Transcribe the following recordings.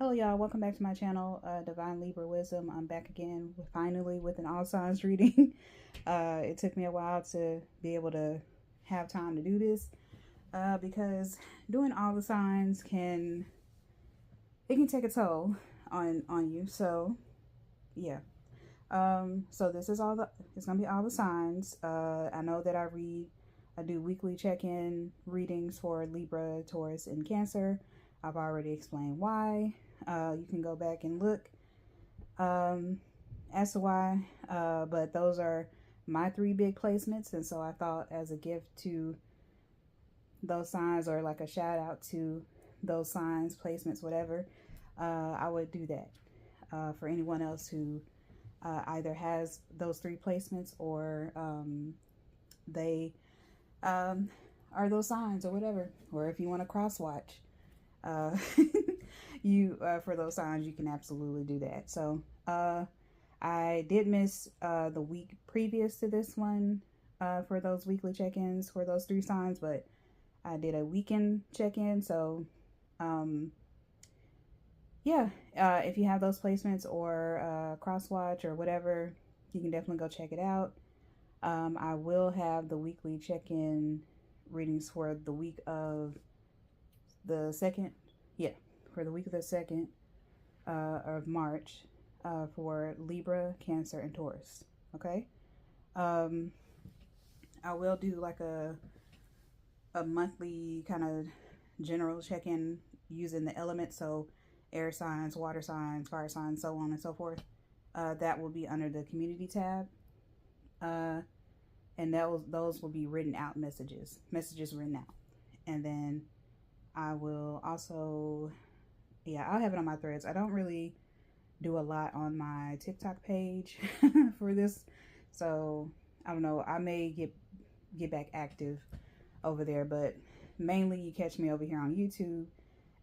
Hello y'all, welcome back to my channel, Divine Libra Wisdom. I'm back again finally with an all signs reading. It took me a while to be able to have time to do this because doing all the signs can take a toll on you. So yeah. So this is it's gonna be all the signs. I know that I do weekly check-in readings for Libra, Taurus, and Cancer. I've already explained why. You can go back and look as to why. But those are my 3 big placements. And so I thought, as a gift to those signs, or like a shout out to those signs, placements, whatever, I would do that for anyone else who either has those 3 placements, or they are those signs or whatever. Or if you want to cross watch for those signs, you can absolutely do that. So I did miss the week previous to this one for those weekly check-ins for those 3 signs, but I did a weekend check-in. So yeah, if you have those placements or cross watch or whatever, you can definitely go check it out. I will have the weekly check-in readings for the week of the 2nd, for the week of the 2nd of March, for Libra, Cancer, and Taurus. Okay. I will do like a monthly kind of general check-in using the elements, so air signs, water signs, fire signs, so on and so forth. That will be under the community tab, and those will be written out messages written out. And then I will also, I'll have it on my threads. I don't really do a lot on my TikTok page for this, so I don't know. I may get back active over there, but mainly you catch me over here on YouTube,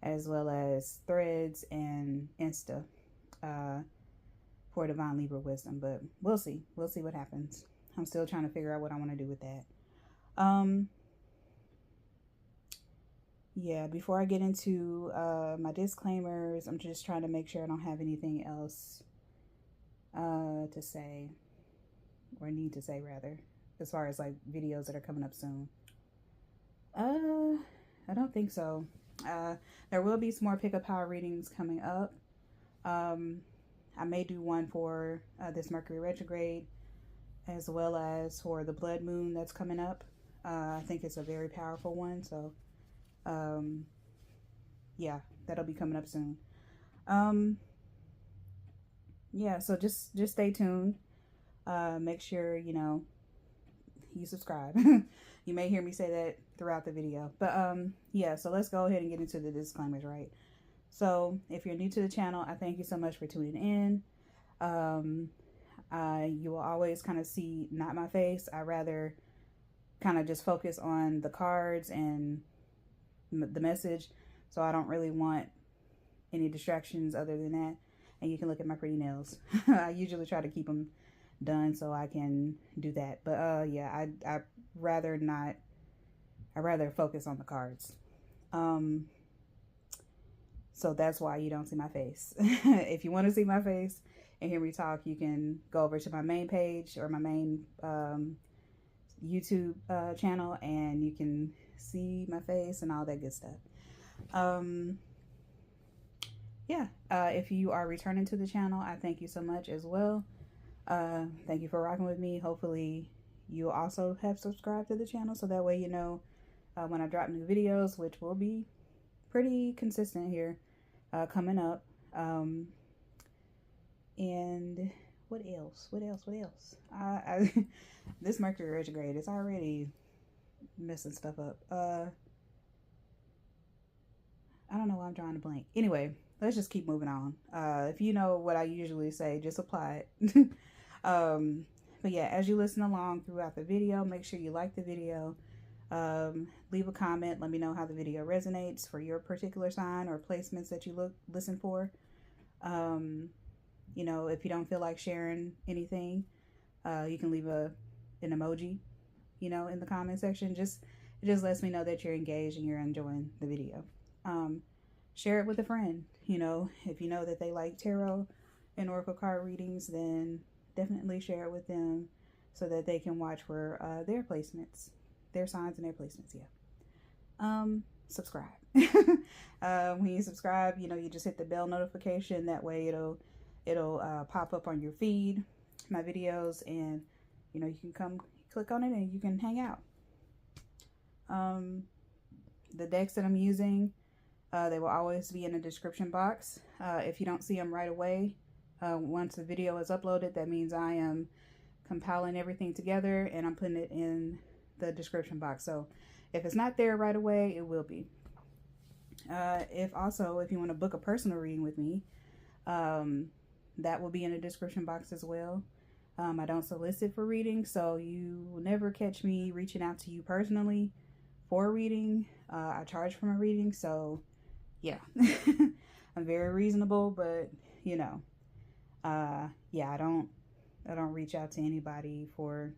as well as threads and Insta for Divine Libra Wisdom. But we'll see what happens. I'm still trying to figure out what I want to do with that. Yeah, before I get into my disclaimers, I'm just trying to make sure I don't have anything else to say, or need to say rather, as far as like videos that are coming up soon. I don't think so. There will be some more pick up power readings coming up. I may do one for this Mercury retrograde, as well as for the blood moon that's coming up. I think it's a very powerful one, so yeah, that'll be coming up soon. Yeah, so just stay tuned. Make sure you subscribe. You may hear me say that throughout the video, but yeah, so let's go ahead and get into the disclaimers, right? So if you're new to the channel, I thank you so much for tuning in. You will always kind of see not my face. I rather kind of just focus on the cards and the message, so I don't really want any distractions other than that. And you can look at my pretty nails. I usually try to keep them done so I can do that, but yeah, I rather not. I rather focus on the cards. So that's why you don't see my face. If you want to see my face and hear me talk, you can go over to my main page, or my main YouTube channel, and you can see my face and all that good stuff. Yeah, if you are returning to the channel, I thank you so much as well. Thank you for rocking with me. Hopefully you also have subscribed to the channel, so that way you know when I drop new videos, which will be pretty consistent here coming up. And what else? This Mercury retrograde is already messing stuff up. I don't know why I'm drawing a blank. Anyway, let's just keep moving on. If you know what I usually say, just apply it. But yeah, as you listen along throughout the video, make sure you like the video. Leave a comment. Let me know how the video resonates for your particular sign or placements that you listen for. If you don't feel like sharing anything, you can leave an emoji, in the comment section. It just lets me know that you're engaged and you're enjoying the video. share it with a friend. You know, if you know that they like tarot and oracle card readings, then definitely share it with them so that they can watch for their placements, their signs and their placements. Yeah. Subscribe. When you subscribe, you know, you just hit the bell notification. That way it'll pop up on your feed, my videos, and you know, you can come click on it and you can hang out. The decks that I'm using, they will always be in the description box. If you don't see them right away, once the video is uploaded, that means I am compiling everything together and I'm putting it in the description box. So if it's not there right away, it will be. If you want to book a personal reading with me, that will be in the description box as well. I don't solicit for readings, so you will never catch me reaching out to you personally for a reading. I charge for my reading, so yeah. I'm very reasonable, but you know, yeah, I don't reach out to anybody for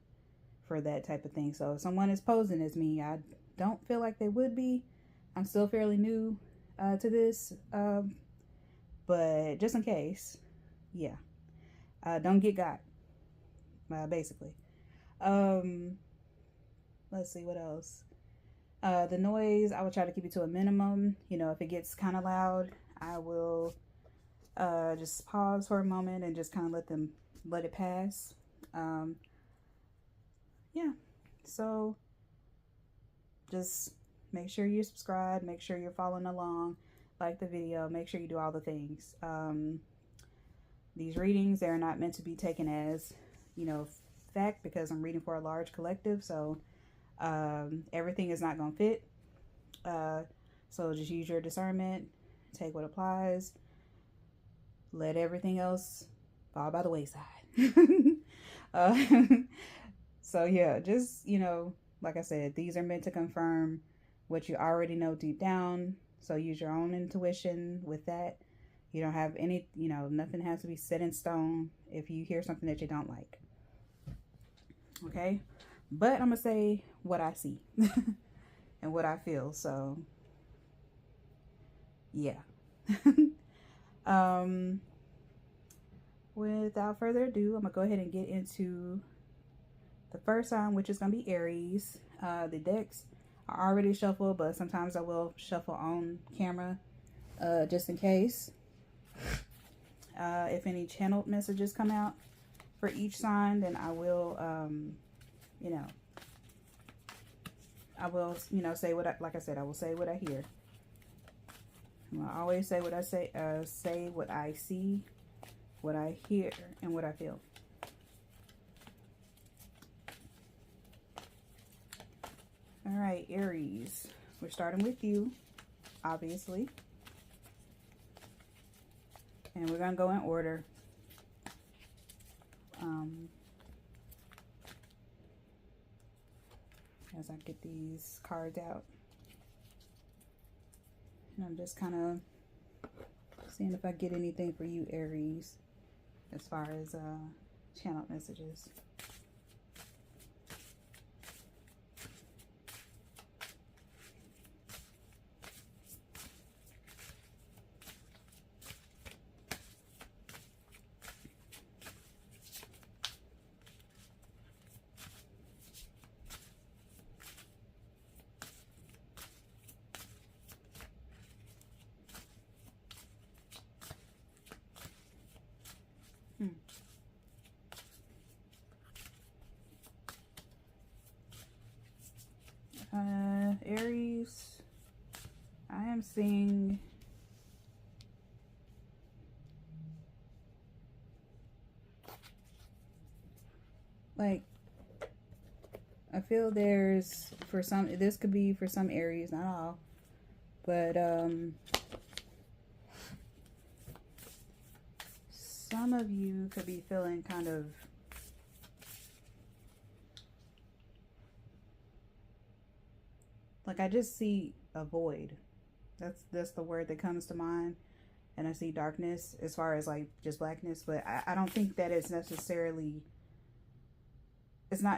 that type of thing. So if someone is posing as me, I don't feel like they would be. I'm still fairly new to this, but just in case, yeah, don't get got, basically. Let's see what else. The noise, I will try to keep it to a minimum. You know, if it gets kind of loud, I will just pause for a moment and just kind of let it pass. Yeah, so just make sure you subscribe, make sure you're following along, like the video, make sure you do all the things. These readings, they're not meant to be taken as, you know, fact, because I'm reading for a large collective, so everything is not going to fit. So just use your discernment, take what applies, let everything else fall by the wayside. So yeah, just, you know, like I said, these are meant to confirm what you already know deep down. So use your own intuition with that. You don't have any, you know, nothing has to be set in stone if you hear something that you don't like. Okay? But I'm going to say what I see and what I feel. So, yeah. Without further ado, I'm going to go ahead and get into the first sign, which is going to be Aries. The decks are already shuffled, but sometimes I will shuffle on camera just in case. If any channeled messages come out for each sign, then I will, you know, say what I, like I said, I will say what I hear. I always say what I say what I see, what I hear, and what I feel. All right, Aries, we're starting with you, obviously. And we're going to go in order. As I get these cards out. And I'm just kind of seeing if I get anything for you, Aries, as far as channeled messages. Aries, I am seeing like, I feel there's, for some, this could be for some Aries, not all, but some of you could be feeling kind of like, I just see a void. That's the word that comes to mind. And I see darkness as far as like just blackness, but I don't think that it's not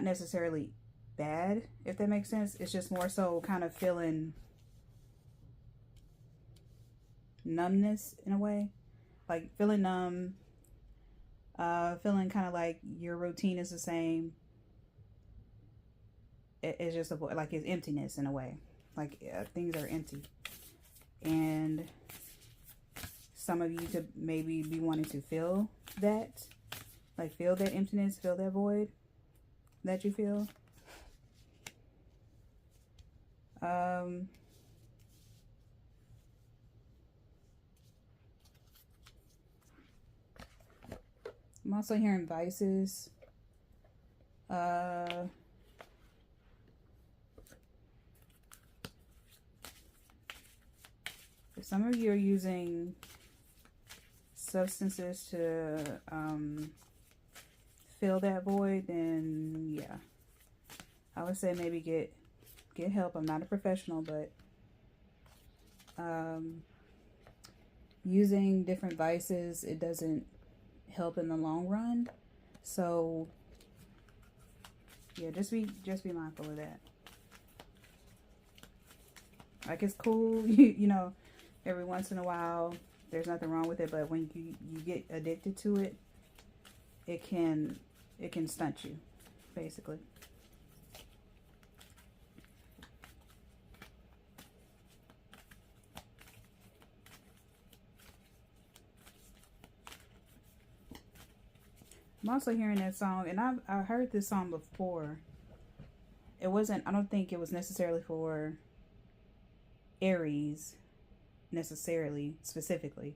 necessarily bad, if that makes sense. It's just more so kind of feeling numbness in a way, like feeling numb, feeling kind of like your routine is the same. It's just like it's emptiness in a way, like things are empty, and some of you could maybe be wanting to feel that, like feel that emptiness, feel that void that you feel. I'm also hearing vices. If some of you are using substances to fill that void, then yeah, I would say maybe get help. I'm not a professional, but using different vices, it doesn't help in the long run. So yeah, just be mindful of that. Like, it's cool, you know, every once in a while, there's nothing wrong with it, but when you get addicted to it, it can stunt you, basically. I'm also hearing that song, and I heard this song before. It wasn't, I don't think it was necessarily for Aries, necessarily, specifically.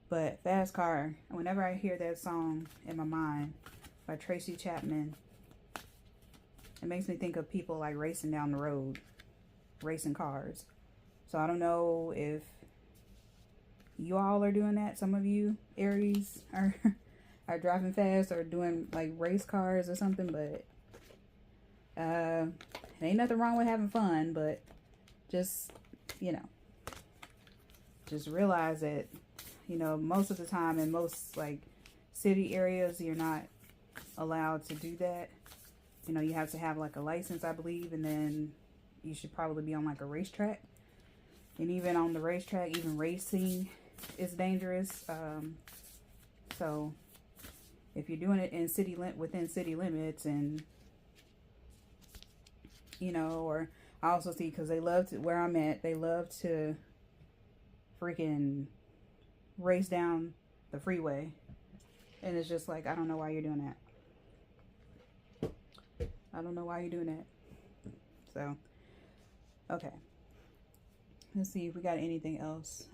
But Fast Car, whenever I hear that song in my mind by Tracy Chapman, it makes me think of people like racing down the road, racing cars. So I don't know if you all are doing that. Some of you Aries are driving fast or doing like race cars or something, but ain't nothing wrong with having fun, but just, you know, just realize that, you know, most of the time in most like city areas, you're not allowed to do that. You know, you have to have like a license, I believe, and then you should probably be on like a racetrack. And even on the racetrack, even racing is dangerous. So if you're doing it in within city limits, and you know, or I also see, because they love to, where I'm at, they love to freaking race down the freeway, and it's just like, I don't know why you're doing that. I don't know why you're doing that. So, okay. Let's see if we got anything else.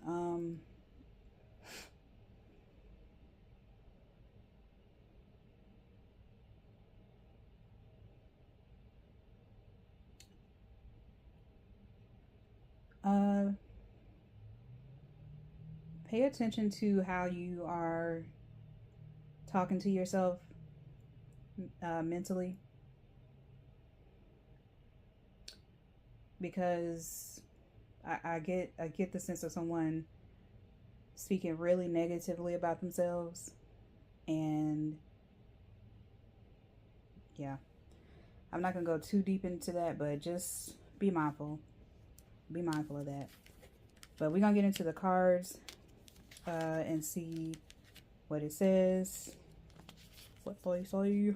Pay attention to how you are talking to yourself mentally, because I get the sense of someone speaking really negatively about themselves, and yeah, I'm not gonna go too deep into that, but just be mindful of that. But we're gonna get into the cards and see what it says. What they say.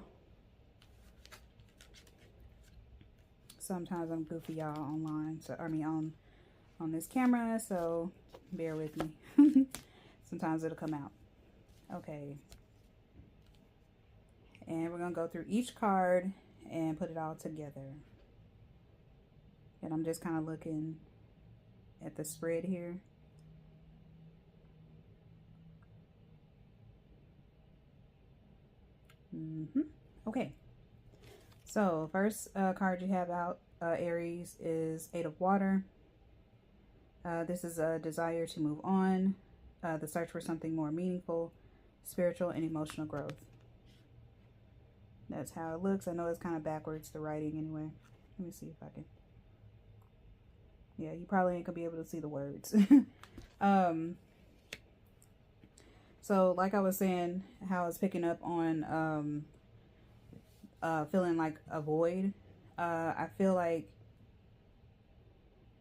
Sometimes I'm goofy, y'all, online. So I mean on this camera, so bear with me. Sometimes it'll come out. Okay. And we're gonna go through each card and put it all together. And I'm just kind of looking at the spread here. Okay. So first card you have out, Aries, is Eight of Water. This is a desire to move on, the search for something more meaningful, spiritual, and emotional growth. That's how it looks. I know it's kind of backwards, the writing anyway. Let me see if I can. Yeah, you probably ain't gonna be able to see the words. So like I was saying, how it's picking up on feeling like a void. I feel like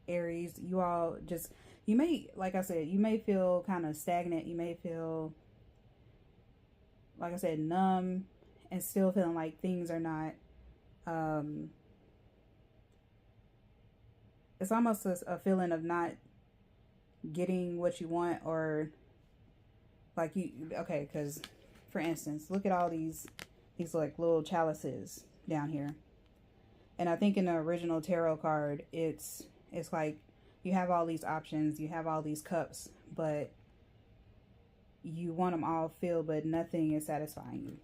Aries, you all just, you may, like I said, you may feel kind of stagnant. You may feel, like I said, numb, and still feeling like things are not, it's almost a feeling of not getting what you want, or like you, okay, because for instance, look at all these like little chalices down here. And I think in the original tarot card, it's like you have all these options, you have all these cups, but you want them all filled, but nothing is satisfying you.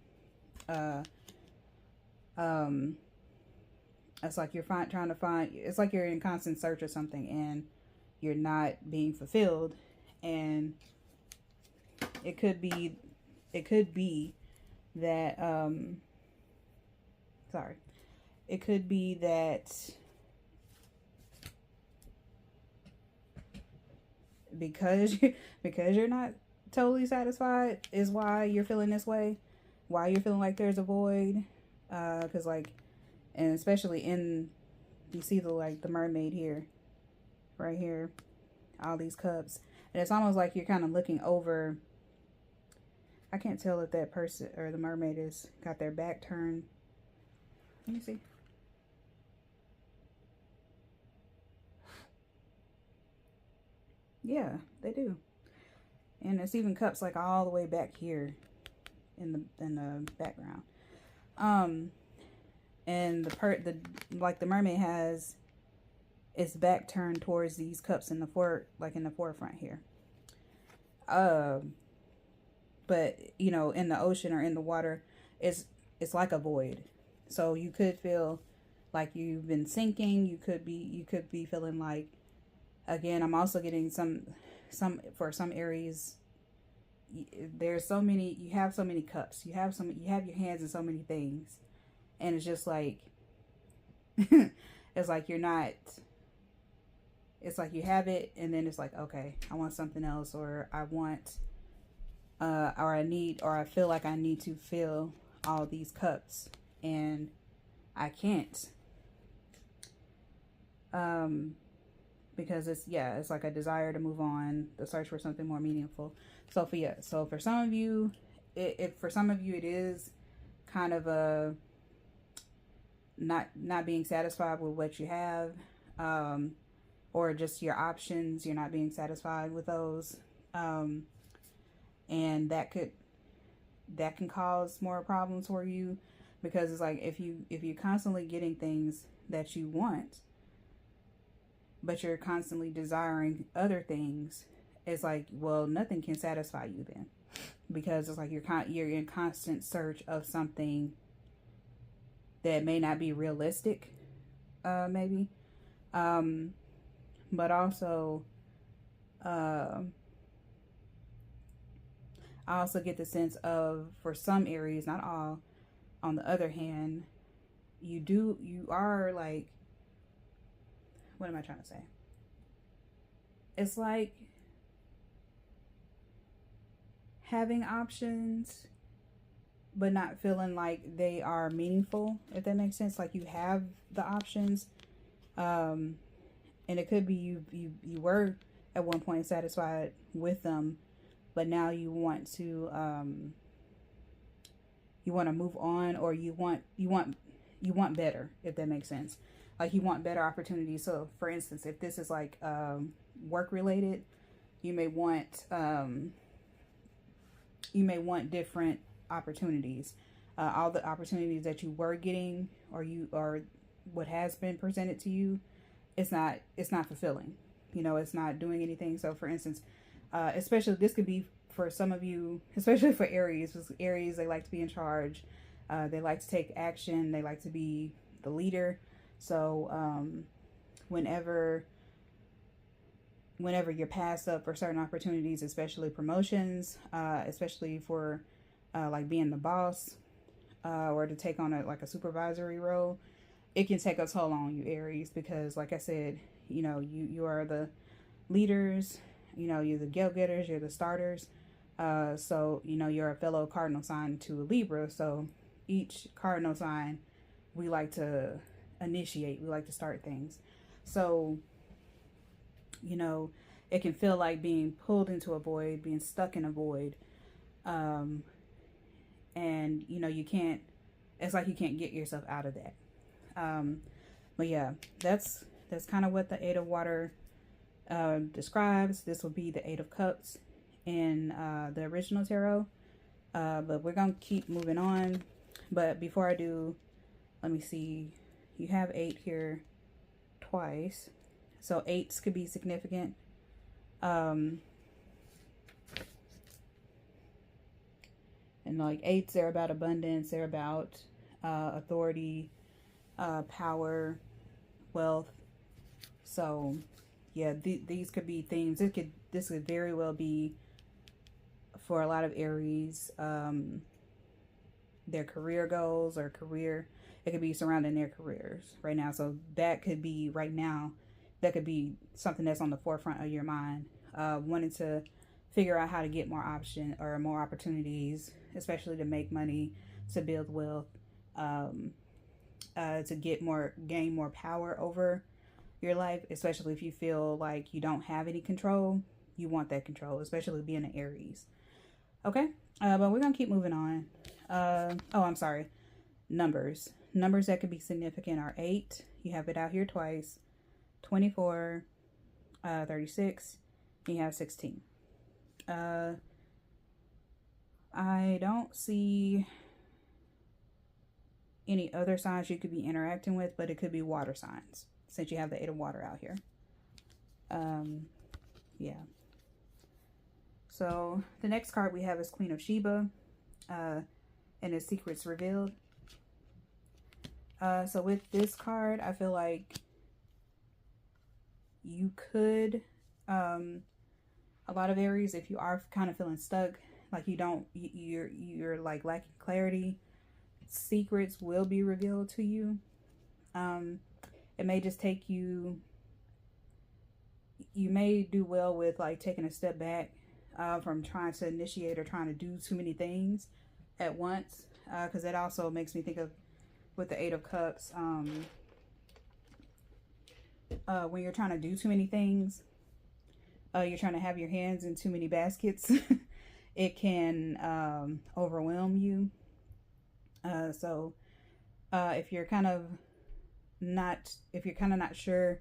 It's like you're trying to find, it's like you're in constant search of something and you're not being fulfilled. And it could be that, it could be that because you're not totally satisfied is why you're feeling this way, why you're feeling like there's a void. Because like, and especially in, you see the mermaid here, right here, all these cups, and it's almost like you're kind of looking over. I can't tell if that person or the mermaid is got their back turned. Let me see. Yeah, they do. And it's even cups like all the way back here in the background. And the mermaid has its back turned towards these cups in the forefront here. But you know, in the ocean or in the water, it's like a void. So you could feel like you've been sinking. You could be feeling like, again, I'm also getting some for some Aries, there's so many, you have so many cups, you have your hands in so many things, and it's just like it's like you're not, it's like you have it and then it's like, okay, I want something else, or I want or I need, or I feel like I need to fill all these cups and I can't, because it's like a desire to move on, the search for something more meaningful. So for some of you, for some of you it is kind of a not being satisfied with what you have, or just your options, you're not being satisfied with those, and that can cause more problems for you, because it's like if you're constantly getting things that you want, but you're constantly desiring other things, it's like, well, nothing can satisfy you then, because it's like you're in constant search of something that may not be realistic, maybe, but also, I also get the sense of, for some Aries, not all, on the other hand, you are like, what am I trying to say? It's like having options, but not feeling like they are meaningful, if that makes sense. Like you have the options, and it could be you were at one point satisfied with them, but now you want to move on, or you want better, if that makes sense. Like you want better opportunities. So for instance, if this is like work related, you may want different opportunities. All the opportunities that you were getting, or what has been presented to you, it's not fulfilling. You know, it's not doing anything. So for instance, especially this could be for some of you, especially for Aries. Because Aries, they like to be in charge. They like to take action. They like to be the leader. So whenever you're passed up for certain opportunities, especially promotions, especially for like being the boss, or to take on a supervisory role, it can take a toll on you, Aries, because like I said, you know, you are the leaders, you know, you're the go-getters, you're the starters. So, you know, you're a fellow cardinal sign to a Libra. So each cardinal sign, we like to initiate, we like to start things. So You know, it can feel like being pulled into a void, being stuck in a void. And, you know, you can't, it's like you can't get yourself out of that. But yeah, that's kind of what the Eight of Water describes. This will be the Eight of Cups in the original tarot. But we're going to keep moving on. But before I do, let me see. You have 8 here twice. So 8s could be significant. And like 8s, they're about abundance. They're about authority, power, wealth. So yeah, these could be things. This could very well be for a lot of Aries, their career goals or career. It could be surrounding their careers right now. So that could be right now. That could be something that's on the forefront of your mind. Wanting to figure out how to get more options or more opportunities, especially to make money, to build wealth, to gain more power over your life, especially if you feel like you don't have any control. You want that control, especially being an Aries. Okay, but we're gonna keep moving on. Oh, I'm sorry. Numbers that could be significant are 8. You have it out here twice. 24, 36. You have 16. I don't see any other signs you could be interacting with, but it could be water signs since you have the 8 of Water out here. Yeah. So the next card we have is Queen of Sheba, and its secrets revealed. So with this card, I feel like you could, a lot of Aries, if you are kind of feeling stuck, like you're like lacking clarity, secrets will be revealed to you. It may just take you may do well with like taking a step back from trying to initiate or trying to do too many things at once, because that also makes me think of with the 8 of Cups, when you're trying to do too many things, you're trying to have your hands in too many baskets. It can overwhelm you. So if you're kind of not sure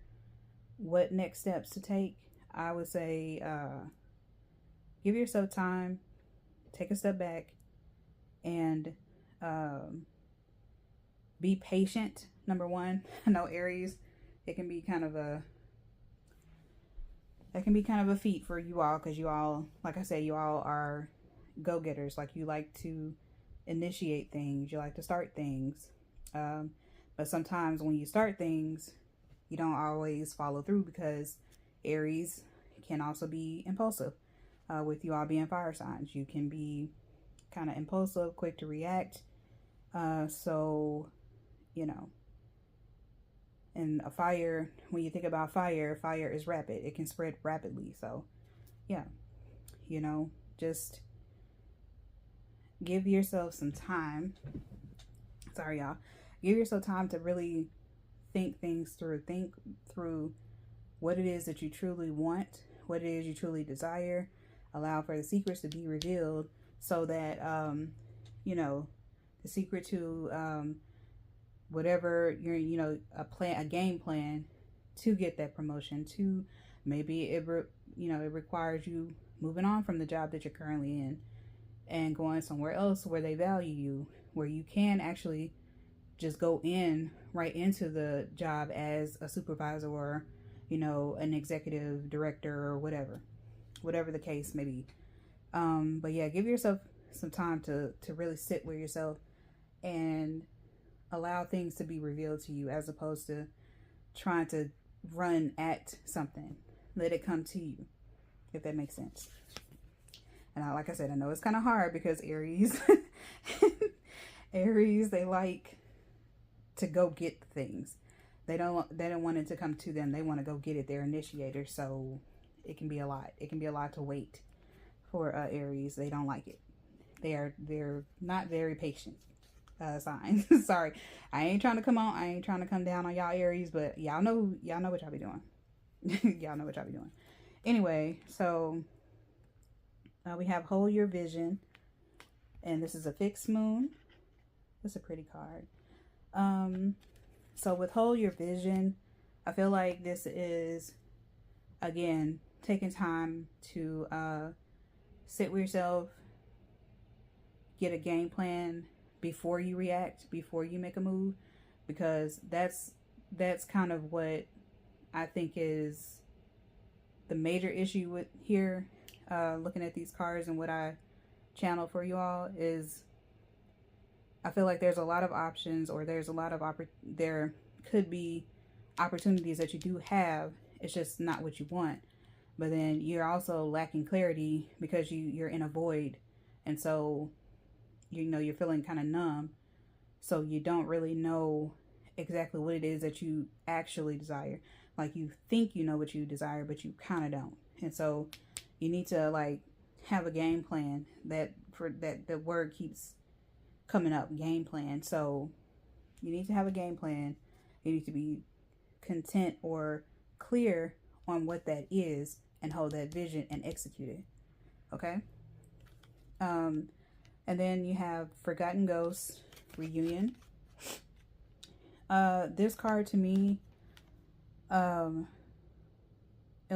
what next steps to take, I would say give yourself time, take a step back, and be patient. Number one. I know Aries, it can be kind of a feat for you all, because you all, like I said, you all are go-getters. Like, you like to initiate things, you like to start things, but sometimes when you start things, you don't always follow through, because Aries can also be impulsive. With you all being fire signs, you can be kind of impulsive, quick to react. So, you know, and a fire, when you think about fire is rapid. It can spread rapidly. So yeah, you know, just give yourself some time. Sorry, y'all. Give yourself time to really think things through. Think through what it is that you truly want, what it is you truly desire. Allow for the secrets to be revealed, so that, you know, the secret to whatever you're, you know, a game plan to get that promotion, to maybe it requires you moving on from the job that you're currently in and going somewhere else where they value you, where you can actually just go right into the job as a supervisor, or, you know, an executive director, or whatever the case may be. But yeah, give yourself some time to really sit with yourself and allow things to be revealed to you, as opposed to trying to run at something. Let it come to you, if that makes sense. And like I said, I know it's kind of hard, because Aries, they like to go get things. They don't want it to come to them. They want to go get it. They're initiator. So it can be a lot. It can be a lot to wait for Aries. They don't like it. They're not very patient signs. Sorry, I ain't trying to come down on y'all Aries, but y'all know what y'all be doing. Y'all know what y'all be doing. Anyway, so we have Hold Your Vision. And this is a fixed moon. It's a pretty card. So with Hold Your Vision, I feel like this is, again, taking time to sit with yourself, get a game plan before you react, before you make a move, because that's kind of what I think is the major issue with here, looking at these cards and what I channel for you all, is I feel like there's a lot of options, or there's a lot of there could be opportunities that you do have. It's just not what you want. But then you're also lacking clarity because you're in a void. And so, you know, you're feeling kind of numb. So you don't really know exactly what it is that you actually desire. Like, you think you know what you desire, but you kind of don't. And so you need to, like, have a game plan. That the word keeps coming up, game plan. So you need to have a game plan. You need to be content or clear on what that is, and hold that vision and execute it. Okay. And then you have Forgotten Ghosts Reunion. This card to me, it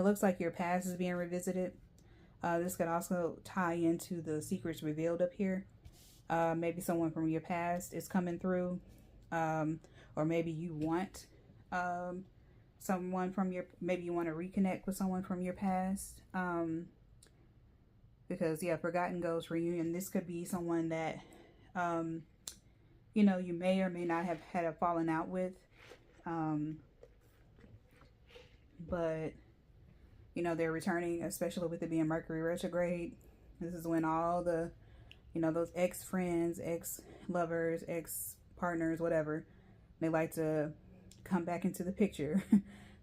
looks like your past is being revisited. This could also tie into the secrets revealed up here. Maybe someone from your past is coming through, or maybe you want someone from your, maybe you want to reconnect with someone from your past, because yeah, Forgotten Ghost Reunion, this could be someone that you know, you may or may not have had a falling out with, but you know, they're returning, especially with it being Mercury retrograde. This is when all the, you know, those ex-friends, ex-lovers, ex-partners, whatever, they like to come back into the picture.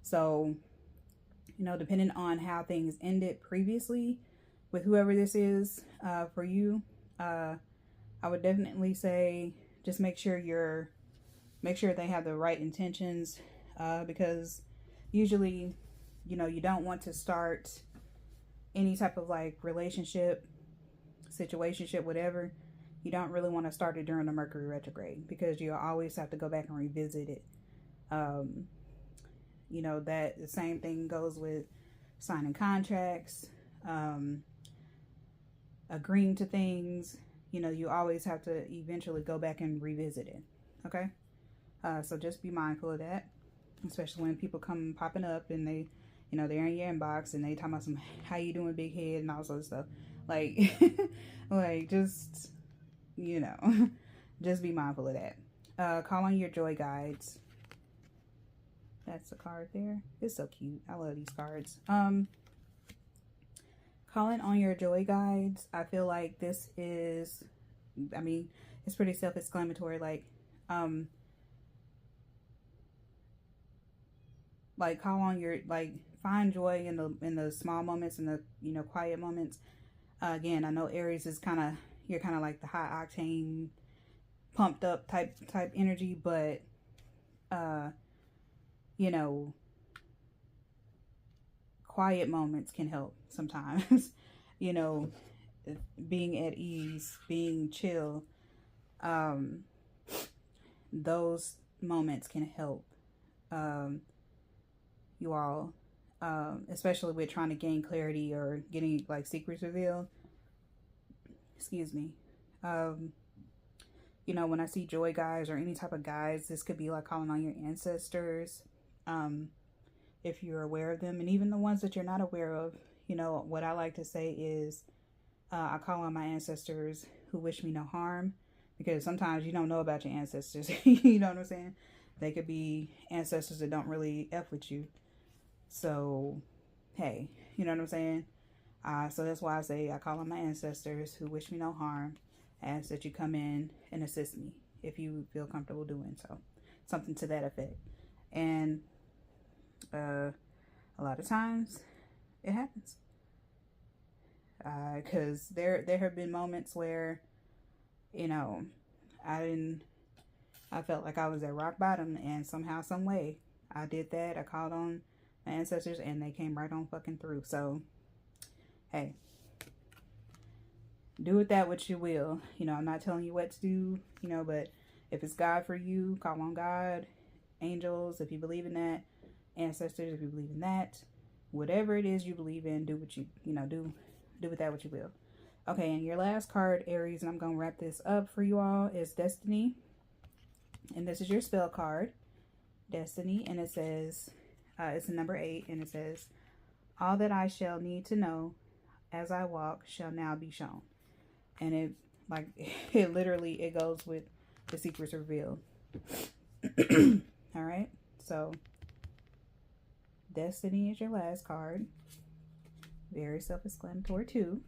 So, you know, depending on how things ended previously with whoever this is, for you, I would definitely say just make sure they have the right intentions, because usually, you know, you don't want to start any type of like relationship, situationship, whatever. You don't really want to start it during the Mercury retrograde, because you'll always have to go back and revisit it. You know, that the same thing goes with signing contracts, agreeing to things. You know, you always have to eventually go back and revisit it. Okay. So just be mindful of that, especially when people come popping up and they, you know, they're in your inbox and they talking about some, how you doing, big head, and all sorts of stuff. Like, like, just, you know, just be mindful of that. Call on your joy guides. That's the card there. It's so cute. I love these cards. Calling on your joy guides. I feel like this is, I mean, it's pretty self-explanatory. Like call on your, like, find joy in the small moments, in the, you know, quiet moments. Again, I know Aries is kind of, you're kind of like the high octane, pumped up type energy, but you know, quiet moments can help sometimes. You know, being at ease, being chill, those moments can help you all, especially with trying to gain clarity or getting like secrets revealed. Excuse me. You know, when I see joy guides or any type of guides, this could be like calling on your ancestors, if you're aware of them, and even the ones that you're not aware of. You know, what I like to say is, I call on my ancestors who wish me no harm, because sometimes you don't know about your ancestors. You know what I'm saying? They could be ancestors that don't really F with you. So, hey, you know what I'm saying? So that's why I say I call on my ancestors who wish me no harm. Ask that you come in and assist me if you feel comfortable doing so. Something to that effect. And a lot of times it happens. Because there have been moments where, you know, I felt like I was at rock bottom, and somehow, some way, I did that. I called on my ancestors, and they came right on fucking through. So, hey, do with that what you will. You know, I'm not telling you what to do, you know, but if it's God for you, call on God, angels, if you believe in that, ancestors, if you believe in that, whatever it is you believe in, do what you know, do with that what you will. Okay, and your last card, Aries, and I'm going to wrap this up for you all, is Destiny. And this is your spell card, Destiny, and it says, it's a number 8, and it says, all that I shall need to know as I walk shall now be shown. And it, like, it literally, it goes with the secrets revealed. All right, so Destiny is your last card. Very self-explanatory too.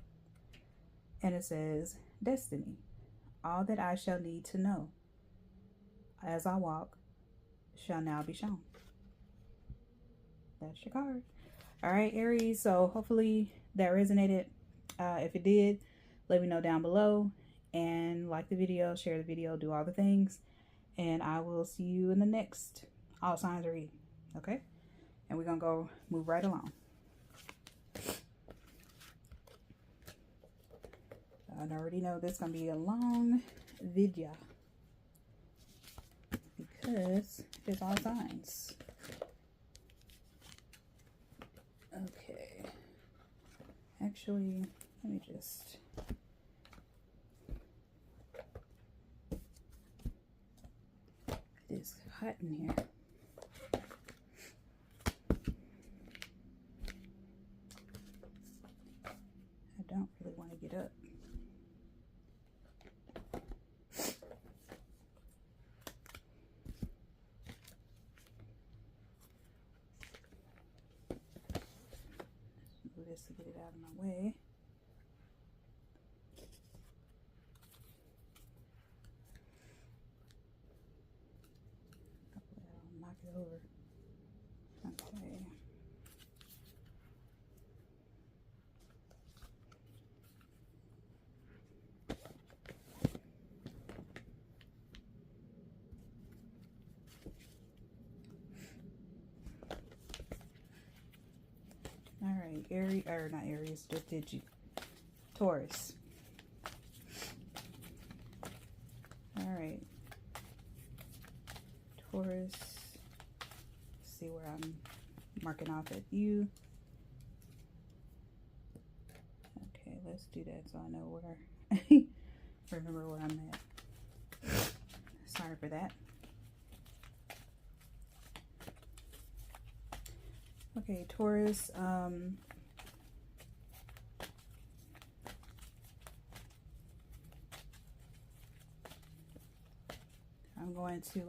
And it says, Destiny, all that I shall need to know as I walk shall now be shown. That's your card. All right, Aries, so hopefully that resonated. If it did, let me know down below, and like the video, share the video, do all the things, and I will see you in the next all signs reading. Okay, and we're gonna move right along. I already know this is gonna be a long video because it's all signs. Okay, actually, let me just it is hot in here. I don't really want to get up. Move this to get it out of my way. I'll knock it over. Okay. All right, Aries, or not Aries, just did you. Taurus. All right. Taurus. See where I'm marking off at you. Okay, let's do that so I know where remember where I'm at. Sorry for that. Okay, Taurus, I'm going to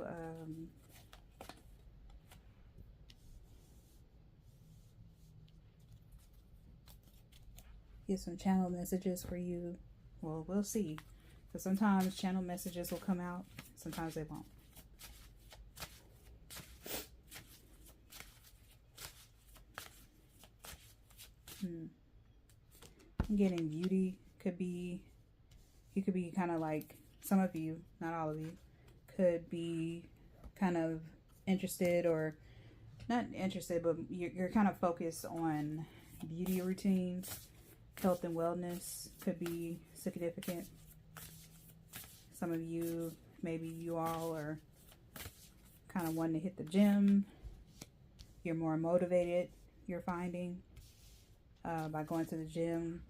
get some channel messages for you. Well, we'll see. So sometimes channel messages will come out, sometimes they won't. I'm getting beauty. You could be kind of like, some of you, not all of you, could be kind of interested, or not interested, but you're kind of focused on beauty routines. Health and wellness could be significant. Some of you, maybe you all are kind of wanting to hit the gym. You're more motivated, you're finding, by going to the gym.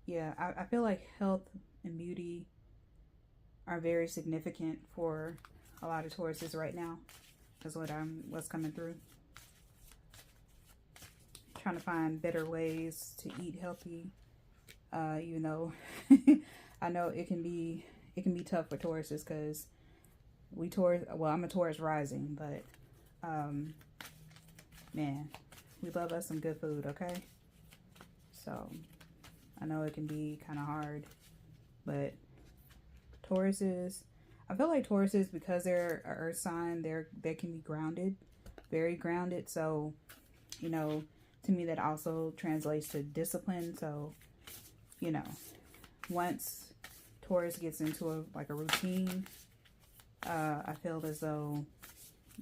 Yeah, I feel like health and beauty are very significant for a lot of Tauruses right now. That's what's coming through. Trying to find better ways to eat healthy. Even though I know it can be tough for Tauruses, because I'm a Taurus rising, but man, we love us some good food, okay? So I know it can be kind of hard, but Tauruses, I feel like Tauruses, because they're an earth sign, they can be grounded, very grounded. So, you know, to me that also translates to discipline. So, you know, once Taurus gets into a routine, I feel as though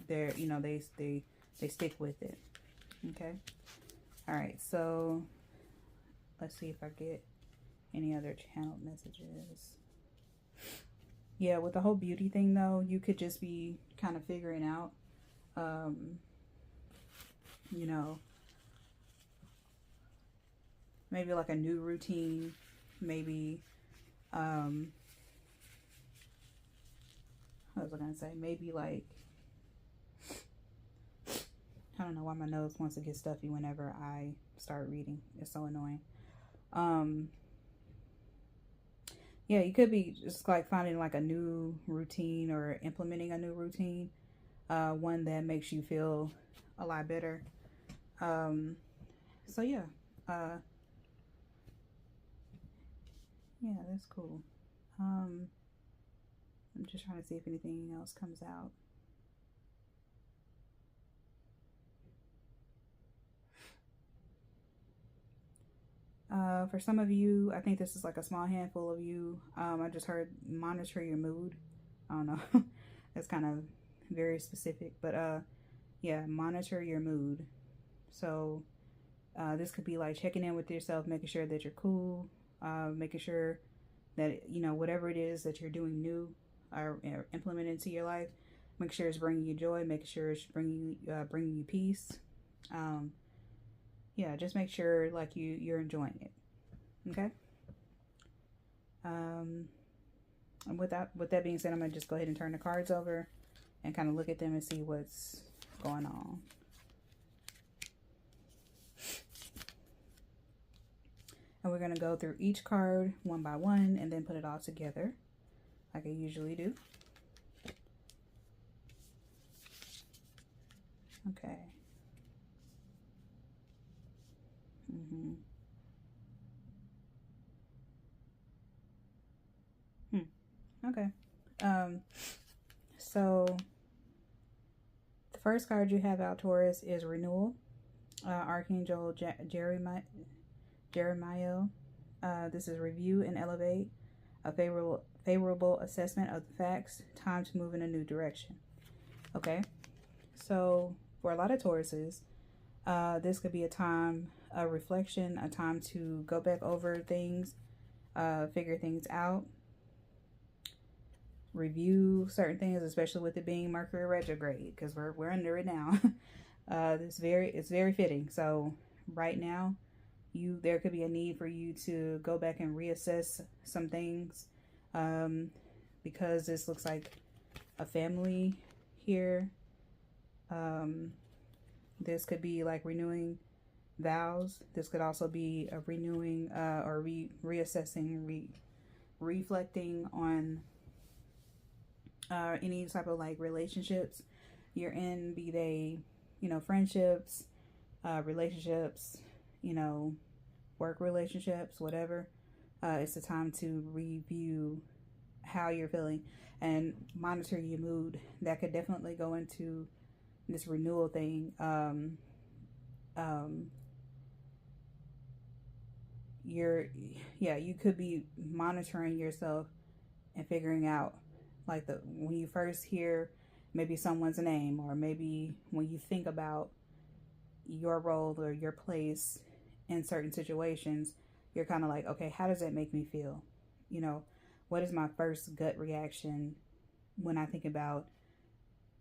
they're, you know, they stick with it. Okay. All right. So let's see if I get any other channeled messages. Yeah, with the whole beauty thing though, you could just be kind of figuring out, you know, maybe like a new routine, maybe, what was I gonna say? Maybe like, I don't know why my nose wants to get stuffy whenever I start reading. It's so annoying. Yeah, you could be just like finding like a new routine or implementing a new routine, one that makes you feel a lot better. So yeah, yeah, that's cool. I'm just trying to see if anything else comes out. For some of you, I think this is like a small handful of you. I just heard monitor your mood. I don't know. That's kind of very specific, but yeah, monitor your mood. So this could be like checking in with yourself, making sure that you're cool, making sure that, you know, whatever it is that you're doing new or implement into your life, make sure it's bringing you joy, making sure it's bringing you peace. Yeah, just make sure like you're enjoying it. Okay. And with that being said, I'm gonna just go ahead and turn the cards over and kind of look at them and see what's going on. And we're gonna go through each card one by one and then put it all together like I usually do. Okay. Okay. So the first card you have out, Taurus, is renewal. Archangel Jeremiah. This is review and elevate. A favorable assessment of the facts. Time to move in a new direction. Okay. So for a lot of Tauruses, this could be a time of reflection, a time to go back over things, figure things out, review certain things, especially with it being Mercury retrograde, because we're under it now. It's very fitting. So right now, there could be a need for you to go back and reassess some things, because this looks like a family here. This could be like renewing vows. This could also be a renewing or reassessing, reflecting on any type of like relationships you're in, be they, you know, friendships, relationships, you know, work relationships, whatever. It's a time to review how you're feeling and monitor your mood. That could definitely go into this renewal thing. You could be monitoring yourself and figuring out, like, when you first hear maybe someone's name, or maybe when you think about your role or your place in certain situations, you're kind of like, okay, how does that make me feel? You know, what is my first gut reaction when I think about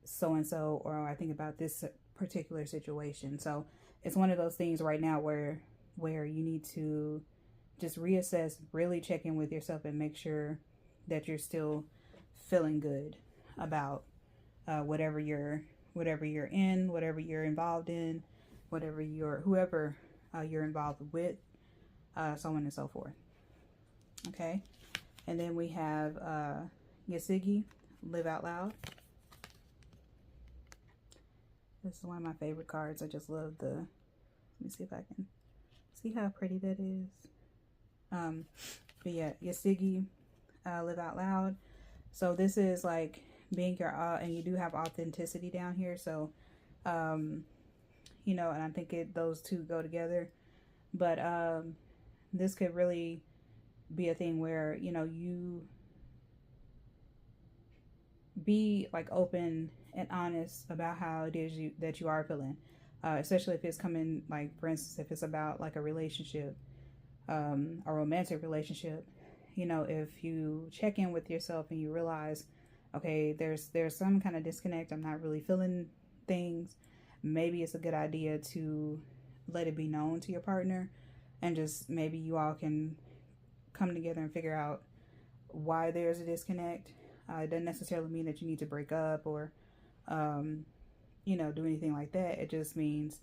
so-and-so, or I think about this particular situation? So it's one of those things right now where you need to just reassess, really check in with yourself and make sure that you're still feeling good about whatever you're in, whatever you're involved in, whoever you're involved with, so on and so forth. Okay. And then we have Yasigi, live out loud. This is one of my favorite cards. I just love let me see if I can see how pretty that is. But yeah, Yasigi, live out loud. So this is like being your, and you do have authenticity down here. So, you know, and I think those two go together. But this could really be a thing where, you know, you be like open and honest about how it is that you are feeling. Especially if it's coming, like, for instance, if it's about like a relationship, a romantic relationship. You know, if you check in with yourself and you realize, okay, there's some kind of disconnect, I'm not really feeling things, maybe it's a good idea to let it be known to your partner, and just maybe you all can come together and figure out why there's a disconnect. It doesn't necessarily mean that you need to break up or you know, do anything like that. It just means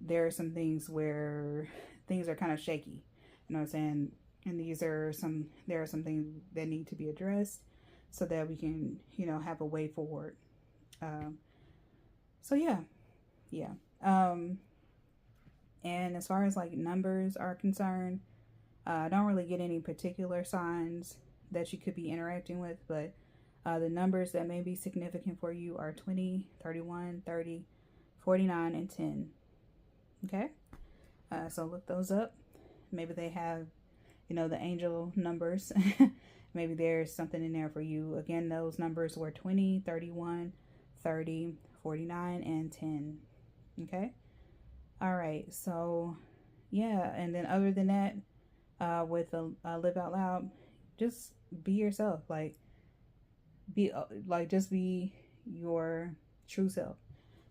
there are some things where things are kind of shaky, you know what I'm saying? And there are some things that need to be addressed so that we can, you know, have a way forward. So yeah. And as far as like numbers are concerned, I don't really get any particular signs that you could be interacting with, but the numbers that may be significant for you are 20, 31, 30, 49, and 10. Okay? So look those up. Maybe they have, you know, the angel numbers. Maybe there's something in there for you. Again, those numbers were 20, 31, 30, 49, and 10. Okay? All right. So, yeah. And then other than that, with Live Out Loud, just be yourself. Just be your true self.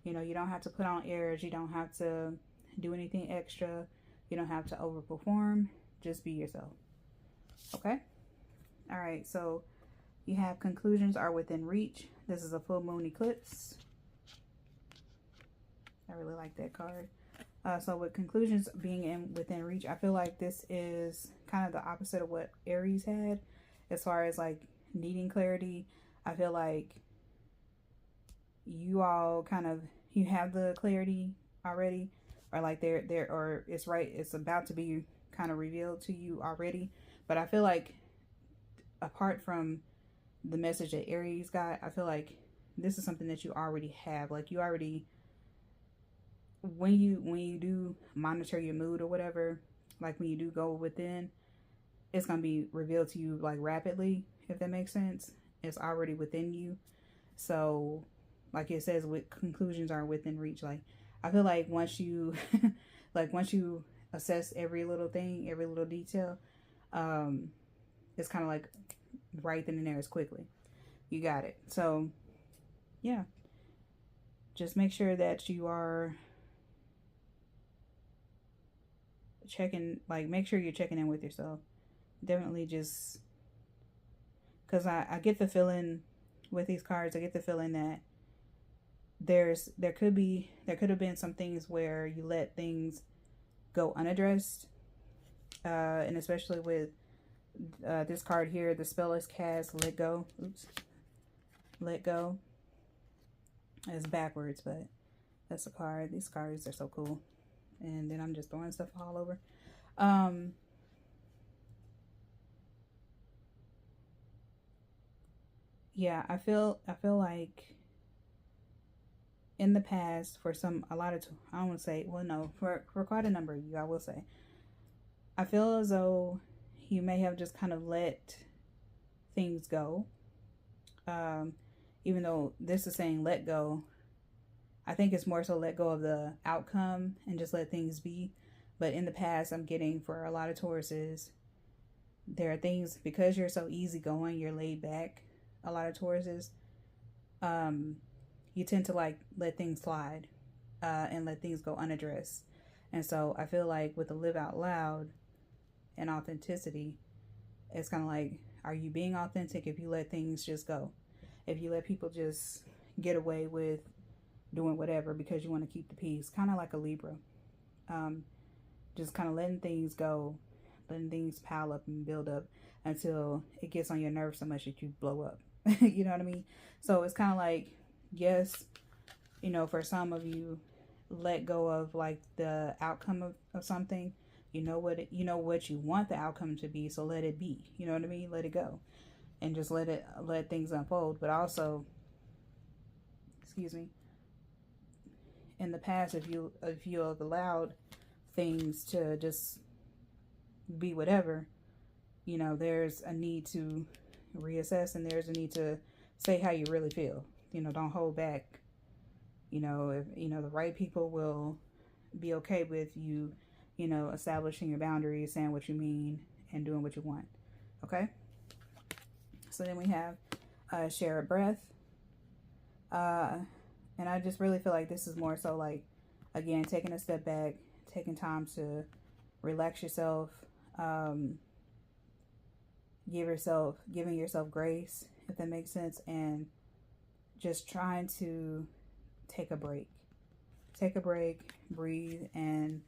You know, you don't have to put on airs. You don't have to do anything extra. You don't have to overperform. Just be yourself. Okay? All right. So you have conclusions are within reach. This is a full moon eclipse. I really like that card. So with conclusions being within reach, I feel like this is kind of the opposite of what Aries had as far as like needing clarity. I feel like you all you have the clarity already, or like or it's about to be kind of revealed to you already. But I feel like apart from the message that Aries got, I feel like this is something that you already have. Like you already, when you do monitor your mood or whatever, like when you do go within, it's going to be revealed to you like rapidly, if that makes sense. It's already within you. So like it says, with conclusions are within reach. Like I feel like once you once you assess every little thing, every little detail, it's kind of like right then and there, as quickly. You got it. So yeah, just make sure that you are make sure you're checking in with yourself. Definitely, just because I get the feeling with these cards, I get the feeling that there could have been some things where you let things go unaddressed, and especially with this card here, the spell is cast, let go. Let go. It's backwards, but that's a card. These cards are so cool. And then I'm just throwing stuff all over. Yeah, I feel like in the past, for I don't want to say, well, no, for quite a number of you, I will say, I feel as though you may have just kind of let things go. Even though this is saying let go, I think it's more so let go of the outcome and just let things be. But in the past, I'm getting for a lot of Tauruses, there are things, because you're so easygoing, you're laid back, a lot of Tauruses, you tend to like let things slide, and let things go unaddressed. And so I feel like with the Live Out Loud and authenticity, it's kind of like, are you being authentic if you let things just go? If you let people just get away with doing whatever because you want to keep the peace, kind of like a Libra. Just kind of letting things go, letting things pile up and build up until it gets on your nerves so much that you blow up. You know what I mean? So it's kind of like, yes, you know, for some of you, let go of like the outcome of something. You know what you want the outcome to be, so let it be. You know what I mean? Let it go. And just let things unfold. But also, excuse me, in the past, if you have allowed things to just be whatever, there's a need to reassess, and there's a need to say how you really feel. don't hold back. If, the right people will be okay with you, establishing your boundaries, saying what you mean, and doing what you want. Okay? So then we have share a breath. And I just really feel like this is more so like, again, taking a step back, taking time to relax yourself, giving yourself grace, if that makes sense, and just trying to take a break, breathe, and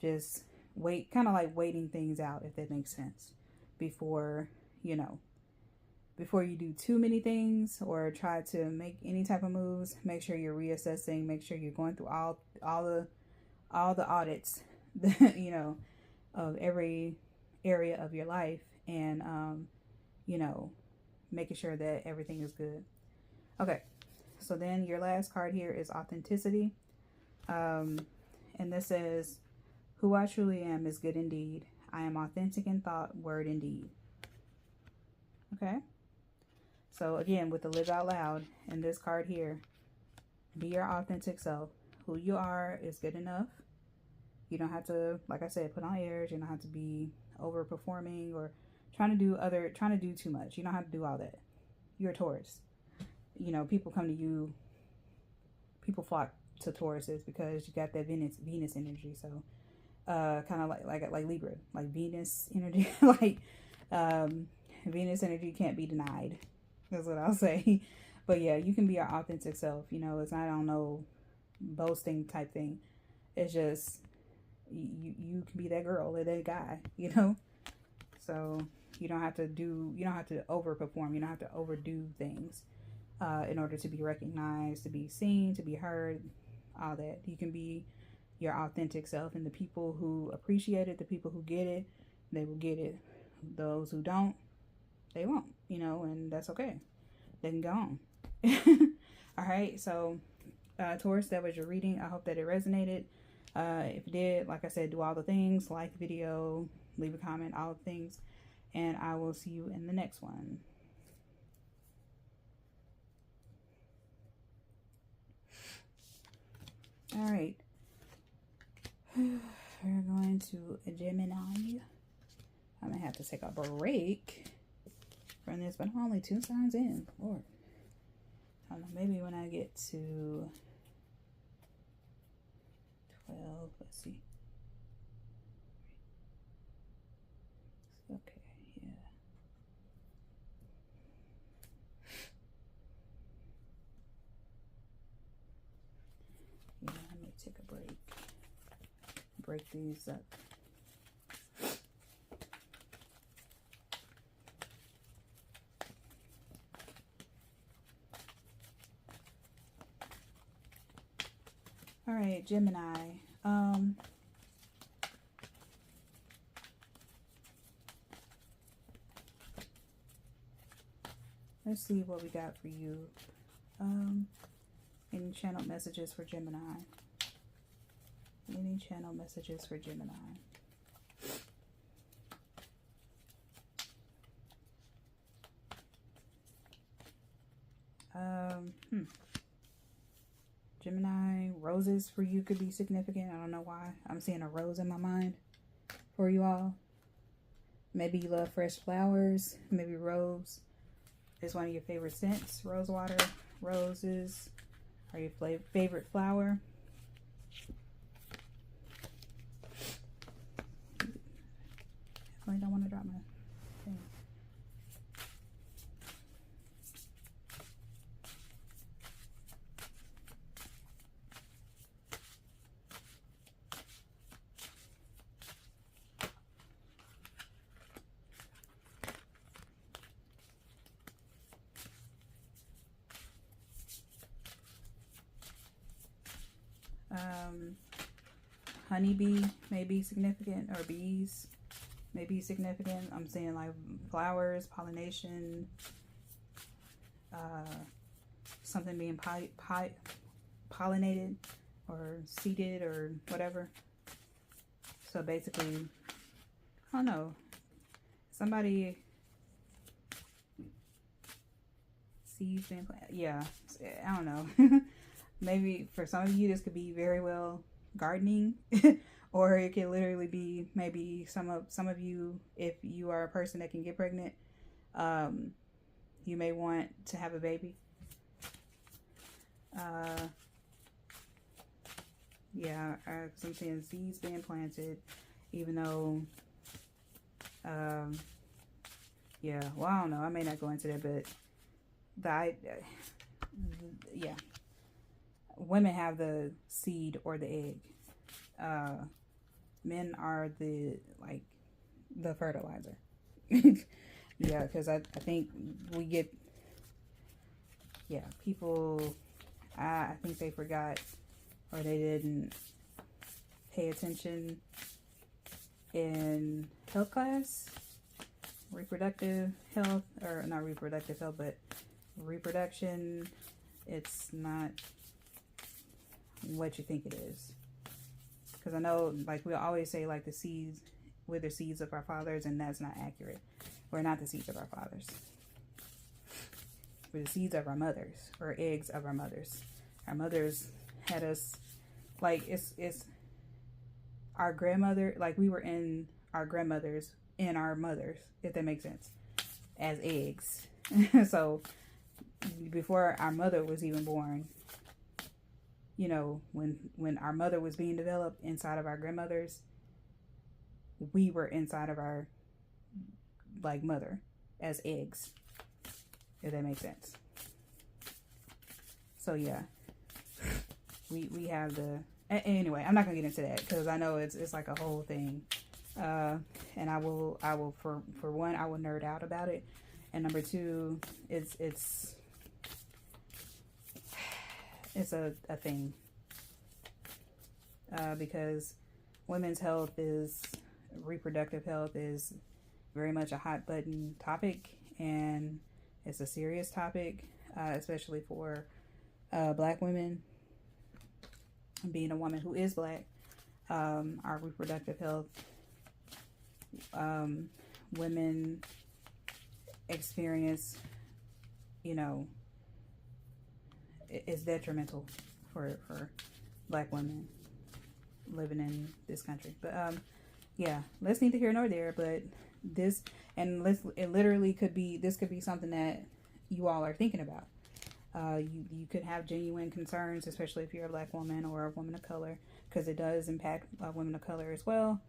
just wait, kind of like waiting things out, if that makes sense, before you do too many things or try to make any type of moves. Make sure you're reassessing, make sure you're going through all the audits, of every area of your life, and making sure that everything is good. Okay, so then your last card here is authenticity, and this says, who I truly am is good indeed. I am authentic in thought, word, and deed. Okay, so again, with the live out loud and this card here, be your authentic self. Who you are is good enough. You don't have to, like I said, put on airs. You don't have to be overperforming or trying to do too much. You don't have to do all that. You're a Taurus. People come to you, people flock to Tauruses because you got that Venus energy. So kind of like Libra, like Venus energy, like Venus energy can't be denied. That's what I'll say. But yeah, you can be your authentic self. It's not, I don't know, boasting type thing. It's just you can be that girl or that guy, So you don't have to overperform. You don't have to overdo things in order to be recognized, to be seen, to be heard, all that. You can be your authentic self, and the people who appreciate it, the people who get it, they will get it. Those who don't, they won't, and that's okay. They can go on. All right, so Taurus, that was your reading. I hope that it resonated. If it did, like I said, do all the things, like the video, leave a comment, all the things, and I will see you in the next one. All right, we're going to a Gemini. I'm gonna have to take a break from this, but I'm only 2 signs in. Lord, I don't know, maybe when I get to 12, let's see. Okay, yeah. Yeah, I may take a break. Break these up. All right, Gemini. Let's see what we got for you. Any channel messages for Gemini? Any channel messages for Gemini? Gemini, roses for you could be significant. I don't know why. I'm seeing a rose in my mind for you all. Maybe you love fresh flowers. Maybe rose is one of your favorite scents. Rose water, roses are your favorite flower. Definitely don't want to drop my thing. Honeybee may be significant, or bees may be significant. I'm seeing like flowers, pollination, something being pollinated or seeded or whatever. So basically, I don't know, somebody seeds being planted. Yeah, I don't know. Maybe for some of you, this could be very well gardening, or it could literally be maybe some of you, if you are a person that can get pregnant, you may want to have a baby. Yeah, I'm seeing seeds being planted, even though, yeah, well, I don't know, I may not go into that, but yeah, women have the seed or the egg. Men are the fertilizer. Yeah, because I think we get, yeah, people, I think they forgot, or they didn't pay attention in health class, reproductive health, or not reproductive health, but reproduction. It's not what you think it is. Because I know, like, we always say, like, the seeds, we're the seeds of our fathers, and that's not accurate. We're not the seeds of our fathers. We're the seeds of our mothers, or eggs of our mothers. Our mothers had us, like, it's our grandmother, like, we were in our grandmothers, in our mothers, if that makes sense, as eggs. So, before our mother was even born, you know, when our mother was being developed inside of our grandmothers, we were inside of our, like, mother as eggs, if that makes sense. So yeah, we have the, anyway, I'm not gonna get into that because I know it's like a whole thing, and I will for one, I will nerd out about it, and number two, it's a thing, because women's health reproductive health is very much a hot button topic, and it's a serious topic, especially for black women. Being a woman who is black, our reproductive health, women experience, you know, is detrimental for black women living in this country. But yeah, let's neither here nor there. But this, and it literally could be, this could be something that you all are thinking about. You could have genuine concerns, especially if you're a black woman or a woman of color, because it does impact women of color as well.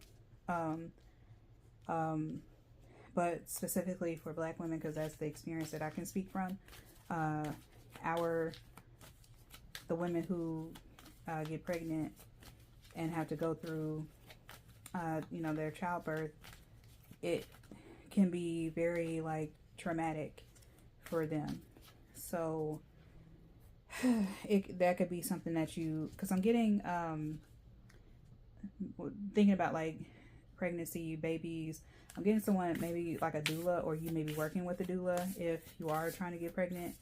But specifically for black women, because that's the experience that I can speak from. The women who get pregnant and have to go through, you know, their childbirth, it can be very, like, traumatic for them. So that could be something that you, because I'm getting, thinking about, like, pregnancy, babies. I'm getting someone, maybe like a doula, or you may be working with a doula if you are trying to get pregnant.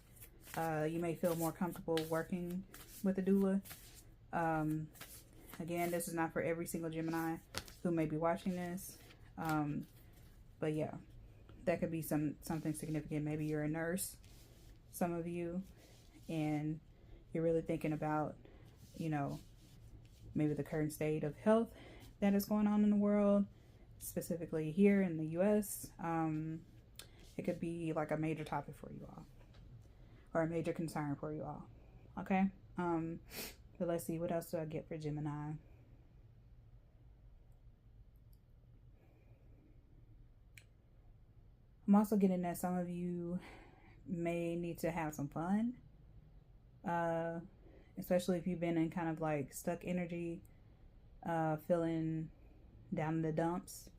You may feel more comfortable working with a doula. Again, this is not for every single Gemini who may be watching this. But yeah, that could be something significant. Maybe you're a nurse, some of you, and you're really thinking about, you know, maybe the current state of health that is going on in the world, specifically here in the US. It could be like a major topic for you all, or a major concern for you all. Okay. But let's see, what else do I get for Gemini? I'm also getting that some of you may need to have some fun, especially if you've been in kind of like stuck energy, feeling down in the dumps.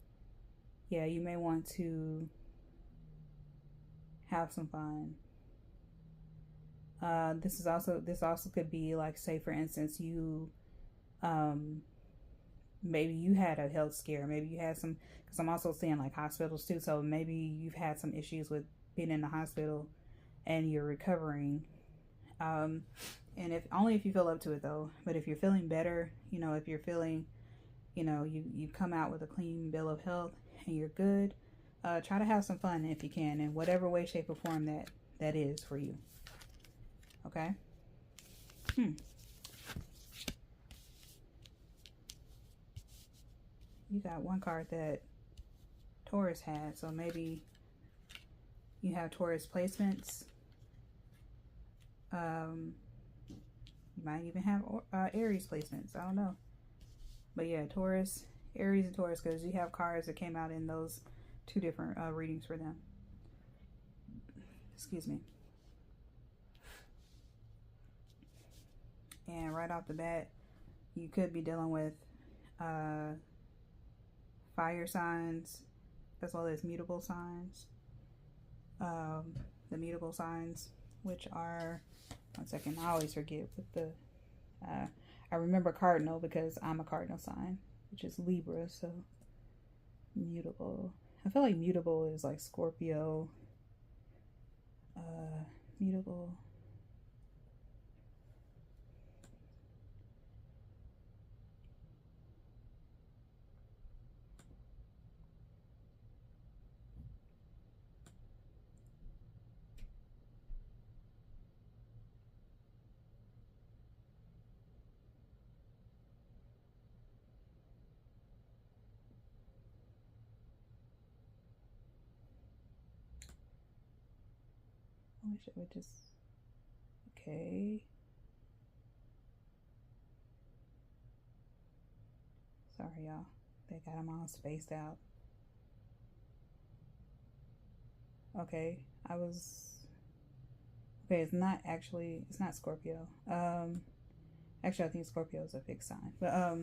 Yeah, you may want to have some fun. This also could be like, say for instance, you, maybe you had a health scare, maybe you had some, because I'm also seeing like hospitals too, so maybe you've had some issues with being in the hospital and you're recovering, and if you feel up to it though. But if you're feeling better, you know, if you're feeling, you know, you come out with a clean bill of health and you're good, try to have some fun if you can, in whatever way, shape, or form that is for you. Okay. You got one card that Taurus had, so maybe you have Taurus placements. You might even have Aries placements. I don't know. But yeah, Taurus, Aries and Taurus, because you have cards that came out in those two different readings for them. Excuse me. And right off the bat, you could be dealing with fire signs as well as mutable signs. The mutable signs, which are, one second, I always forget with the, I remember cardinal because I'm a cardinal sign, which is Libra, so mutable. I feel like mutable is like Scorpio, mutable. I wish it would just, okay. Sorry, y'all. They got them all spaced out. Okay, okay, it's not Scorpio. Actually, I think Scorpio is a fixed sign. But,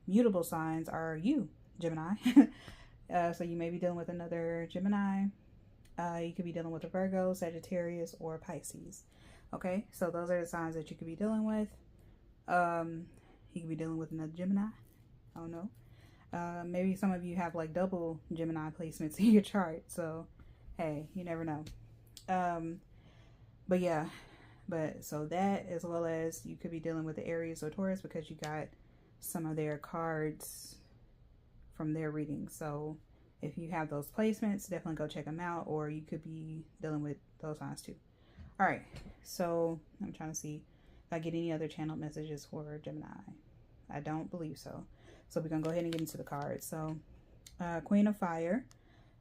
mutable signs are you, Gemini. So you may be dealing with another Gemini. You could be dealing with a Virgo, Sagittarius, or Pisces. Okay, so those are the signs that you could be dealing with. You could be dealing with another Gemini. I don't know. Maybe some of you have like double Gemini placements in your chart. So, hey, you never know. But yeah, so that, as well as you could be dealing with the Aries or Taurus because you got some of their cards from their reading. So if you have those placements, definitely go check them out, or you could be dealing with those signs too. All right, so I'm trying to see if I get any other channel messages for Gemini. I don't believe so. So we're gonna go ahead and get into the cards. So Queen of Fire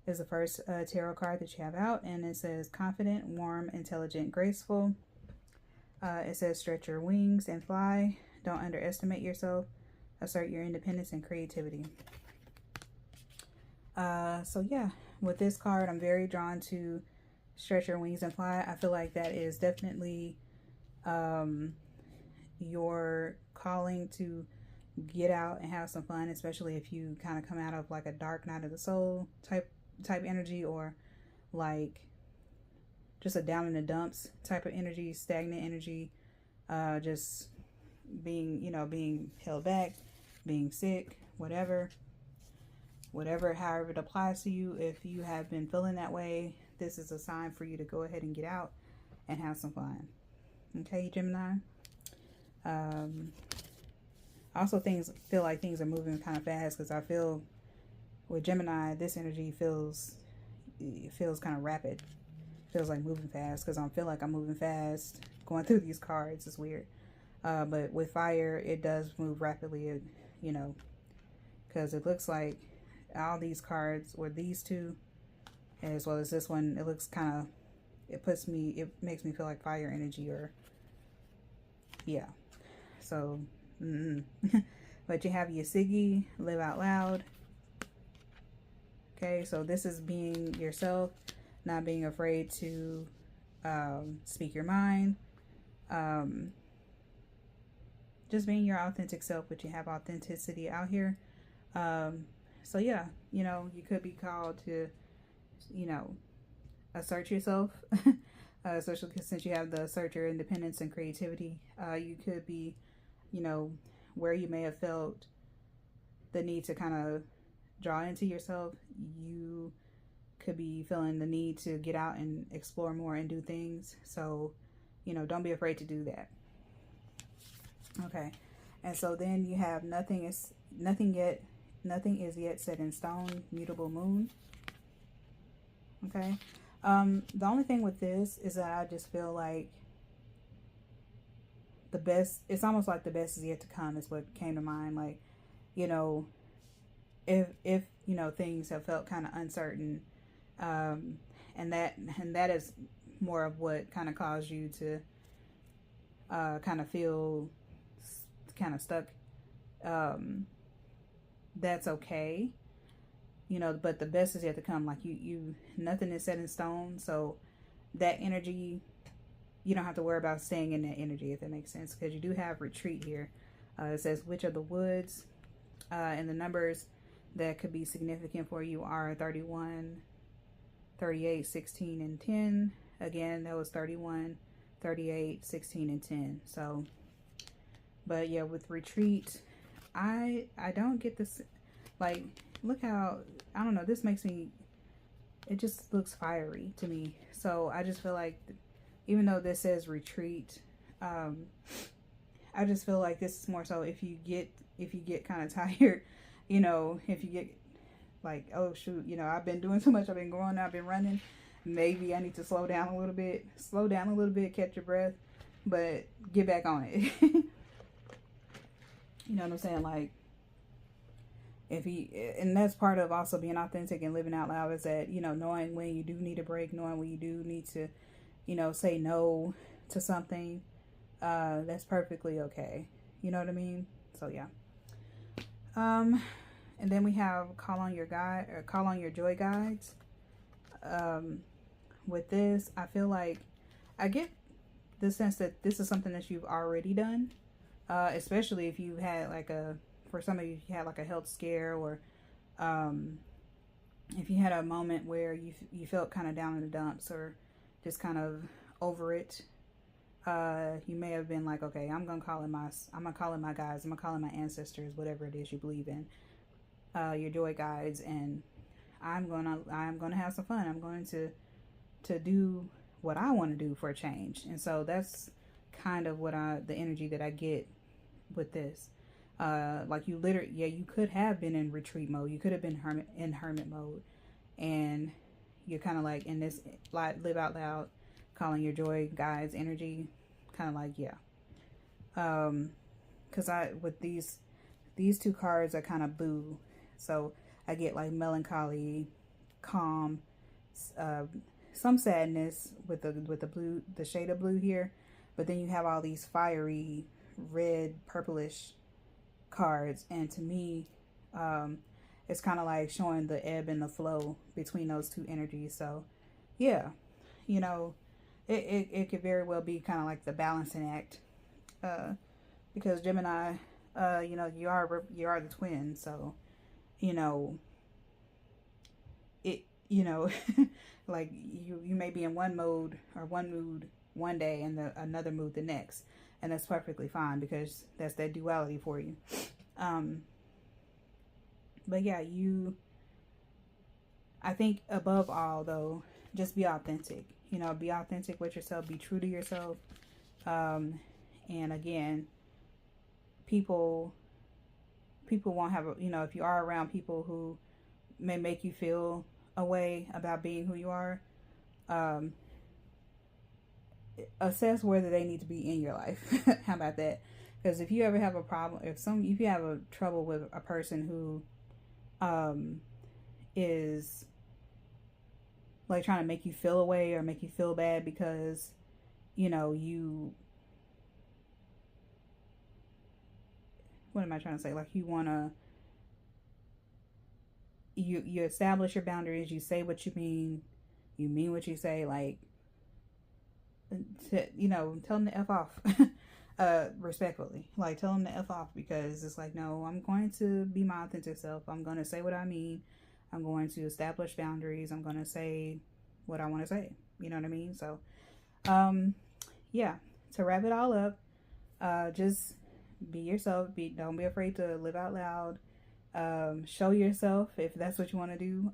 is the first tarot card that you have out, and it says confident, warm, intelligent, graceful. It says stretch your wings and fly. Don't underestimate yourself. Assert your independence and creativity. So yeah, with this card, I'm very drawn to stretch your wings and fly. I feel like that is definitely your calling to get out and have some fun, especially if you kind of come out of like a dark night of the soul type energy, or like just a down in the dumps type of energy, stagnant energy, just being, being held back, being sick, whatever, however it applies to you. If you have been feeling that way, this is a sign for you to go ahead and get out and have some fun. Okay, Gemini. Also, feel like things are moving kind of fast, because I feel with Gemini, this energy feels kind of rapid. Feels like moving fast, because I feel like I'm moving fast going through these cards. It's weird. But with fire, it does move rapidly, because it looks like all these cards, or these two, as well as this one, it looks kind of, it makes me feel like fire energy, or yeah. So, but you have your Siggy, live out loud. Okay, so this is being yourself, not being afraid to speak your mind. Just being your authentic self, but you have authenticity out here. So yeah, you could be called to, assert yourself, especially since you have the assert your independence and creativity. You could be, where you may have felt the need to kind of draw into yourself, you could be feeling the need to get out and explore more and do things. So, don't be afraid to do that. Okay, and so then you have nothing is yet set in stone, mutable moon. Okay, the only thing with this is that I just feel like the best, it's almost like the best is yet to come is what came to mind. Like, you know, if you know, things have felt kind of uncertain, and that is more of what kind of caused you to kind of feel kind of stuck. That's okay, you know, but the best is yet to come. Like you nothing is set in stone, so that energy, you don't have to worry about staying in that energy, if that makes sense, because you do have retreat here. It says Witch of the Woods, and the numbers that could be significant for you are 31, 38, 16, and 10. Again, that was 31, 38, 16, and 10. So, but yeah, with retreat, I don't get this, like, look how, I don't know, this makes me, it just looks fiery to me. So I just feel like, even though this says retreat, I just feel like this is more so if you get kind of tired, you know, if you get like, oh shoot, you know, I've been doing too much, I've been going, I've been running, maybe I need to slow down a little bit, catch your breath, but get back on it. You know what I'm saying? Like, and that's part of also being authentic and living out loud, is that, you know, knowing when you do need a break, knowing when you do need to, you know, say no to something, that's perfectly okay. You know what I mean? So yeah. And then we have call on your joy guides. With this, I feel like I get the sense that this is something that you've already done, especially if you had like for some of you, if you had like a health scare, or if you had a moment where you felt kind of down in the dumps, or just kind of over it. You may have been like, okay, I'm gonna call in my guides, I'm gonna call in my ancestors, whatever it is you believe in, your joy guides, and I'm gonna have some fun. I'm going to do what I want to do for a change. And so that's kind of the energy that I get with this. Like you literally, yeah, you could have been in retreat mode. You could have been hermit mode, and you're kind of like in this live out loud, calling your joy guides energy, kind of like, yeah. Because with these two cards are kind of blue, so I get like melancholy, calm, some sadness with the blue, the shade of blue here, but then you have all these fiery red, purplish cards, and to me, it's kind of like showing the ebb and the flow between those two energies. So yeah, you know, it could very well be kind of like the balancing act, because Gemini, you know, you are the twin, so you know it, you know, like you may be in one mode or one mood one day and another mood the next, and that's perfectly fine, because that's that duality for you. But yeah, I think above all though, just be authentic. You know, be authentic with yourself, be true to yourself. And again, people won't have you know, if you are around people who may make you feel a way about being who you are, assess whether they need to be in your life. How about that? Because if you ever have a problem, if you have a trouble with a person who is like trying to make you feel a way or make you feel bad because, you know, what am I trying to say? Like you establish your boundaries, you say what you mean what you say, like, you know, tell them to F off. Respectfully, like tell them to F off, because it's like, no, I'm going to be my authentic self. I'm going to say what I mean. I'm going to establish boundaries. I'm going to say what I want to say. You know what I mean? So, yeah, to wrap it all up, just be yourself. Don't be afraid to live out loud. Show yourself if that's what you want to do.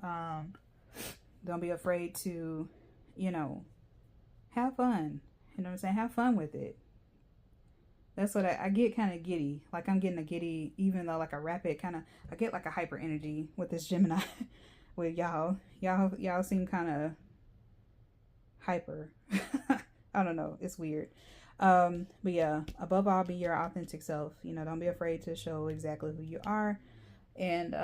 Don't be afraid to, you know, have fun. You know what I'm saying? Have fun with it. That's what I get kind of giddy. Like I'm getting a giddy, even though like a rapid kind of, I get like a hyper energy with this Gemini. With y'all seem kind of hyper. I don't know. It's weird. But yeah, above all, be your authentic self. You know, don't be afraid to show exactly who you are. And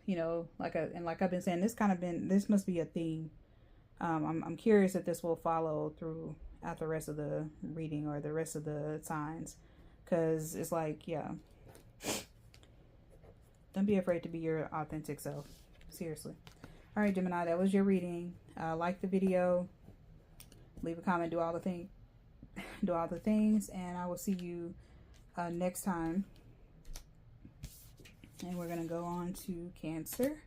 you know, like I've been saying, this must be a theme. I'm curious if this will follow through at the rest of the reading or the rest of the signs, because it's like, yeah, don't be afraid to be your authentic self. Seriously. All right, Gemini, that was your reading. Like the video, leave a comment, do all the things, and I will see you next time. And we're gonna go on to Cancer.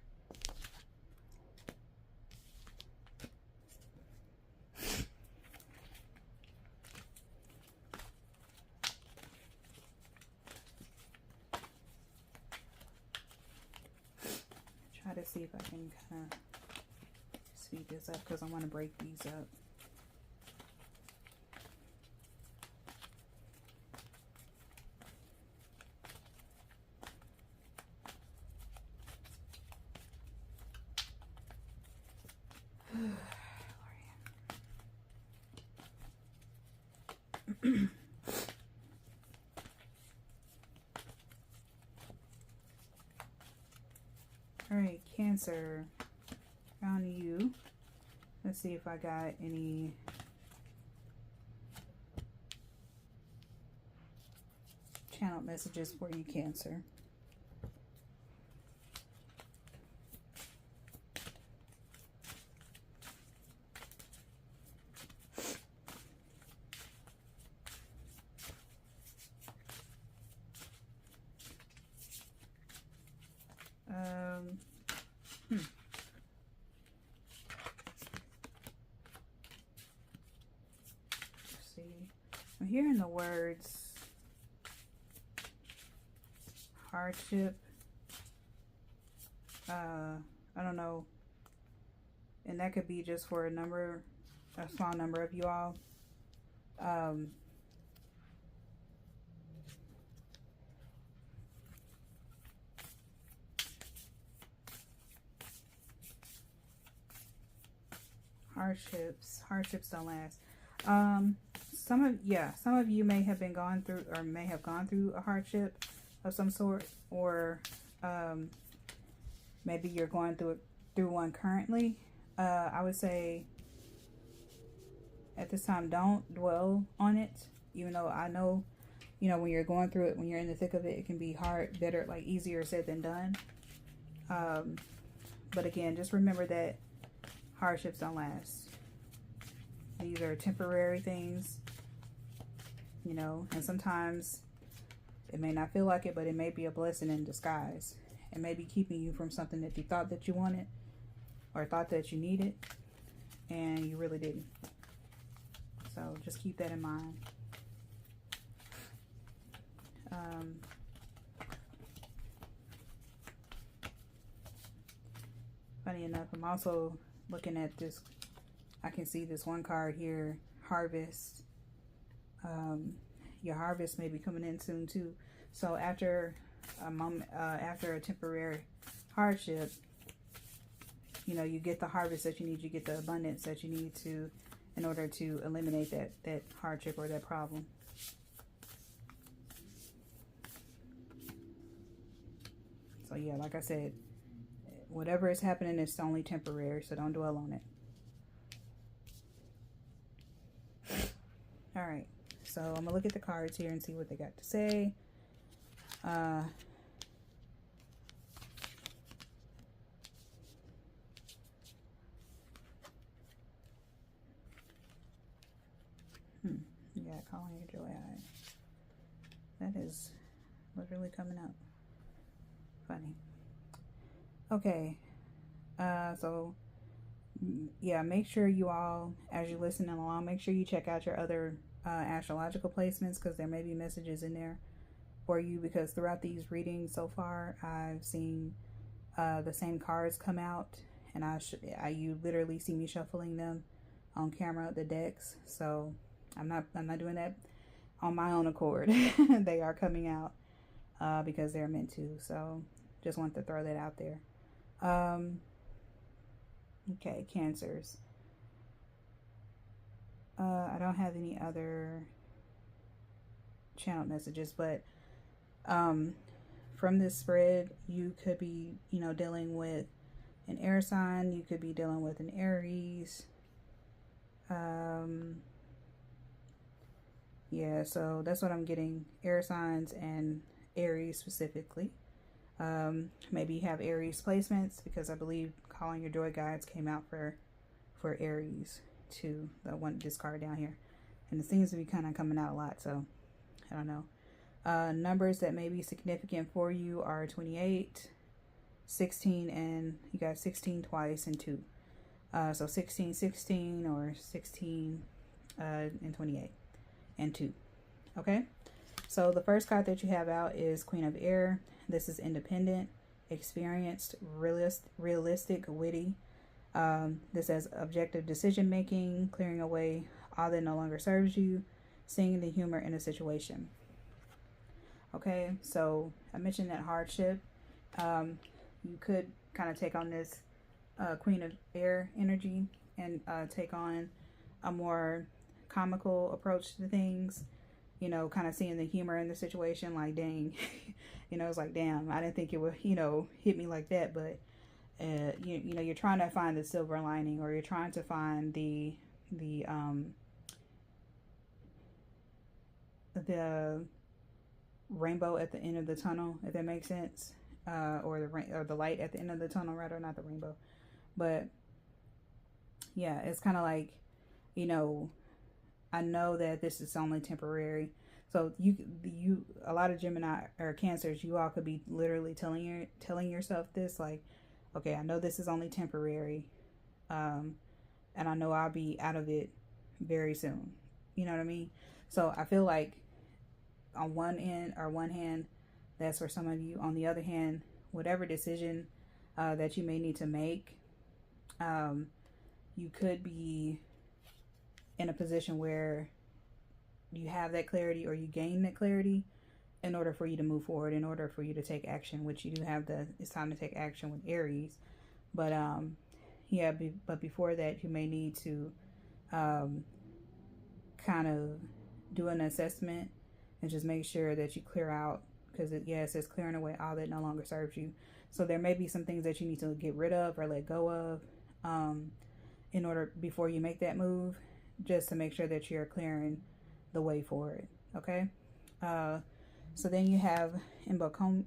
Try to see if I can kind of speed this up because I want to break these up. All right, Cancer, on you. Let's see if I got any channel messages for you, Cancer. I'm hearing the words hardship. I don't know, and that could be just for a small number of you all. Hardships don't last. Some of you may have gone through a hardship of some sort, or maybe you're going through one currently. I would say at this time, don't dwell on it, even though I know, you know, when you're going through it, when you're in the thick of it, it can be easier said than done. But again, just remember that hardships don't last. These are temporary things, you know, and sometimes it may not feel like it, but it may be a blessing in disguise. It may be keeping you from something that you thought that you wanted or thought that you needed, and you really didn't. So just keep that in mind. Funny enough, I'm also looking at this. I can see this one card here, harvest. Your harvest may be coming in soon too. So after a temporary hardship, you know, you get the harvest that you need. You get the abundance that you need in order to eliminate that hardship or that problem. So yeah, like I said, whatever is happening is only temporary, so don't dwell on it. All right, so I'm gonna look at the cards here and see what they got to say. Yeah, calling your joy eye. That is literally coming up. Funny. Okay, so yeah, make sure you all, as you're listening along, make sure you check out your other astrological placements, because there may be messages in there for you, because throughout these readings so far, I've seen the same cards come out, and you literally see me shuffling them on camera, the decks. So I'm not doing that on my own accord. They are coming out because they're meant to. So just want to throw that out there. Okay, Cancers. I don't have any other channel messages. But from this spread, you could be, you know, dealing with an air sign. You could be dealing with an Aries. Yeah, so that's what I'm getting. Air signs and Aries specifically. Maybe you have Aries placements, because I believe Calling Your Joy Guides came out for Aries too. The one, this card down here. And it seems to be kind of coming out a lot, so I don't know. Numbers that may be significant for you are 28, 16, and you got 16 twice and 2. So 16, 16, or 16 and 28 and 2. Okay, so the first card that you have out is Queen of Air. This is independent, experienced, realistic, witty. This has objective decision making, clearing away all that no longer serves you, seeing the humor in a situation. Okay, so I mentioned that hardship. You could kind of take on this Queen of Air energy and take on a more comical approach to things. You know, kind of seeing the humor in the situation, like, dang, you know, it's like, damn, I didn't think it would, you know, hit me like that. But you know, you're trying to find the silver lining, or you're trying to find the rainbow at the end of the tunnel, if that makes sense, or the light at the end of the tunnel, rather, not the rainbow. But yeah, it's kind of like, you know, I know that this is only temporary. So you a lot of Gemini or Cancers, you all could be literally telling yourself this, like, okay, I know this is only temporary, and I know I'll be out of it very soon. You know what I mean? So I feel like on one hand, that's for some of you. On the other hand, whatever decision that you may need to make, you could be in a position where you have that clarity, or you gain that clarity in order for you to move forward, in order for you to take action, which you do have it's time to take action with Aries. But yeah, but before that, you may need to kind of do an assessment and just make sure that you clear out, because it says clearing away all that no longer serves you. So there may be some things that you need to get rid of or let go of in order, before you make that move, just to make sure that you're clearing the way for it. Okay, so then you have Imbokomu,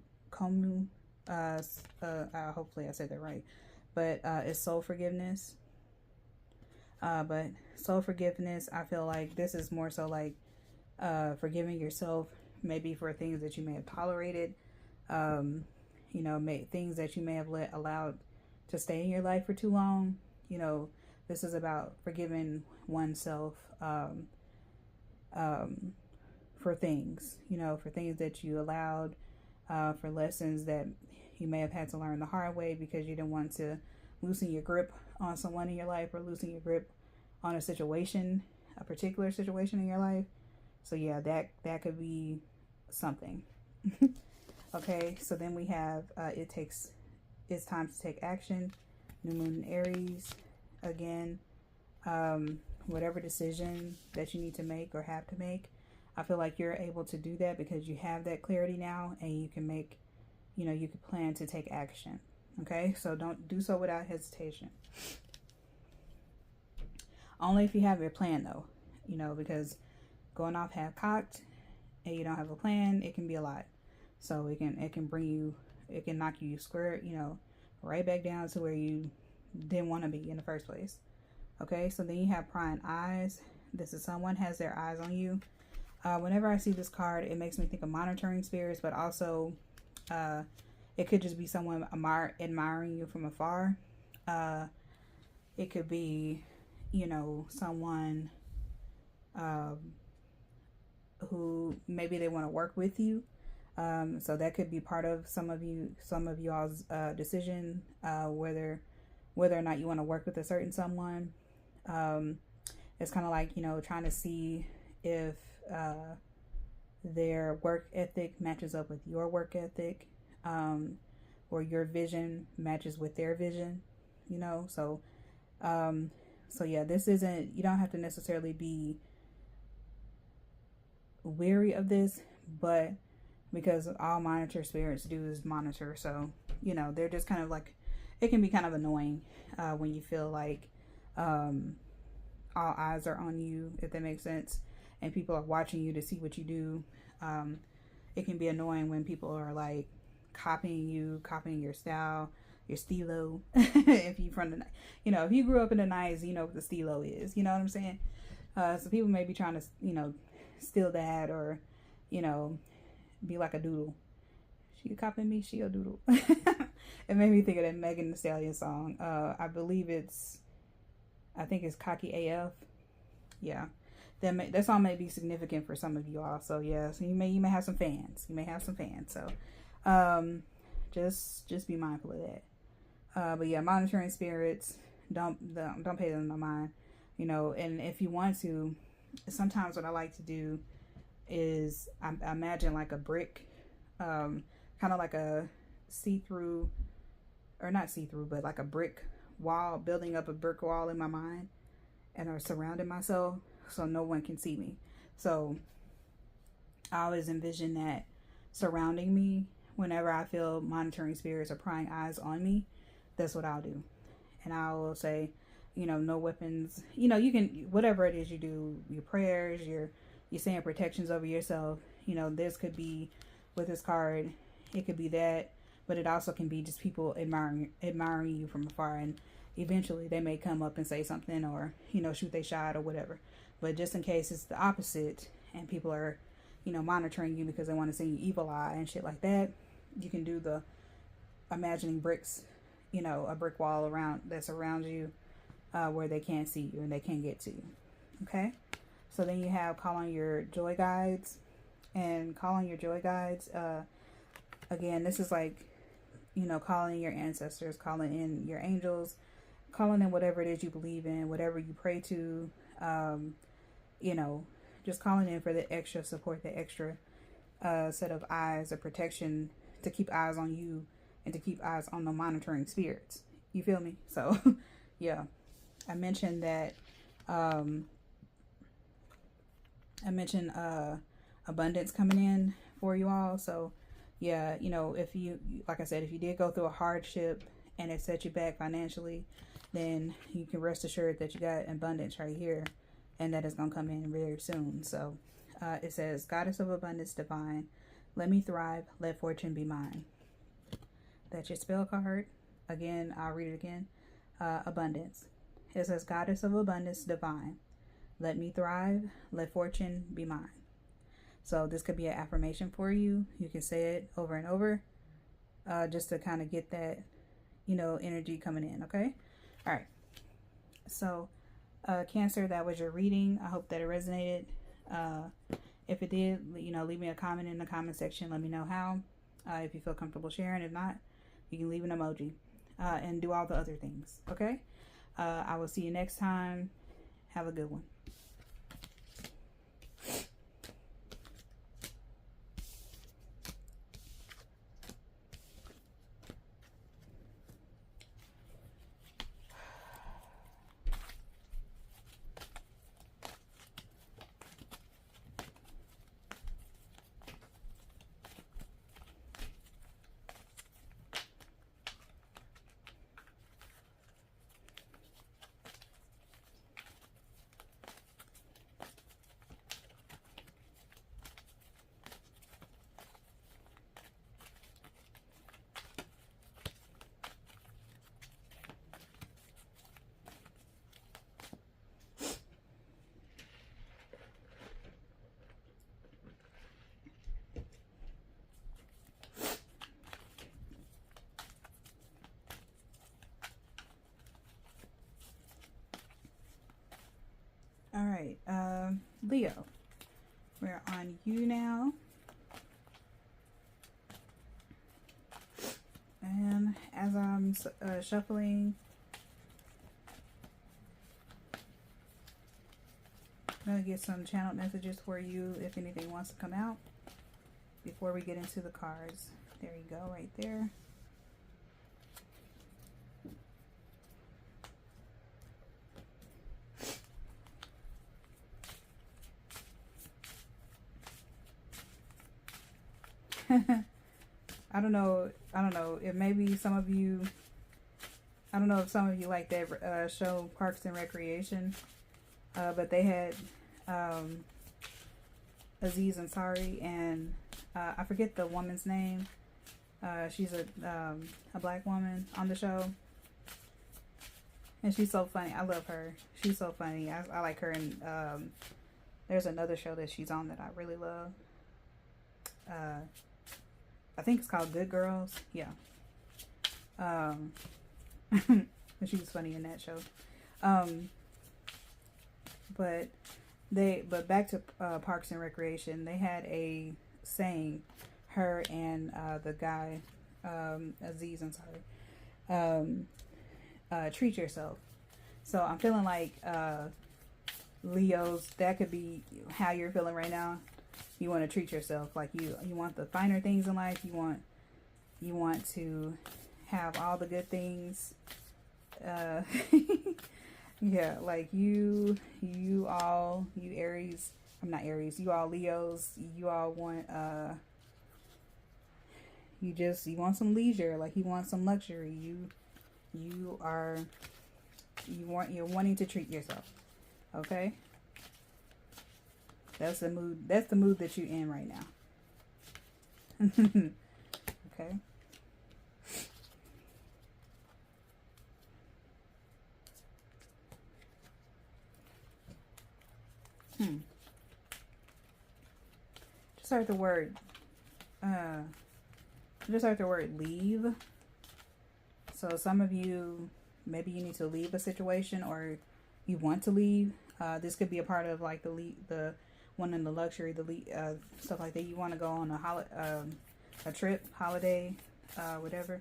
hopefully I said that right, but it's soul forgiveness. But soul forgiveness, I feel like this is more so like forgiving yourself, maybe for things that you may have tolerated, you know, things that you may have allowed to stay in your life for too long. You know, this is about forgiving oneself for things, you know, for things that you allowed, for lessons that you may have had to learn the hard way because you didn't want to loosen your grip on someone in your life, or loosen your grip on a situation, a particular situation in your life. So yeah, that could be something. Okay, so then we have it's time to take action. New moon in Aries again. Whatever decision that you need to make or have to make, I feel like you're able to do that because you have that clarity now, and you can make, you know, you can plan to take action. Okay, so don't do so without hesitation. Only if you have your plan, though, you know, because going off half-cocked and you don't have a plan, it can be a lot. So it can bring you, it can knock you square, you know, right back down to where you didn't want to be in the first place. Okay, so then you have prying eyes. This is someone has their eyes on you. Whenever I see this card, it makes me think of monitoring spirits, but also it could just be someone admiring you from afar. It could be, you know, someone who maybe they want to work with you. So that could be part of some of y'all's decision, whether or not you want to work with a certain someone. It's kind of like, you know, trying to see if their work ethic matches up with your work ethic, or your vision matches with their vision, you know. So yeah, this isn't, you don't have to necessarily be weary of this, but because all monitor spirits do is monitor, so you know, they're just kind of like, it can be kind of annoying when you feel like all eyes are on you, if that makes sense, and people are watching you to see what you do. It can be annoying when people are like copying you, copying your style, your stilo. If you from the, you know, if you grew up in the 90s, you know what the stilo is, you know what I'm saying? So people may be trying to, you know, steal that, or, you know, be like a doodle. She copying me, she a doodle. It made me think of that Megan Thee Stallion song. I believe it's, I think it's Cocky AF. Yeah. That song may be significant for some of you all. So yeah, so you may have some fans. You may have some fans. So just be mindful of that. But yeah, monitoring spirits, don't pay them no mind. You know, and if you want to, sometimes what I like to do is I imagine like a brick, kind of like a see-through, or not see-through, but like a brick wall, building up a brick wall in my mind, and are surrounding myself so no one can see me. So I always envision that surrounding me whenever I feel monitoring spirits or prying eyes on me. That's what I'll do. And I will say, you know, no weapons. You know, you can, whatever it is you do, your prayers, you're saying protections over yourself. You know, this could be, with this card, it could be that, but it also can be just people admiring you from afar, and eventually they may come up and say something, or, you know, shoot they shot or whatever. But just in case it's the opposite and people are, you know, monitoring you because they want to see you evil eye and shit like that, you can do the imagining bricks, you know, a brick wall around that surrounds you, where they can't see you and they can't get to you. Okay? So then you have call on your joy guides. And calling your joy guides, again, this is like, you know, calling your ancestors, calling in your angels, calling in whatever it is you believe in, whatever you pray to, you know, just calling in for the extra support, the extra set of eyes of protection, to keep eyes on you and to keep eyes on the monitoring spirits. You feel me? So, yeah, I mentioned that, abundance coming in for you all. So yeah, you know, if you, like I said, if you did go through a hardship and it set you back financially, then you can rest assured that you got abundance right here, and that is going to come in very soon. So it says, Goddess of Abundance Divine, let me thrive, let fortune be mine. That's your spell card. Again, I'll read it again. Abundance. It says, Goddess of Abundance Divine, let me thrive, let fortune be mine. So this could be an affirmation for you. You can say it over and over, just to kind of get that, you know, energy coming in. Okay. All right. So, Cancer, that was your reading. I hope that it resonated. If it did, you know, leave me a comment in the comment section. Let me know how, if you feel comfortable sharing. If not, you can leave an emoji, and do all the other things. Okay. I will see you next time. Have a good one. All right, Leo, we're on you now. And as I'm shuffling, I'm going to get some channeled messages for you if anything wants to come out before we get into the cards. There you go, right there. I don't know. It maybe some of you. I don't know if some of you like that show Parks and Recreation, but they had Aziz Ansari and I forget the woman's name. She's a black woman on the show, and she's so funny. I love her. She's so funny. I like her. And there's another show that she's on that I really love. I think it's called Good Girls. Yeah. She was funny in that show. But back to Parks and Recreation, they had a saying, her and the guy, Aziz, I'm sorry, treat yourself. So I'm feeling like Leos, that could be how you're feeling right now. You want to treat yourself, like you want the finer things in life. You want to have all the good things. Yeah, like you Aries, I'm not Aries, you all Leos, you all want you want some leisure, like you want some luxury. You're wanting to treat yourself. Okay? That's the mood that you're in right now. Okay? Just heard the word leave. So some of you, maybe you need to leave a situation, or you want to leave. This could be a part of like the one in the luxury, stuff like that. You want to go on a trip, holiday, whatever.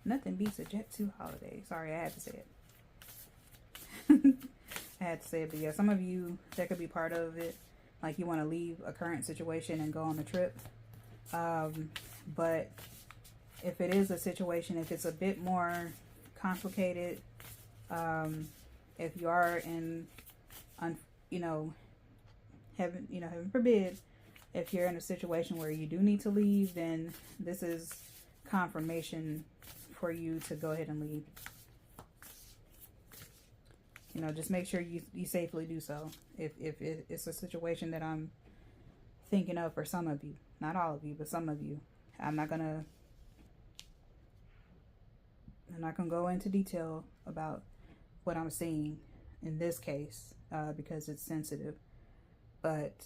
Nothing beats a Jet 2 holiday. Sorry, I had to say it. I had to say it, but yeah, some of you, that could be part of it. Like you want to leave a current situation and go on a trip. But if it is a situation, if it's a bit more complicated, if you are in, heaven forbid, if you're in a situation where you do need to leave, then this is confirmation for you to go ahead and leave. Just make sure you safely do so. If it's a situation that I'm thinking of for some of you, not all of you, but some of you, I'm not gonna go into detail about what I'm seeing in this case, because it's sensitive. But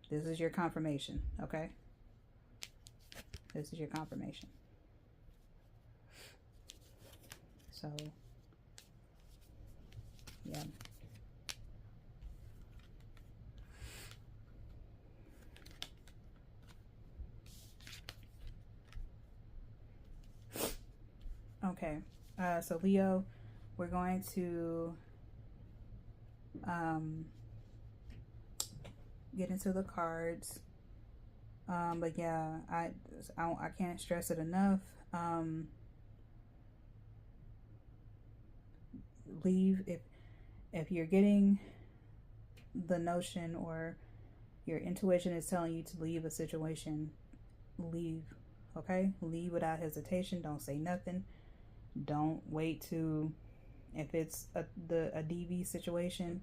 this is your confirmation, okay? This is your confirmation. So, yeah. Okay, so Leo, we're going to get into the cards. But yeah, I can't stress it enough. Leave if you're getting the notion, or your intuition is telling you to leave a situation, leave. Okay, leave without hesitation. Don't say nothing. Don't wait to, if it's a DV situation,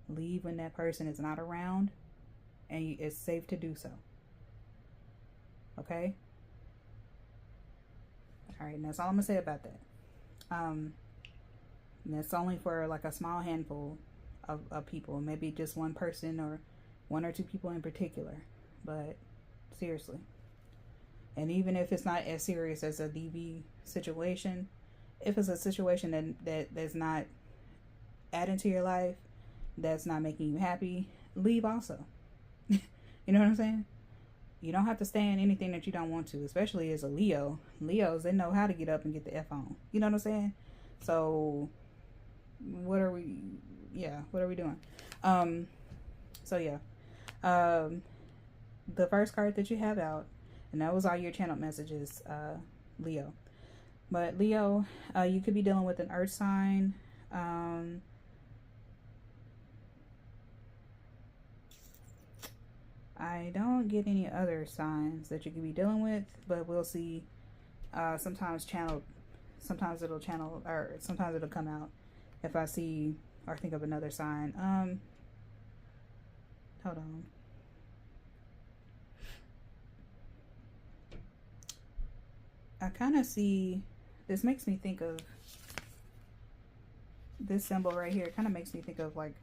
leave when that person is not around, and it's safe to do so. Okay. All right, and that's all I'm gonna say about that. And that's only for like a small handful of people, maybe just one person or one or two people in particular. But seriously, and even if it's not as serious as a DV situation, if it's a situation that's not adding to your life, that's not making you happy, leave also. You know what I'm saying? You don't have to stay in anything that you don't want to, especially as a Leo. Leos, they know how to get up and get the F on. You know what I'm saying? So what are we doing? So yeah. The first card that you have out, and that was all your channel messages, Leo. But Leo, you could be dealing with an earth sign. I don't get any other signs that you could be dealing with, but we'll see. Sometimes it'll channel, or sometimes it'll come out if I see or think of another sign. Hold on. I kind of see, this makes me think of this symbol right here. It kind of makes me think of like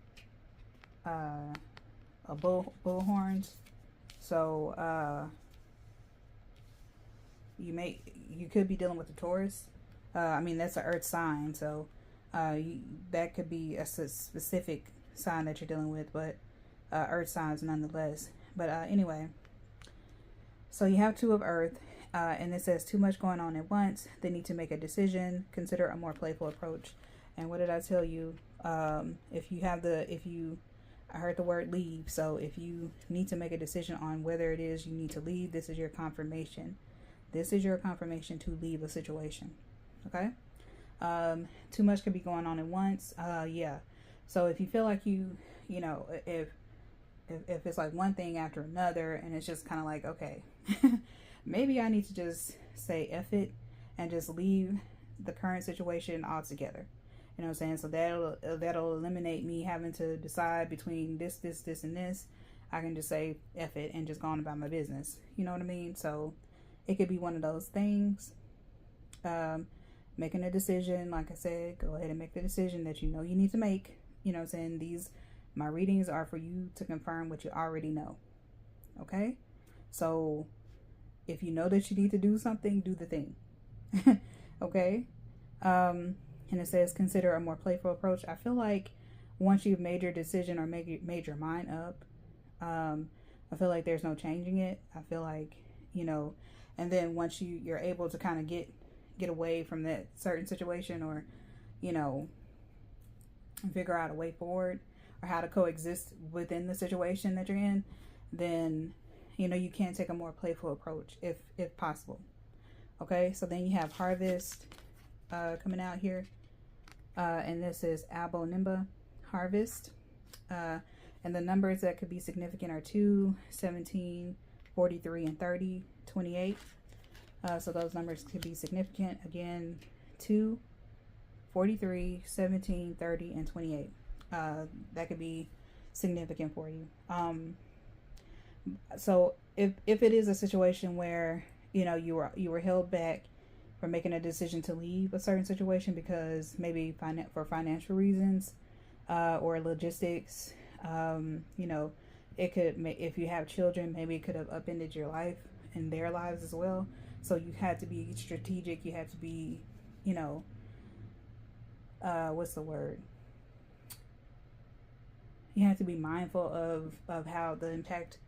a bull horns. So you could be dealing with a Taurus. I mean, that's an earth sign, so that could be a specific sign that you're dealing with, but earth signs nonetheless. But anyway, so you have two of earth, and it says too much going on at once. They need to make a decision, consider a more playful approach. And what did I tell you? I heard the word leave. So if you need to make a decision on whether it is you need to leave, this is your confirmation. This is your confirmation to leave a situation. Okay. Too much could be going on at once. Yeah. So if you feel like if it's like one thing after another, and it's just kind of like, okay, maybe I need to just say F it and just leave the current situation altogether. You know what I'm saying? So that'll eliminate me having to decide between this, and this. I can just say F it and just go on about my business. You know what I mean? So it could be one of those things. Making a decision, like I said, go ahead and make the decision that you know you need to make. You know what I'm saying? My readings are for you to confirm what you already know. Okay? So if you know that you need to do something, do the thing. Okay? And it says consider a more playful approach. I feel like once you've made your decision or made your mind up, I feel like there's no changing it. I feel like, and then once you're able to kind of get away from that certain situation, or, figure out a way forward or how to coexist within the situation that you're in, then, you can take a more playful approach if possible. Okay. So then you have harvest, coming out here. And this is Abiola, harvest. And the numbers that could be significant are 2, 17, 43, and 30, 28. So those numbers could be significant. Again, 2, 43, 17, 30, and 28. That could be significant for you. So if it is a situation where, you were held back for making a decision to leave a certain situation because maybe for financial reasons, or logistics, it could, if you have children, maybe it could have upended your life and their lives as well. So you had to be strategic. You had to be, what's the word? You have to be mindful of how the impact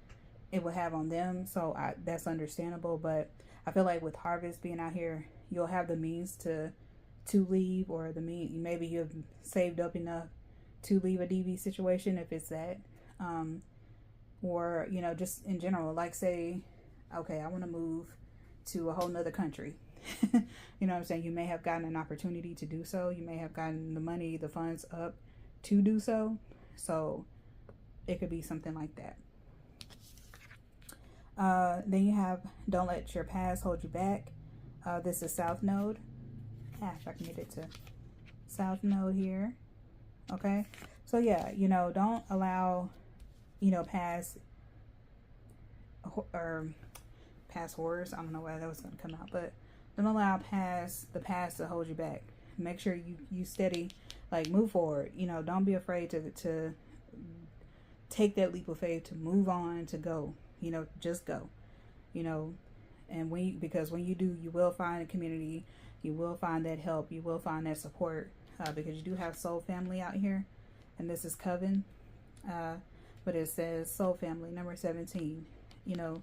it will have on them. So that's understandable. But I feel like with harvest being out here, you'll have the means to leave, or maybe you've saved up enough to leave a DV situation if it's that, or just in general, like say, okay, I want to move to a whole nother country. You know what I'm saying? You may have gotten an opportunity to do so. You may have gotten the money, the funds up to do so. So it could be something like that. Then you have don't let your past hold you back. This is South Node. If I can get it to South Node here. Okay. So yeah, don't allow, past horrors. I don't know why that was going to come out, but don't allow the past to hold you back. Make sure you steady, like move forward. Don't be afraid to take that leap of faith, to move on, to go. Just go. And because when you do, you will find a community. You will find that help. You will find that support, because you do have soul family out here, and this is Coven. But it says soul family number 17. You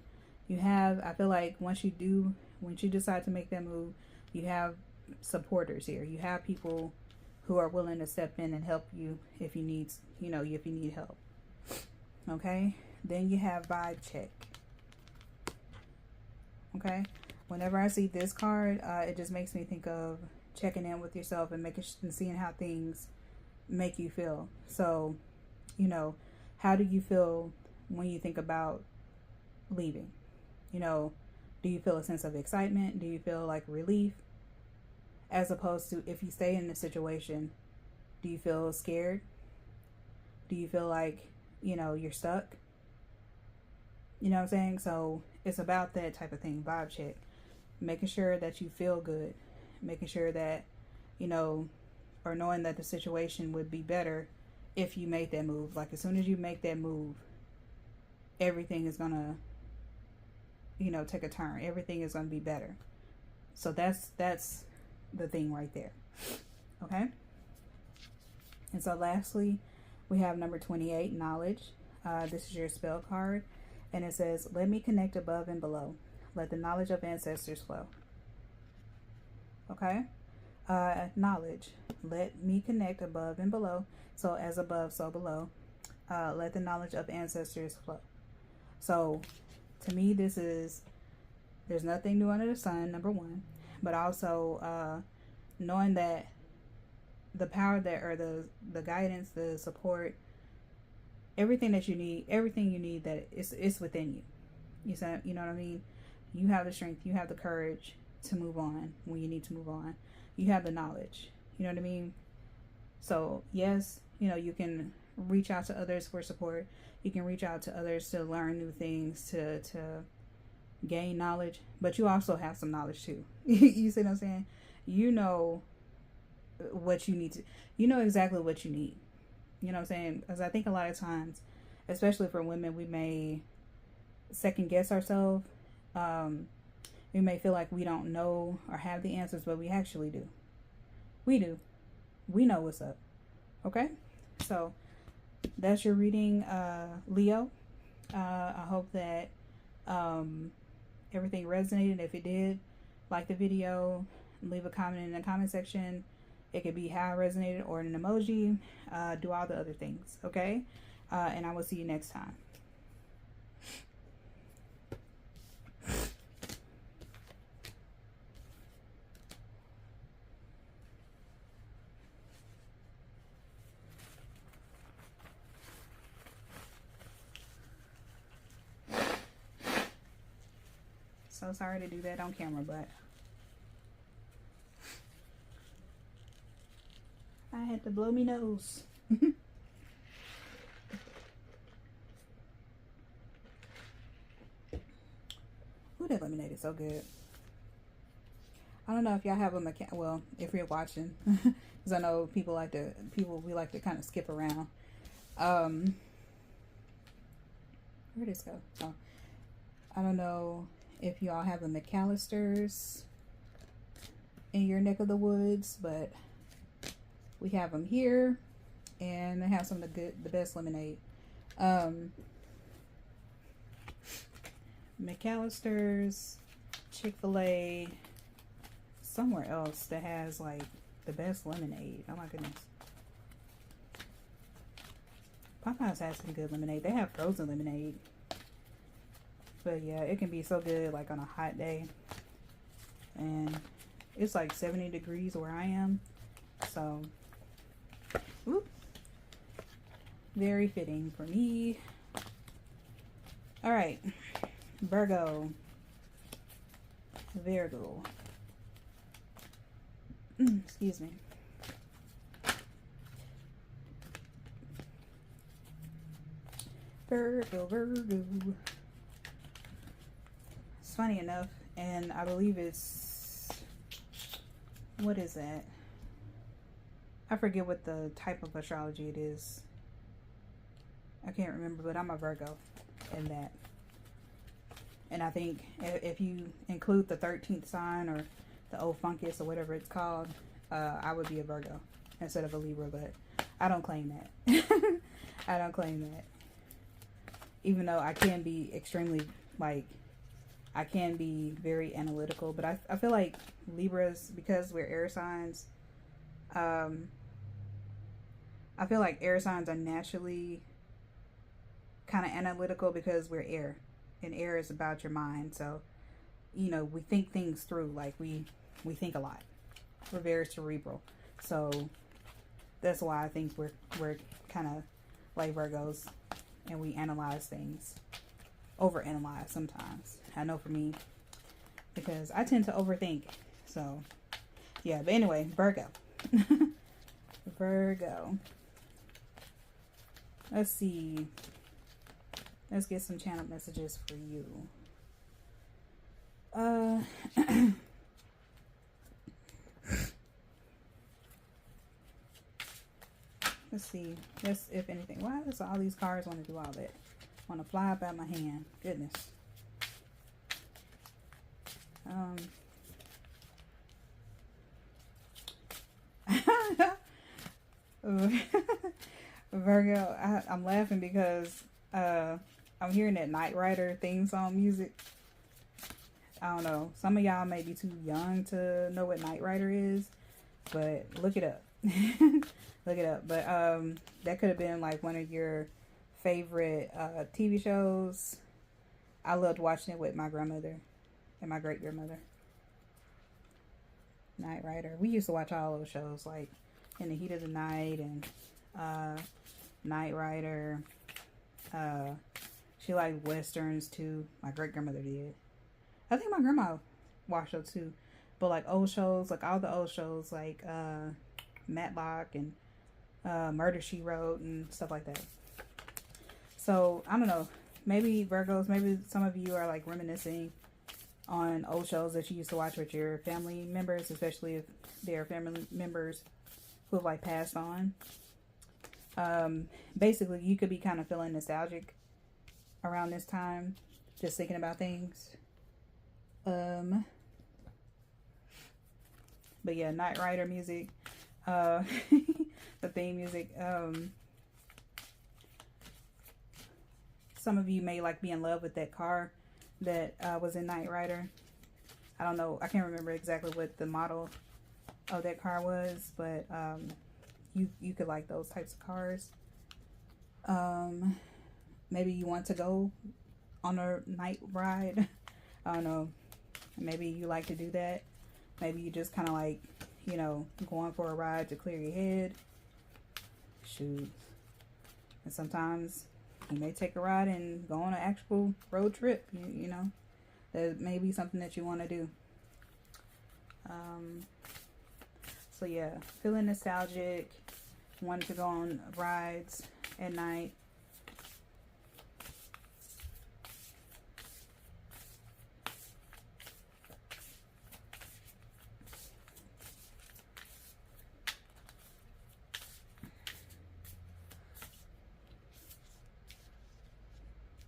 have. I feel like once you decide to make that move, you have supporters here. You have people who are willing to step in and help you if you need help. Okay. Then you have vibe check. Okay. Whenever I see this card, it just makes me think of checking in with yourself and seeing how things make you feel. So, how do you feel when you think about leaving? You know, do you feel a sense of excitement? Do you feel like relief? As opposed to if you stay in the situation, do you feel scared? Do you feel like, you know, you're stuck? You know what I'm saying? So it's about that type of thing, vibe check. Making sure that you feel good. Making sure that, you know, or knowing that the situation would be better if you made that move. Like as soon as you make that move, everything is going to, you know, take a turn. Everything is going to be better. So that's the thing right there. Okay? And so lastly, we have number 28, knowledge. This is your spell card. And it says, let me connect above and below. Let the knowledge of ancestors flow. Okay? Knowledge. Let me connect above and below. So as above, so below. Let the knowledge of ancestors flow. So to me, this is, there's nothing new under the sun, number one. But also knowing that the power that, or the guidance, the support, everything that you need, everything you need, that it's within you. You know what I mean? You have the strength, you have the courage to move on when you need to move on. You have the knowledge. You know what I mean? So yes, you know, you can reach out to others for support. You can reach out to others to learn new things, to gain knowledge, but you also have some knowledge too. You see what I'm saying? You know what you need to, you know exactly what you need. You know what I'm saying? Because I think a lot of times, especially for women, we may second guess ourselves. We may feel like we don't know or have the answers, but we actually do. We do. We know what's up. Okay? So that's your reading, Leo. I hope that everything resonated. If it did, like the video, leave a comment in the comment section. It could be how it resonated or an emoji. Do all the other things. Okay? And I will see you next time. So sorry to do that on camera, but I had to blow me nose. Ooh, that lemonade is so good. I don't know if y'all have a well, if you're watching, because I know we like to kind of skip around. Where'd this go? Oh, I don't know if y'all have a McAllister's in your neck of the woods, but we have them here, and they have some of the best lemonade. McAllister's, Chick-fil-A, somewhere else that has like the best lemonade. Oh my goodness. Popeyes has some good lemonade. They have frozen lemonade. But yeah, it can be so good like on a hot day. And it's like 70 degrees where I am. So, whoop, very fitting for me. All right, Virgo. Excuse me. Virgo. It's funny enough, and I believe it's, what is that? I forget what the type of astrology it is. I can't remember, but I'm a Virgo in that. And I think if you include the 13th sign or the Ophiuchus or whatever it's called, I would be a Virgo instead of a Libra, but I don't claim that. I don't claim that. Even though I can be extremely, like, I can be very analytical, but I feel like Libras, because we're air signs, I feel like air signs are naturally kind of analytical because we're air. And air is about your mind. So, you know, we think things through. Like, we think a lot. We're very cerebral. So, that's why I think we're kind of like Virgos. And we analyze things. overanalyze sometimes. I know for me, because I tend to overthink. So, yeah. But anyway, Virgo. Virgo. Let's see. Let's get some channel messages for you. Let's see. Let's, if anything. Why does all these cards want to do all that? Want to fly up out my hand. Goodness. Virgo, I'm laughing because I'm hearing that Knight Rider theme song music. I don't know. Some of y'all may be too young to know what Knight Rider is, but look it up. Look it up. But that could have been like one of your favorite TV shows. I loved watching it with my grandmother and my great grandmother. Knight Rider. We used to watch all those shows like In the Heat of the Night and Knight Rider. She liked westerns too. My great grandmother did. I think my grandma watched those too. But like old shows, like all the old shows, like Matlock and Murder, She Wrote and stuff like that. So I don't know. Maybe Virgos, maybe some of you are like reminiscing on old shows that you used to watch with your family members, especially if they're family members who have like passed on. Basically, you could be kind of feeling nostalgic around this time, just thinking about things. But yeah, Knight Rider music, the theme music. Some of you may like be in love with that car that was in Knight Rider. I don't know. I can't remember exactly what the model of that car was, but you could like those types of cars. Maybe you want to go on a night ride. I don't know. Maybe you like to do that. Maybe you just kind of like, you know, going for a ride to clear your head. Shoot. And sometimes you may take a ride and go on an actual road trip. You know, that may be something that you want to do. So yeah, feeling nostalgic, wanting to go on rides at night.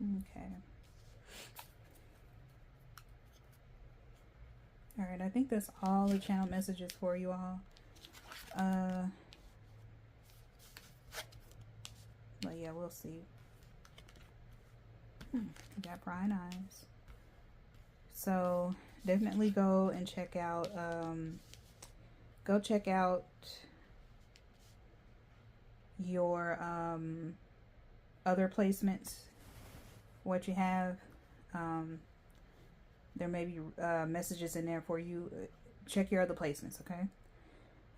Okay. All right, I think that's all the channel messages for you all. But yeah, we'll see. We got prying eyes. So definitely go and check out, your other placements, what you have. There may be messages in there for you. Check your other placements, okay?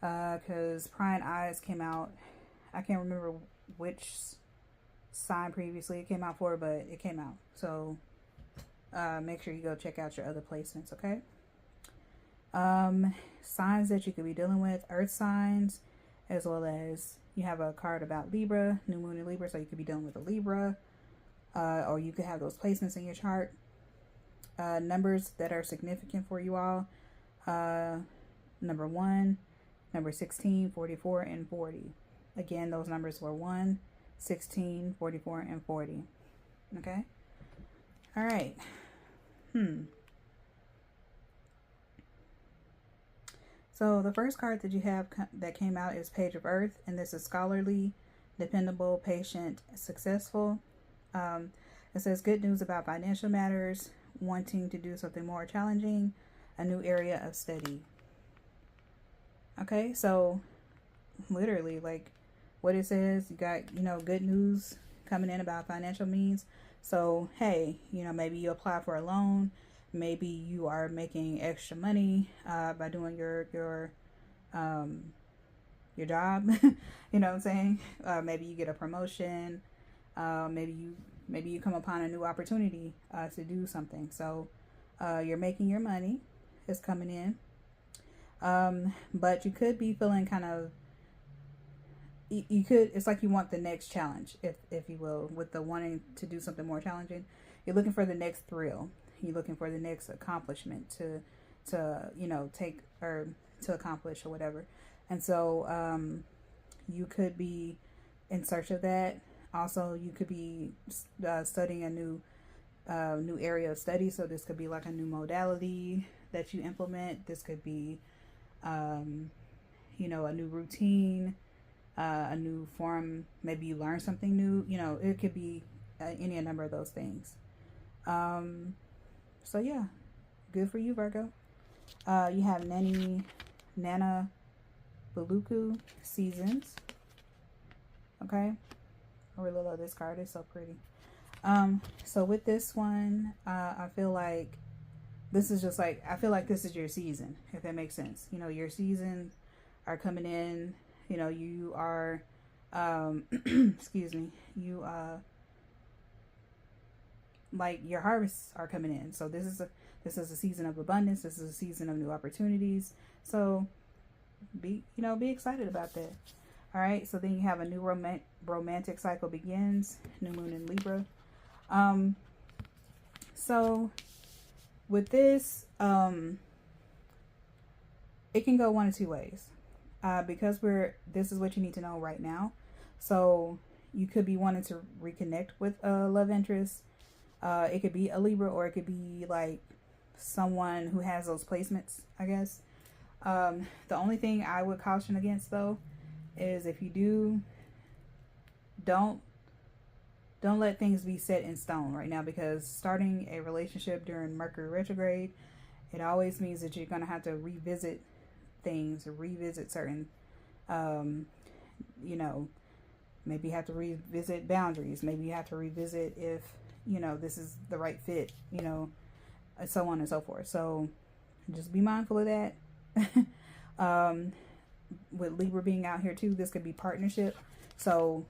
Because prying eyes came out. I can't remember which sign previously it came out for, but it came out. So make sure you go check out your other placements, okay? Signs that you could be dealing with, earth signs, as well as you have a card about Libra, new moon in Libra, so you could be dealing with a Libra, or you could have those placements in your chart. Numbers that are significant for you all, number 1, number 16, 44, and 40. Again, those numbers were 1, 16, 44, and 40. Okay? All right. So the first card that you have that came out is Page of Earth, and this is scholarly, dependable, patient, successful. It says good news about financial matters, wanting to do something more challenging, a new area of study. Okay, so literally, like what it says, you got, you know, good news coming in about financial means. So hey, you know, maybe you apply for a loan, maybe you are making extra money by doing your job. You know what I'm saying? Maybe you get a promotion. Maybe you maybe you come upon a new opportunity to do something. So you're making your money. It's coming in. But you could be feeling kind of, it's like you want the next challenge, if you will, with the wanting to do something more challenging. You're looking for the next thrill. You're looking for the next accomplishment to take, or to accomplish, or whatever. And so you could be in search of that. Also, you could be studying a new area of study. So this could be like a new modality that you implement. This could be a new routine, a new form. Maybe you learn something new. It could be any number of those things. So yeah, good for you, Virgo. You have Nana Baluku seasons. Okay, I really love this card. It's so pretty. So with this one, I feel like this is just like, I feel like this is your season, if that makes sense. Your seasons are coming in. You are, excuse me, like your harvests are coming in. So this is a season of abundance. This is a season of new opportunities. So be excited about that. All right. So then you have a new romantic cycle begins, new moon in Libra. So with this, it can go one of two ways. Because this is what you need to know right now. So you could be wanting to reconnect with a love interest. It could be a Libra, or it could be like someone who has those placements, I guess. The only thing I would caution against, though, is if you don't let things be set in stone right now, because starting a relationship during Mercury retrograde, it always means that you're going to have to revisit things, revisit certain, maybe you have to revisit boundaries. Maybe you have to revisit if, this is the right fit, and so on and so forth. So just be mindful of that. With Libra being out here too, this could be partnership. So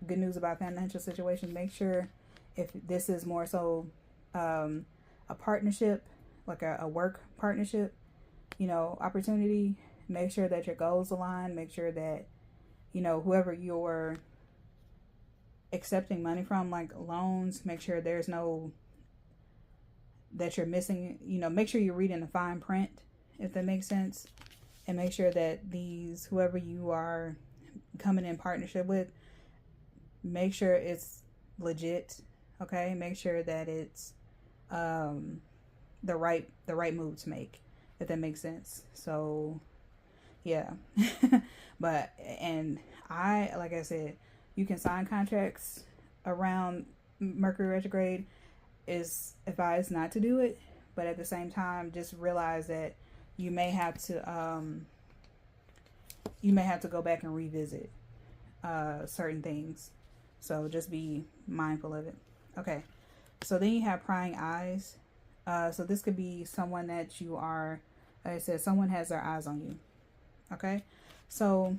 good news about financial situation. Make sure, if this is more so a partnership, like a work partnership, opportunity, make sure that your goals align. Make sure that, whoever you're accepting money from, like loans, make sure there's no, that you're missing, make sure you're reading the fine print, if that makes sense. And make sure that whoever you are coming in partnership with, make sure it's legit. Okay. Make sure that it's, the right move to make, if that makes sense. So yeah. Like I said, you can sign contracts around Mercury retrograde. Is advised not to do it, but at the same time, just realize that you may have to go back and revisit certain things. So just be mindful of it. Okay. So then you have prying eyes. So this could be someone that you are, like I said, someone has their eyes on you. Okay. So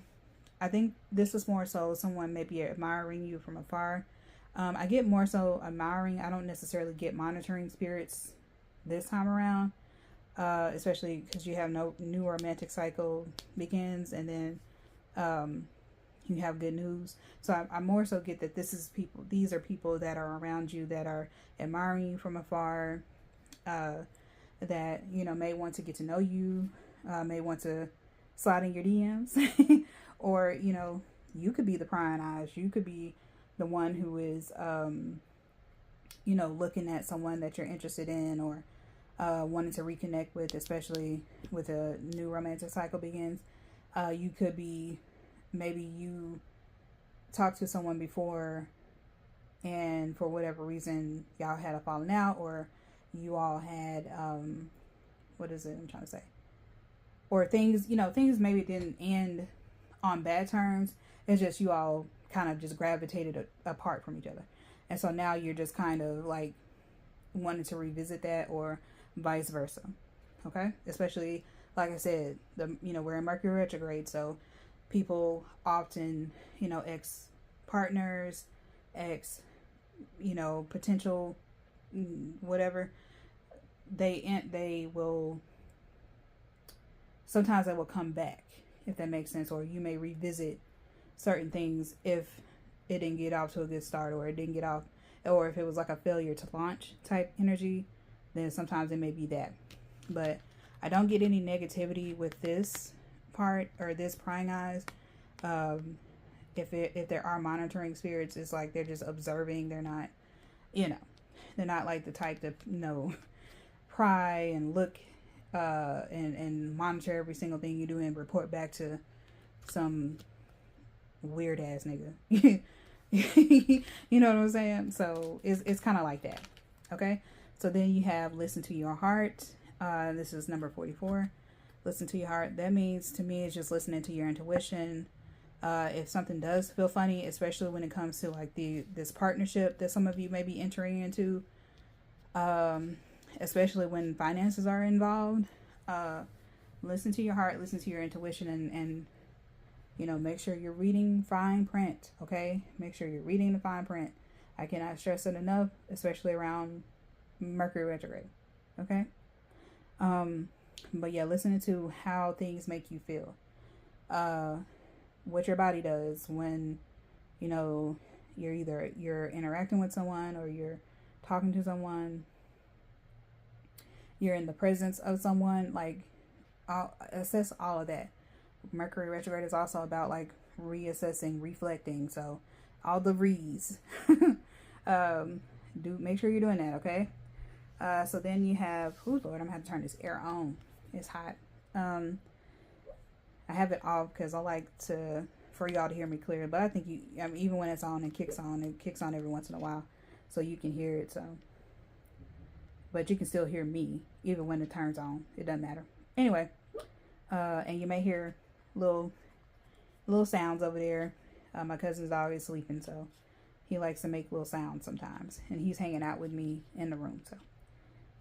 I think this is more so someone maybe admiring you from afar. I get more so admiring. I don't necessarily get monitoring spirits this time around. Especially because you have no new romantic cycle begins, and then you have good news. So I more so get that these are people that are around you, that are admiring you from afar, that may want to get to know you, may want to slide in your DMs, or you could be the prying eyes. You could be the one who is looking at someone that you're interested in, or wanting to reconnect with, especially with a new romantic cycle begins. You could be, maybe you talked to someone before, and for whatever reason y'all had a falling out, or you all had what is it I'm trying to say, or things maybe didn't end on bad terms. It's just you all kind of just gravitated apart from each other, and so now you're just kind of like wanting to revisit that, or vice versa. Okay. Especially, like I said, we're in Mercury retrograde, so people often, ex partners, ex you know, potential whatever, they will, sometimes they will come back, if that makes sense, or you may revisit certain things if it didn't get off to a good start, or it didn't get off, or if it was like a failure to launch type energy, then sometimes it may be that. But I don't get any negativity with this part, or this prying eyes. If there are monitoring spirits, it's like they're just observing. They're not, you know, they're not like the type to, you know, pry and look and monitor every single thing you do and report back to some weird ass nigga. You know what I'm saying? So it's kind of like that. Okay, so then you have listen to your heart. This is number 44. Listen to your heart. That means, to me, it's just listening to your intuition. If something does feel funny, especially when it comes to like this partnership that some of you may be entering into, especially when finances are involved, listen to your heart, listen to your intuition, and you know, make sure you're reading fine print. Okay, make sure you're reading the fine print. I cannot stress it enough, especially around Mercury retrograde. Okay. But yeah, listening to how things make you feel, what your body does when, you know, you're interacting with someone, or you're talking to someone, you're in the presence of someone. Like, assess all of that. Mercury retrograde is also about like reassessing, reflecting. So all the re's, make sure you're doing that. Okay. So then you have, oh Lord, I'm gonna have to turn this air on. It's hot. I have it off because I like for y'all to hear me clear. But I think even when it's on, it kicks on every once in a while, so you can hear it. So, but you can still hear me even when it turns on. It doesn't matter. Anyway, and you may hear little sounds over there. My cousin's dog is sleeping, so he likes to make little sounds sometimes, and he's hanging out with me in the room. So,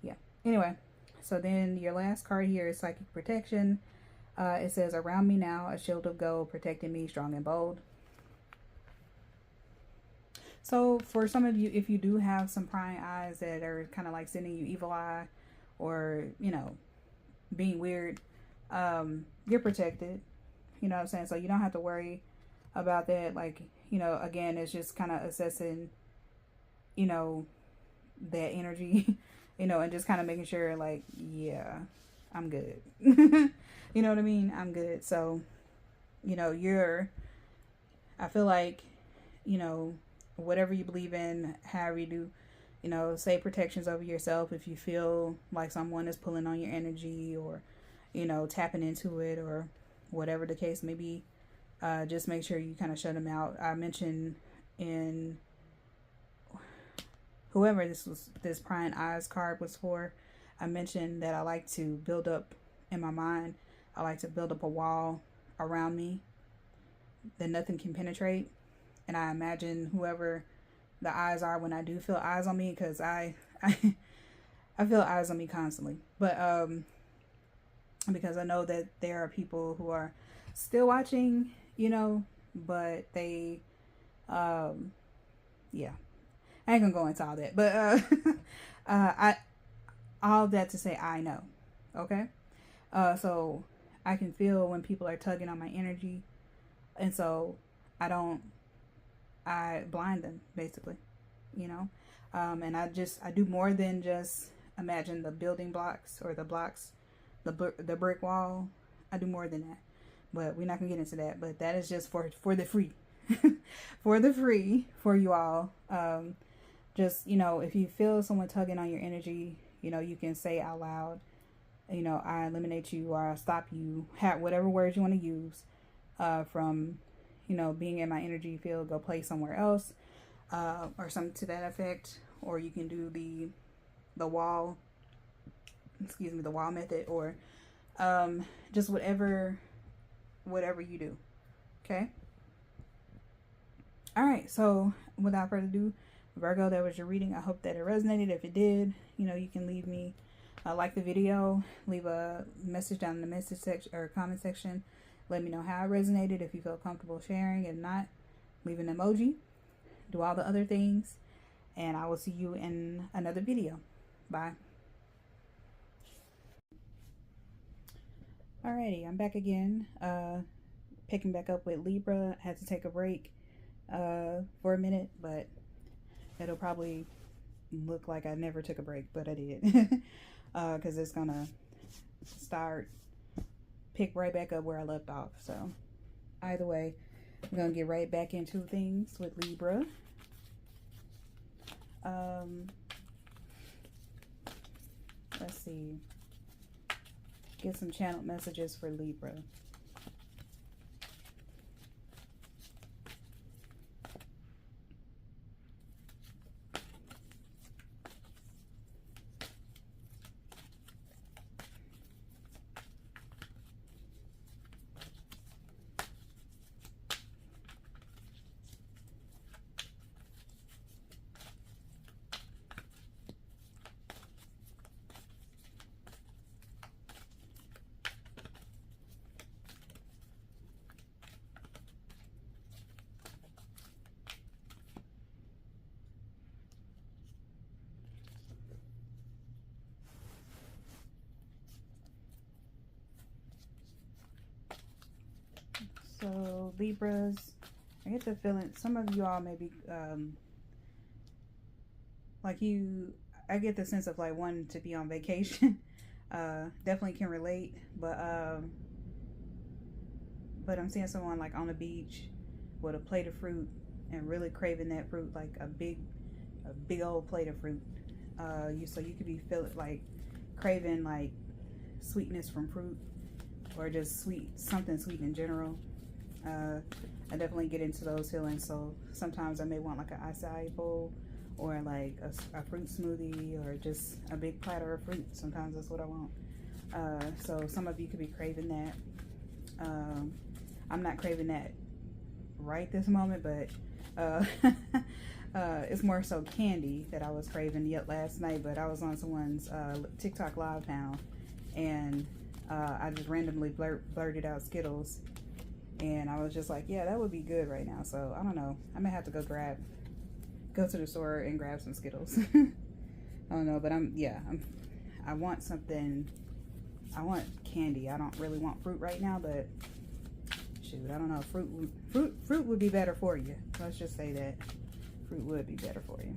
yeah. Anyway, so then your last card here is psychic protection. It says, around me now, a shield of gold protecting me, strong and bold. So for some of you, if you do have some prying eyes that are kind of like sending you evil eye, or, you know, being weird, you're protected. You know what I'm saying? So you don't have to worry about that. Like, you know, again, it's just kind of assessing, you know, that energy, you know, and just kind of making sure, like, yeah, I'm good. You know what I mean? I'm good. So, you know, I feel like, you know, whatever you believe in, however you do, you know, say protections over yourself. If you feel like someone is pulling on your energy, or, you know, tapping into it, or whatever the case may be, just make sure you kind of shut them out. I mentioned in whoever this prying eyes card was for, I mentioned that I like to build up in my mind. I like to build up a wall around me that nothing can penetrate. And I imagine whoever the eyes are when I do feel eyes on me, because I feel eyes on me constantly. But because I know that there are people who are still watching, you know, but they yeah, I ain't gonna go into all that. But all that to say, I know. Okay. So I can feel when people are tugging on my energy, and so I blind them, basically, you know. And I do more than just imagine the building blocks, or the blocks, the brick wall. I do more than that, but we're not gonna get into that. But that is just for the free, for the free for you all. Just, you know, if you feel someone tugging on your energy, you know, you can say out loud, you know, I eliminate you, or I stop you, whatever words you want to use, from, you know, being in my energy field, go play somewhere else, or something to that effect. Or you can do the wall method, or just whatever you do. Okay. All right. So without further ado, Virgo, that was your reading. I hope that it resonated. If it did, you know, you can leave me like the video, leave a message down in the message section or comment section. Let me know how it resonated. If you feel comfortable sharing, if not, leave an emoji. Do all the other things. And I will see you in another video. Bye. Alrighty, I'm back again. Picking back up with Libra. I had to take a break for a minute, but it'll probably look like I never took a break, but I did. Because it's gonna pick right back up where I left off. So either way, I'm gonna get right back into things with Libra. Let's see. Get some channeled messages for Libra. So Libras, I get the feeling some of you all may be like I get the sense of like wanting to be on vacation. Definitely can relate, but I'm seeing someone like on the beach with a plate of fruit and really craving that fruit, like a big old plate of fruit. So you could be like craving like sweetness from fruit, or just something sweet in general. I definitely get into those feelings. So sometimes I may want like an acai bowl, or like a fruit smoothie, or just a big platter of fruit. Sometimes that's what I want. So some of you could be craving that. I'm not craving that right this moment, but it's more so candy that I was craving yet last night. But I was on someone's TikTok live panel, and I just randomly blurted out Skittles, and I was just like, yeah, that would be good right now. So I don't know, I may have to go to the store and grab some Skittles. I don't know, but I want something. I want candy. I don't really want fruit right now, but shoot, I don't know. Fruit would be better for you. Let's just say that fruit would be better for you.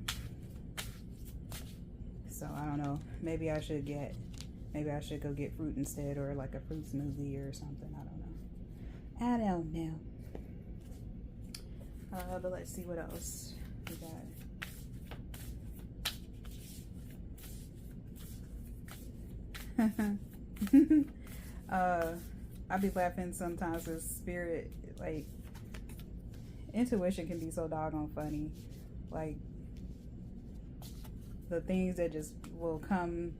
So I don't know. Maybe I should go get fruit instead, or like a fruit smoothie or something. I don't know. But let's see what else we got. I be laughing sometimes as spirit, like, intuition can be so doggone funny. Like, the things that just will come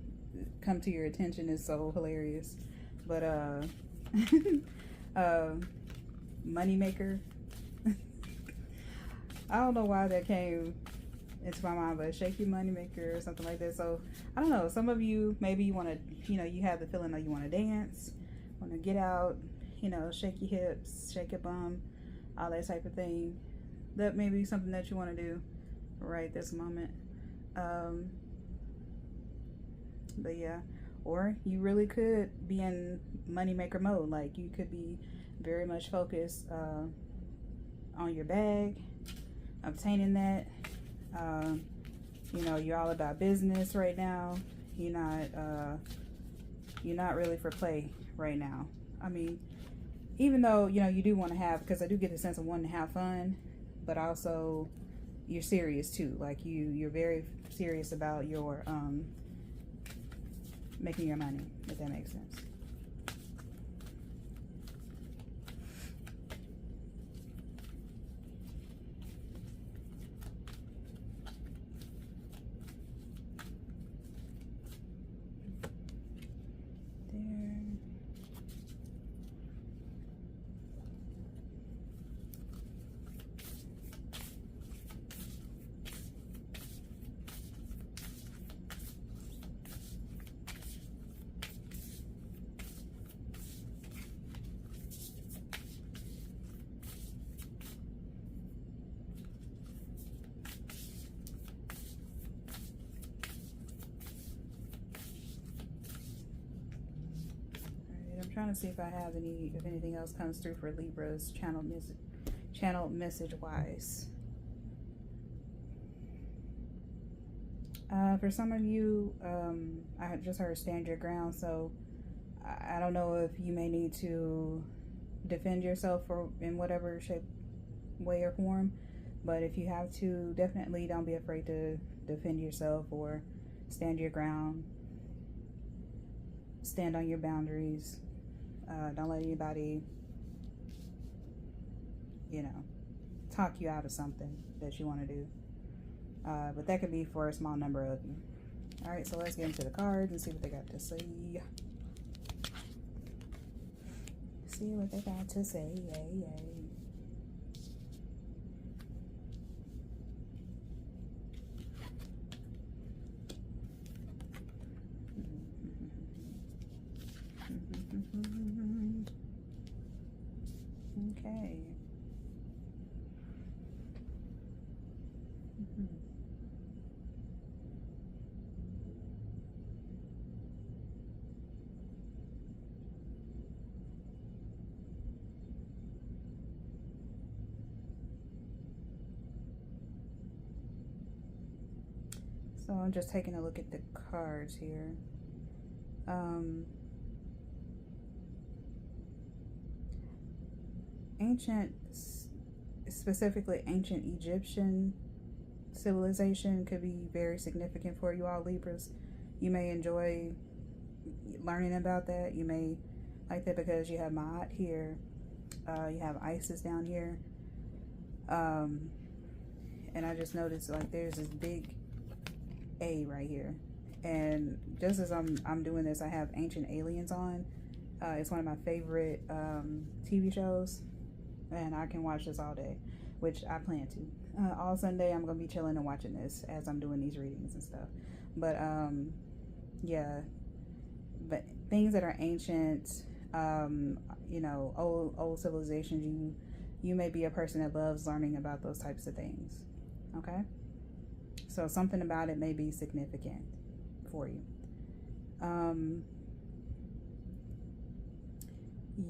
to your attention is so hilarious. But moneymaker. I don't know why that came into my mind, but shaky moneymaker or something like that. So I don't know, some of you, maybe you want to, you have the feeling that you want to dance, want to get out, shake your hips, shake your bum, all that type of thing. That may be something that you want to do right this moment. But yeah, or you really could be in moneymaker mode. Like, you could be very much focused on your bag, obtaining that. You're all about business right now. You're not really for play right now. I mean, even though you do want to have, because I do get the sense of wanting to have fun, but also you're serious too. Like, you're very serious about your making your money, if that makes sense. trying to see if I have if anything else comes through for Libra's channel message wise. For some of you, I just heard stand your ground, so I don't know if you may need to defend yourself in whatever shape, way, or form, but if you have to, definitely don't be afraid to defend yourself or stand your ground. Stand on your boundaries. Don't let anybody, talk you out of something that you want to do. But that could be for a small number of you. All right, so let's get into the cards and see what they got to say. See what they got to say. Yay, yay. Okay. So I'm just taking a look at the cards here. Ancient, specifically ancient Egyptian civilization could be very significant for you all Libras. You may enjoy learning about that. You may like that because you have Ma'at here. You have Isis down here. And I just noticed like there's this big A right here. And just as I'm doing this, I have Ancient Aliens on. It's one of my favorite TV shows. And I can watch this all day, which I plan to. All Sunday, I'm going to be chilling and watching this as I'm doing these readings and stuff. But, yeah. But things that are ancient, old civilizations, you may be a person that loves learning about those types of things. Okay? So something about it may be significant for you.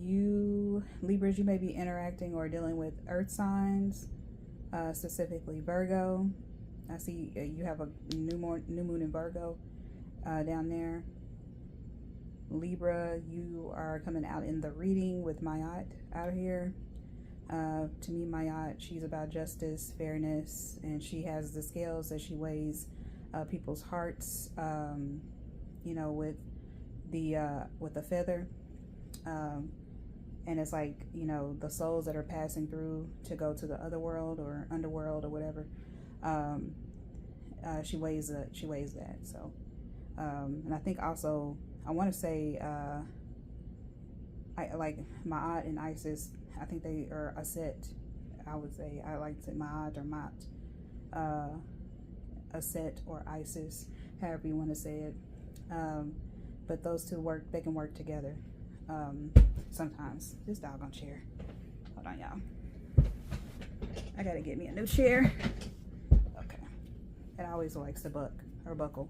You Libras, you may be interacting or dealing with earth signs, specifically Virgo. I see you have a new moon in Virgo down there. Libra, you are coming out in the reading with Mayat out here. To me, Mayat, she's about justice, fairness, and she has the scales that she weighs people's hearts, with the feather. And it's like, the souls that are passing through to go to the other world or underworld or whatever. She weighs that. So, and I think also, I want to say, I like Ma'at and Isis. I think they are a set. I would say I like to say Ma'at or Mat, a set or Isis, however you want to say it. But those two they can work together. Sometimes. This doggone chair. Hold on, y'all. I gotta get me a new chair. Okay. It always likes to buckle.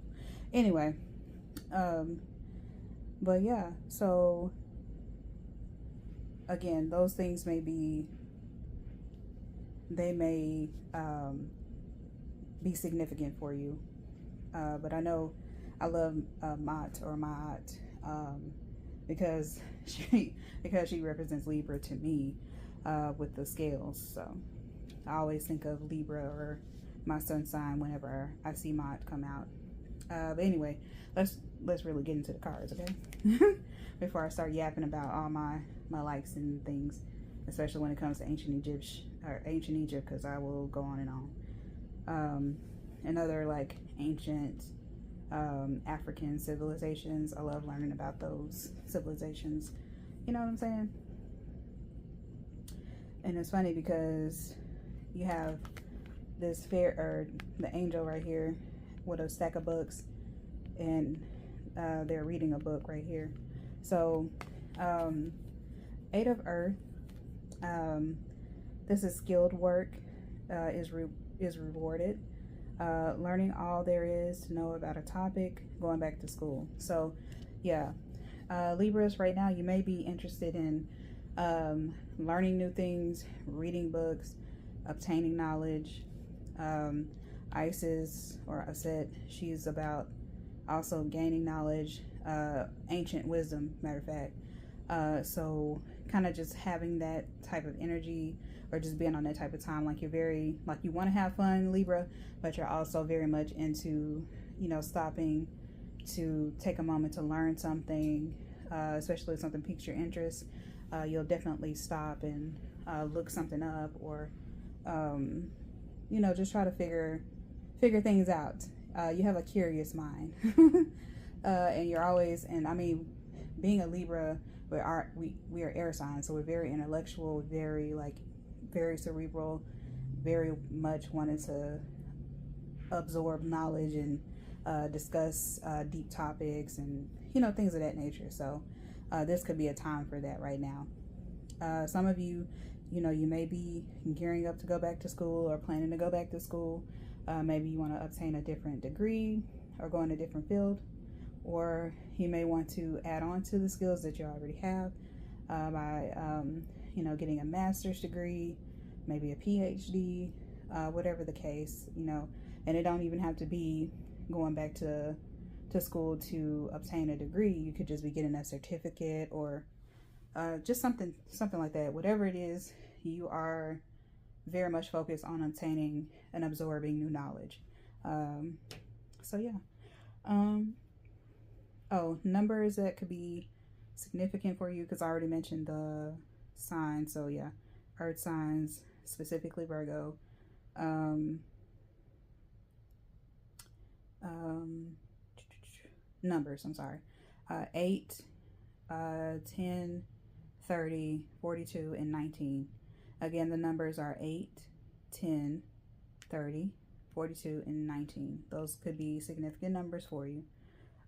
Anyway. But yeah, so again, those things may be significant for you. But I know I love Mat or Ma'at, because she represents Libra to me, with the scales. So I always think of Libra or my sun sign whenever I see Ma'at come out. But anyway, let's really get into the cards, okay? Before I start yapping about all my likes and things, especially when it comes to ancient Egypt, because I will go on and on. And other like ancient African civilizations. I love learning about those civilizations. You know what I'm saying? And it's funny because you have this the angel right here with a stack of books, and they're reading a book right here. So, 8 of Earth. This is skilled work. Is rewarded. Learning all there is to know about a topic, going back to school. So yeah, Libras, right now you may be interested in learning new things, reading books, obtaining knowledge. Isis, or Aset, she's about also gaining knowledge, ancient wisdom, matter of fact. So kind of just having that type of energy, or just being on that type of time, like you're very, like you want to have fun, Libra, but you're also very much into, stopping to take a moment to learn something, especially if something piques your interest. You'll definitely stop and look something up, or just try to figure things out. You have a curious mind. And you're always, and I mean, being a Libra, we are air signs, so we're very intellectual, very cerebral, very much wanting to absorb knowledge and discuss deep topics and things of that nature. So this could be a time for that right now. Some of you, you may be gearing up to go back to school, or planning to go back to school. Maybe you want to obtain a different degree or go in a different field, or you may want to add on to the skills that you already have by getting a master's degree, maybe a PhD, whatever the case, and it don't even have to be going back to school to obtain a degree. You could just be getting a certificate, or just something like that. Whatever it is, you are very much focused on obtaining and absorbing new knowledge. So yeah. Numbers that could be significant for you, because I already mentioned the signs. So yeah, earth signs, specifically Virgo. Numbers, I'm sorry. 8, 10, 30, 42, and 19. Again, the numbers are 8, 10, 30, 42, and 19. Those could be significant numbers for you.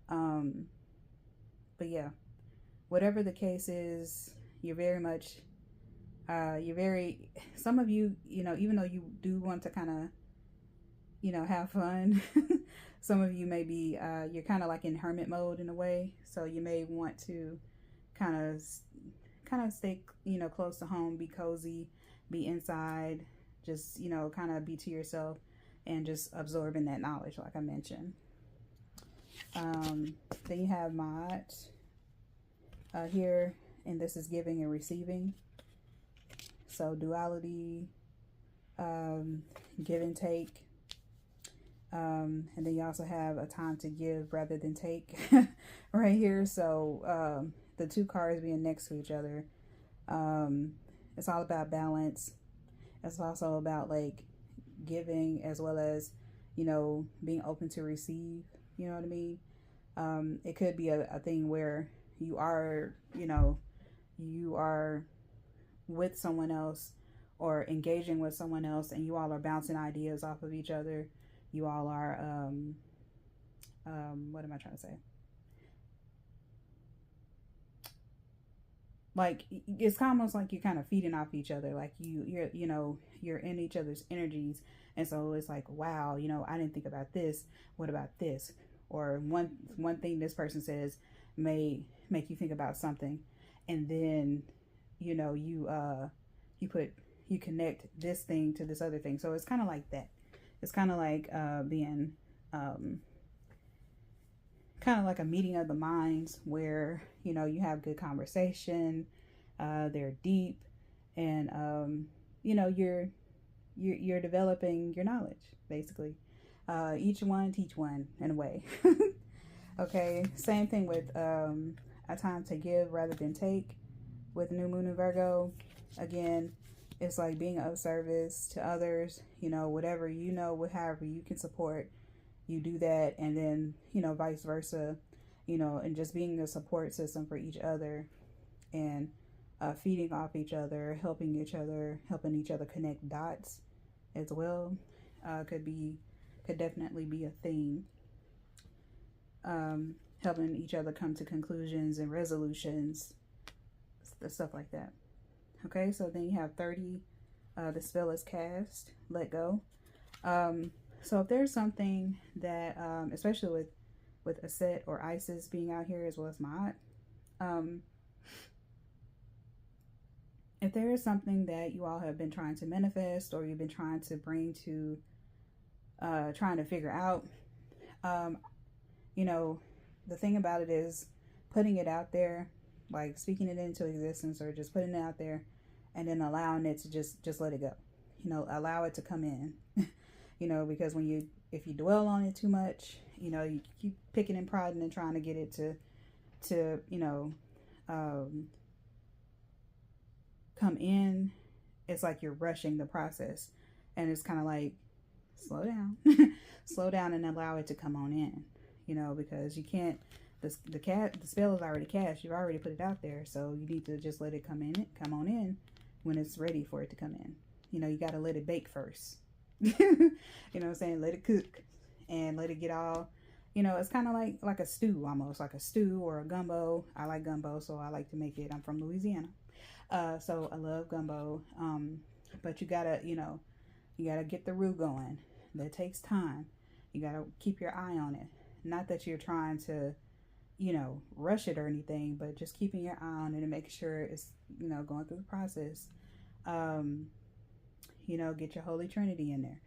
But yeah, whatever the case is, you're very much, some of you, even though you do want to kind of, have fun, some of you may be, you're kind of like in hermit mode in a way. So you may want to kind of stay, close to home, be cozy, be inside, just, kind of be to yourself and just absorbing that knowledge, like I mentioned. Then you have Mod here, and this is giving and receiving. So duality, give and take. And then you also have a time to give rather than take right here. So the two cards being next to each other, it's all about balance. It's also about like giving as well as, being open to receive. You know what I mean? It could be a thing where you are, you are with someone else or engaging with someone else, and you all are bouncing ideas off of each other. You all are, what am I trying to say? Like, it's almost like you're kind of feeding off each other. Like you're in each other's energies. And so it's like, wow, I didn't think about this. What about this? Or one thing this person says may make you think about something. And then, you connect this thing to this other thing. So it's kind of like that. It's kind of like being kind of like a meeting of the minds where, you have good conversation, they're deep, and, you're developing your knowledge, basically. Each one teach one in a way. Okay, same thing with a time to give rather than take with New Moon in Virgo. Again, it's like being of service to others, whatever, however you can support, you do that. And then, vice versa, and just being a support system for each other, and feeding off each other, helping each other connect dots as well. Could definitely be a theme. Helping each other come to conclusions and resolutions, stuff like that. Okay, so then you have 30, the spell is cast, let go. So if there's something that, especially with Aset or Isis being out here as well as Maat, If there is something that you all have been trying to manifest, or you've been trying to bring to, trying to figure out, you know, the thing about it is putting it out there, like speaking it into existence, or just putting it out there and then allowing it to just let it go, you know, allow it to come in. You know, because if you dwell on it too much, you know, you keep picking and prodding and trying to get it to you know, come in. It's like you're rushing the process, and it's kind of like, slow down. Slow down and allow it to come on in, you know, because you can't, the spell is already cast. You've already put it out there, so you need to just let it come on in when it's ready for it to come in. You know, you got to let it bake first. You know what I'm saying? Let it cook and let it get all, you know, it's kind of like a stew, almost like a stew or a gumbo. I like gumbo, so I like to make it. I'm from Louisiana, so I love gumbo. But you gotta, you know, you gotta get the roux going. That takes time. You gotta keep your eye on it. Not that you're trying to, you know, rush it or anything, but just keeping your eye on it and making sure it's, you know, going through the process. You know, get your Holy Trinity in there.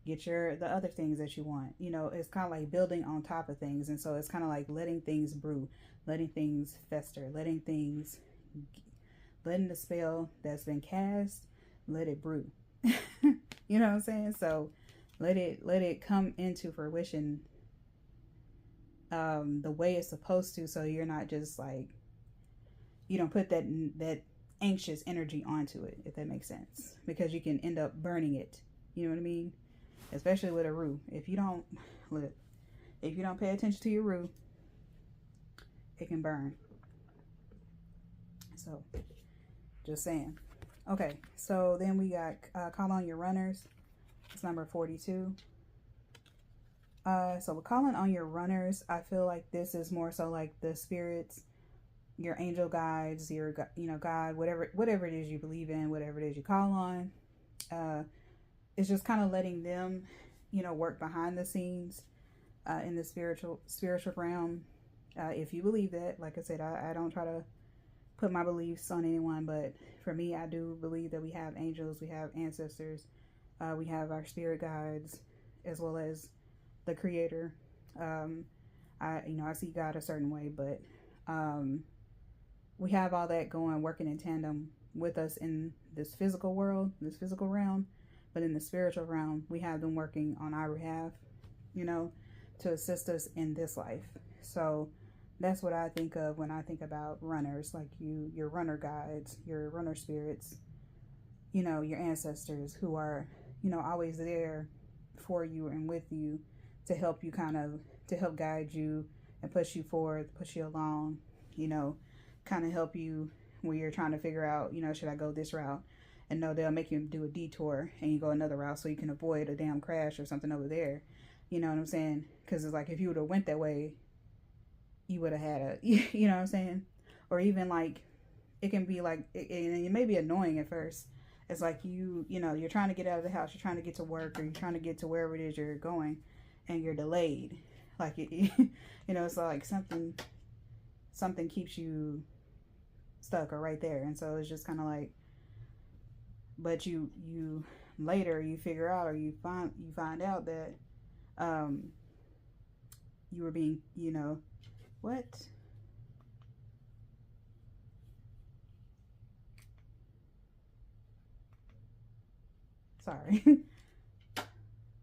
Get the other things that you want. You know, it's kind of like building on top of things. And so it's kind of like letting things brew, letting things fester, letting the spell that's been cast, let it brew. You know what I'm saying? So let it come into fruition the way it's supposed to, so you're not just like, you don't put that anxious energy onto it, if that makes sense, because you can end up burning it. You know what I mean? Especially with a roux. If you don't pay attention to your roux, it can burn. So just saying. Okay, so then we got call on your runners. It's number 42. So calling on your runners, I feel like this is more so like the spirits, your angel guides, your, you know, God, whatever it is you believe in, whatever it is you call on. It's just kind of letting them, you know, work behind the scenes in the spiritual realm. If you believe that, like I said, I don't try to put my beliefs on anyone, but for me, I do believe that we have angels, we have ancestors, we have our spirit guides, as well as the Creator. I see God a certain way, but we have all that working in tandem with us in this physical world, this physical realm. But in the spiritual realm, we have them working on our behalf, you know, to assist us in this life. So that's what I think of when I think about runners, like your runner guides, your runner spirits, you know, your ancestors who are, you know, always there for you and with you to help you to help guide you and push you forward, push you along, you know, kind of help you when you're trying to figure out, you know, should I go this route? And no, they'll make you do a detour and you go another route so you can avoid a damn crash or something over there. You know what I'm saying? Because it's like, if you would have went that way, you would have had you know what I'm saying? Or even like, it can be like, and it may be annoying at first. It's like you know, you're trying to get out of the house, you're trying to get to work, or you're trying to get to wherever it is you're going, and you're delayed. Like, you know, it's like something keeps you stuck or right there. And so it's just kind of like, but you later you figure out, or you find out that you were being, you know, what? Sorry.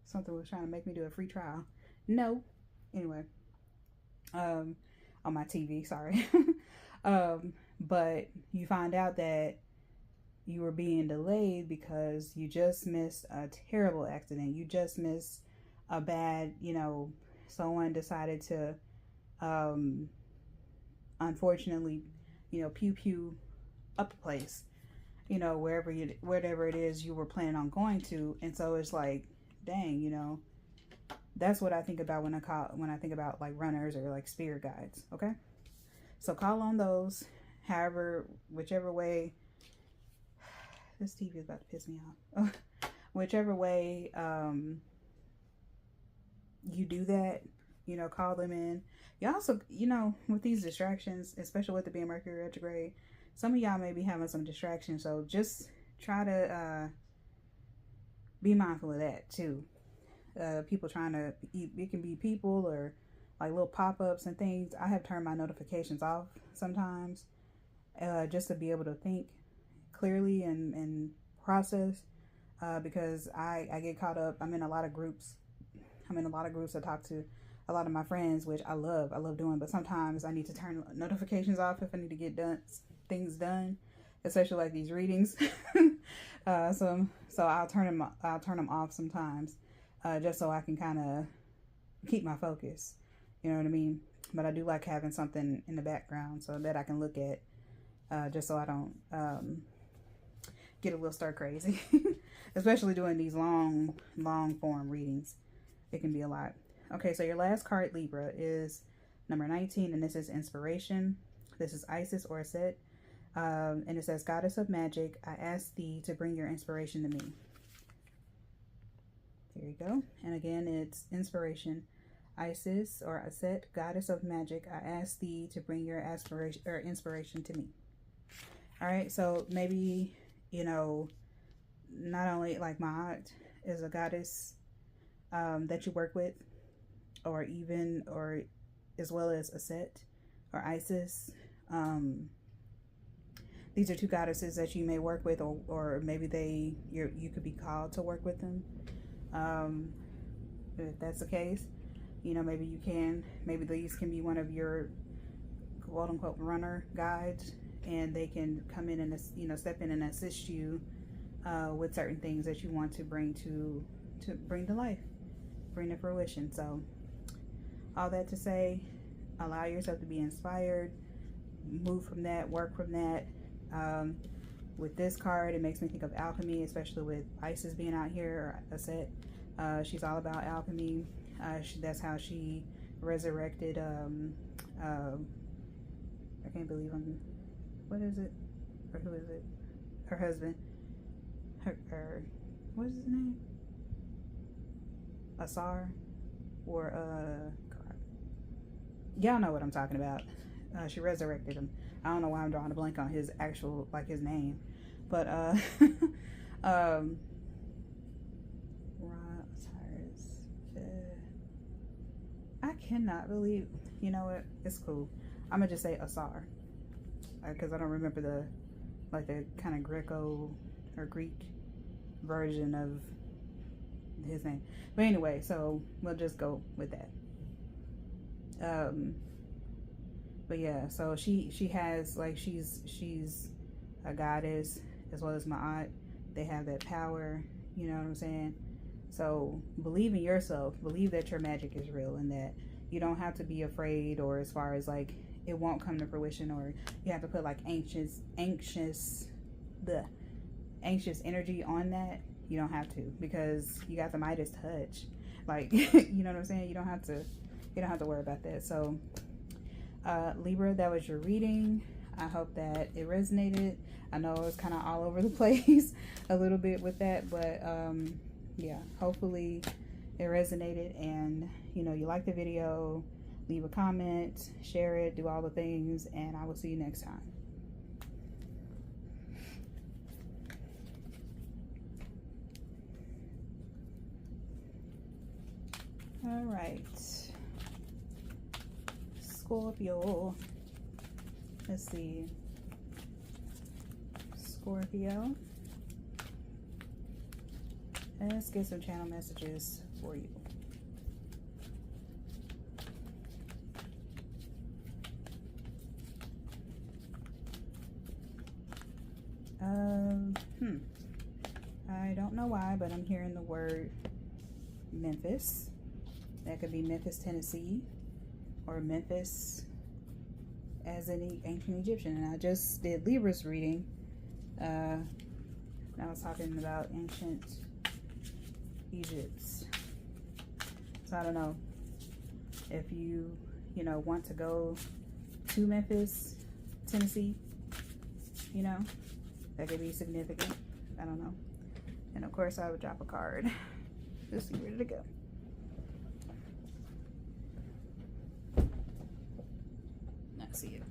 Something was trying to make me do a free trial. No. Anyway. On my TV, sorry. But you find out that you were being delayed because you just missed a terrible accident. You just missed a bad, you know, someone decided to, unfortunately, you know, pew up a place, you know, wherever it is you were planning on going to. And so it's like, dang, you know, that's what I think about when I think about like runners or like spirit guides. Okay. So call on those, whichever way. This TV is about to piss me off. Whichever way you do that, you know, call them in. You also, you know, with these distractions, especially with it being Mercury retrograde, some of y'all may be having some distractions. So just try to be mindful of that too. People trying to, it can be people or like little pop-ups and things. I have turned my notifications off sometimes, just to be able to think clearly and process, because I get caught up. I'm in a lot of groups. I talk to a lot of my friends, which I love doing, but sometimes I need to turn notifications off if I need to get things done, especially like these readings. So I'll turn them off sometimes, just so I can kind of keep my focus. You know what I mean? But I do like having something in the background so that I can look at, just so I don't get a little stir crazy. Especially doing these long form readings. It can be a lot. Okay, so your last card, Libra, is number 19, and this is inspiration. This is Isis or Set. And it says, Goddess of Magic, I ask thee to bring your inspiration to me. There you go. And again, it's inspiration. Isis or Set, Goddess of Magic, I ask thee to bring your aspiration or inspiration to me. All right, so maybe, you know, not only like my aunt is a goddess that you work with, or as well as a Set or Isis. These are two goddesses that you may work with, or maybe you could be called to work with them. If that's the case, you know, maybe these can be one of your quote unquote runner guides, and they can come in and, you know, step in and assist you with certain things that you want to bring to life, bring to fruition. So all that to say, allow yourself to be inspired, move from that, work from that. With this card, it makes me think of alchemy, especially with Isis being out here, or a Set. She's all about alchemy. That's how she resurrected, I can't believe what is it? Or who is it? Her husband. What is his name? Asar? Or, y'all know what I'm talking about. She resurrected him. I don't know why I'm drawing a blank on his actual, like, his name. But, I cannot believe, you know what? It's cool. I'm gonna just say Asar, because I don't remember the kind of Greco or Greek version of his name. But anyway, so we'll just go with that. But yeah, so she has, like, she's a goddess as well as my aunt. They have that power, you know what I'm saying? So believe in yourself, believe that your magic is real, and that you don't have to be afraid, or as far as like it won't come to fruition, or you have to put like anxious energy on that. You don't have to, because you got the Midas touch. Like, you know what I'm saying? You don't have to worry about that. So Libra, that was your reading. I hope that it resonated. I know it was kind of all over the place a little bit with that, but yeah, hopefully it resonated, and you know, you like the video, leave a comment, share it, do all the things, and I will see you next time. All right, Scorpio. Let's see. Scorpio. Let's get some channel messages for you. I don't know why, but I'm hearing the word Memphis. That could be Memphis, Tennessee, or Memphis as an ancient Egyptian. And I just did Libra's reading. I was talking about ancient Egypt. So I don't know if you want to go to Memphis, Tennessee, you know, that could be significant. I don't know. And of course I would drop a card. Let's see, where did it go? see it.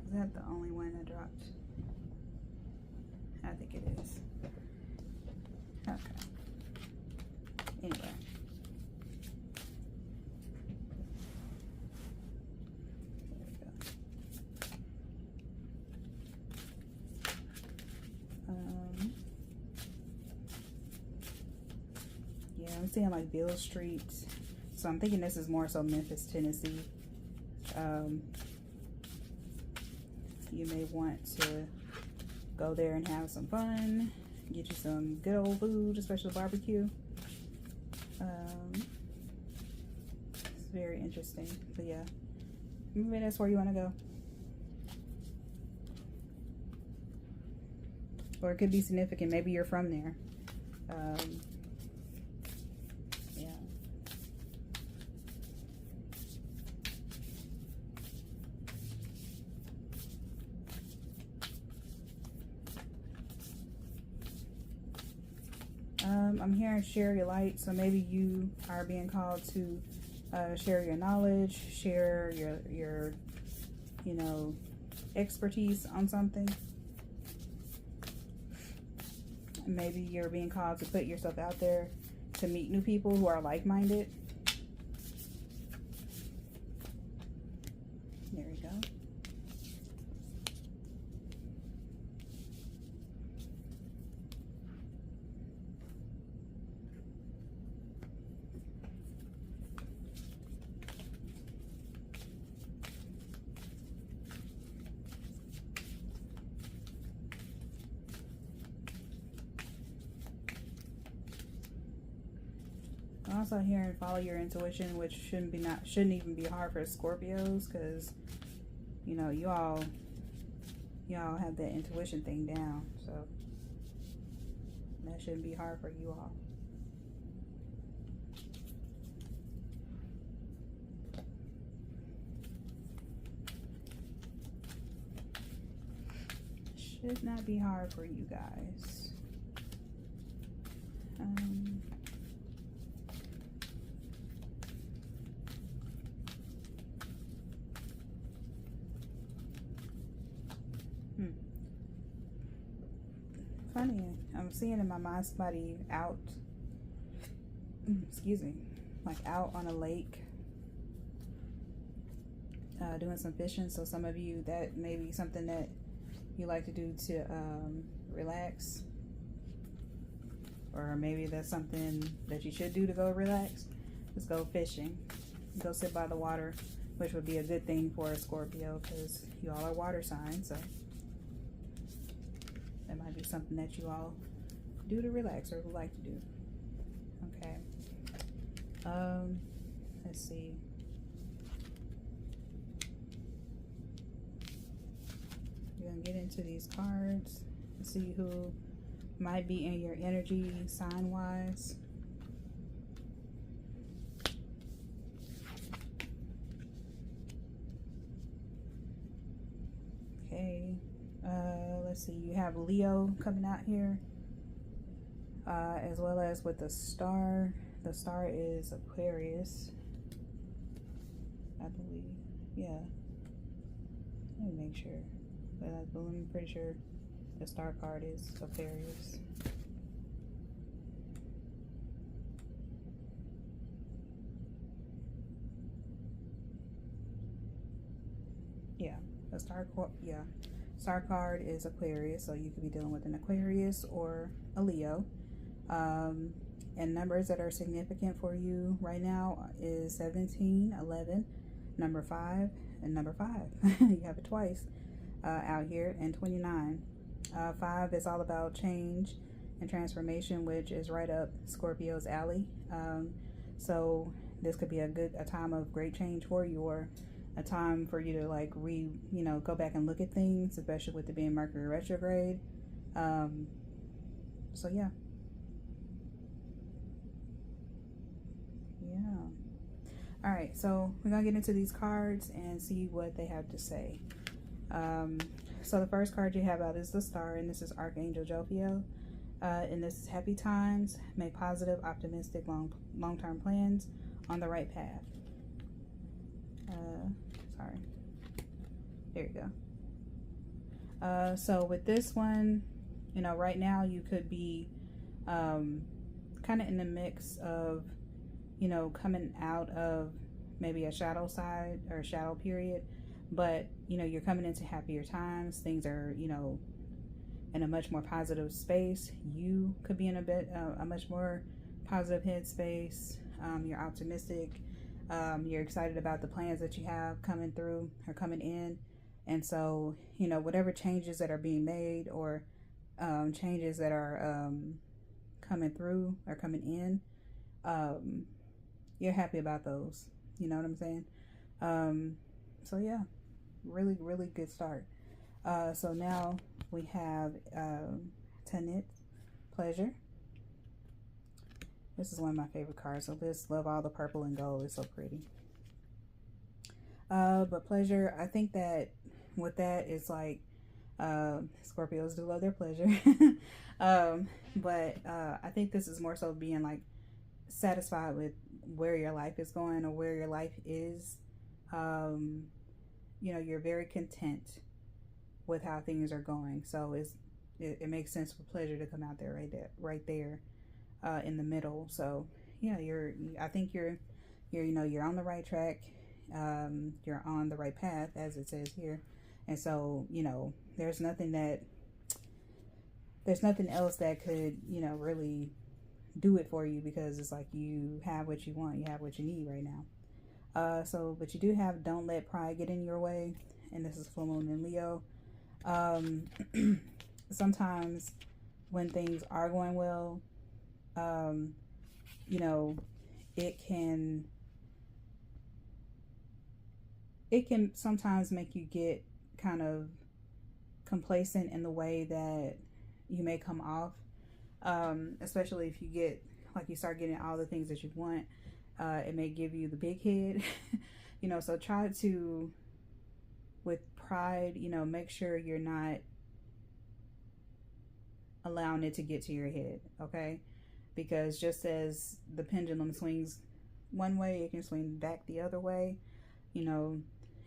Is that the only one that dropped? I think it is. Okay. Anyway. Yeah, I'm seeing like Beale Street. So I'm thinking this is more so Memphis, Tennessee. You may want to go there and have some fun. Get you some good old food, especially barbecue. It's very interesting. But yeah, maybe that's where you want to go. Or it could be significant. Maybe you're from there. Yeah. I'm hearing share your light. So maybe you are being called to share your knowledge, share your you know, expertise on something. Maybe you're being called to put yourself out there to meet new people who are like-minded. There we go. Also hearing follow your intuition, which shouldn't even be hard for Scorpios, because you know y'all have that intuition thing down, so that shouldn't be hard for you all. Should not be hard for you guys. Funny, I'm seeing in my mind somebody out, excuse me, like out on a lake doing some fishing. So some of you, that may be something that you like to do to relax, or maybe that's something that you should do to go relax. Just go fishing, go sit by the water, which would be a good thing for a Scorpio because you all are water signs. So that might be something that you all do to relax or would like to do. Okay. Let's see. We're gonna get into these cards and see who might be in your energy sign-wise. Okay. Let's see, you have Leo coming out here, as well as with the star. The star is Aquarius, I believe. Yeah, let me make sure, but I'm pretty sure the star card is Aquarius. Yeah, the star card is Aquarius, so you could be dealing with an Aquarius or a Leo. And numbers that are significant for you right now is 17, 11, number 5, and number 5. You have it twice out here, and 29. 5 is all about change and transformation, which is right up Scorpio's alley. So this could be a time of great change for you, or a time for you to like go back and look at things, especially with it being Mercury retrograde. So yeah. All right, so we're gonna get into these cards and see what they have to say. So the first card you have out is the Star, and this is Archangel Jophiel. And this is happy times, make positive, optimistic, long-term plans on the right path. Sorry. There you go. So with this one, you know, right now you could be kind of in the mix of, you know, coming out of maybe a shadow side or a shadow period, but, you know, you're coming into happier times. Things are, you know, in a much more positive space. You could be in a much more positive headspace. You're optimistic. You're excited about the plans that you have coming through or coming in. And so, you know, whatever changes that are being made or changes that are coming through or coming in, you're happy about those. You know what I'm saying? So yeah, really, really good start. So now we have Untitled Pleasure. This is one of my favorite cards. So this, love all the purple and gold. It's so pretty. But pleasure, I think that with that, it's like Scorpios do love their pleasure. But I think this is more so being like satisfied with where your life is going or where your life is. You know, you're very content with how things are going. So it makes sense for pleasure to come out there right there in the middle. So yeah, I think you're you know, you're on the right track. You're on the right path, as it says here. And so, you know, there's nothing else that could, you know, really do it for you, because it's like you have what you want, you have what you need right now. So, but you do have don't let pride get in your way, and this is full moon in Leo. Sometimes when things are going well, you know, it can sometimes make you get kind of complacent in the way that you may come off, especially if you start getting all the things that you want. It may give you the big head. You know, so try to, with pride, you know, make sure you're not allowing it to get to your head, okay? Because just as the pendulum swings one way, it can swing back the other way, you know.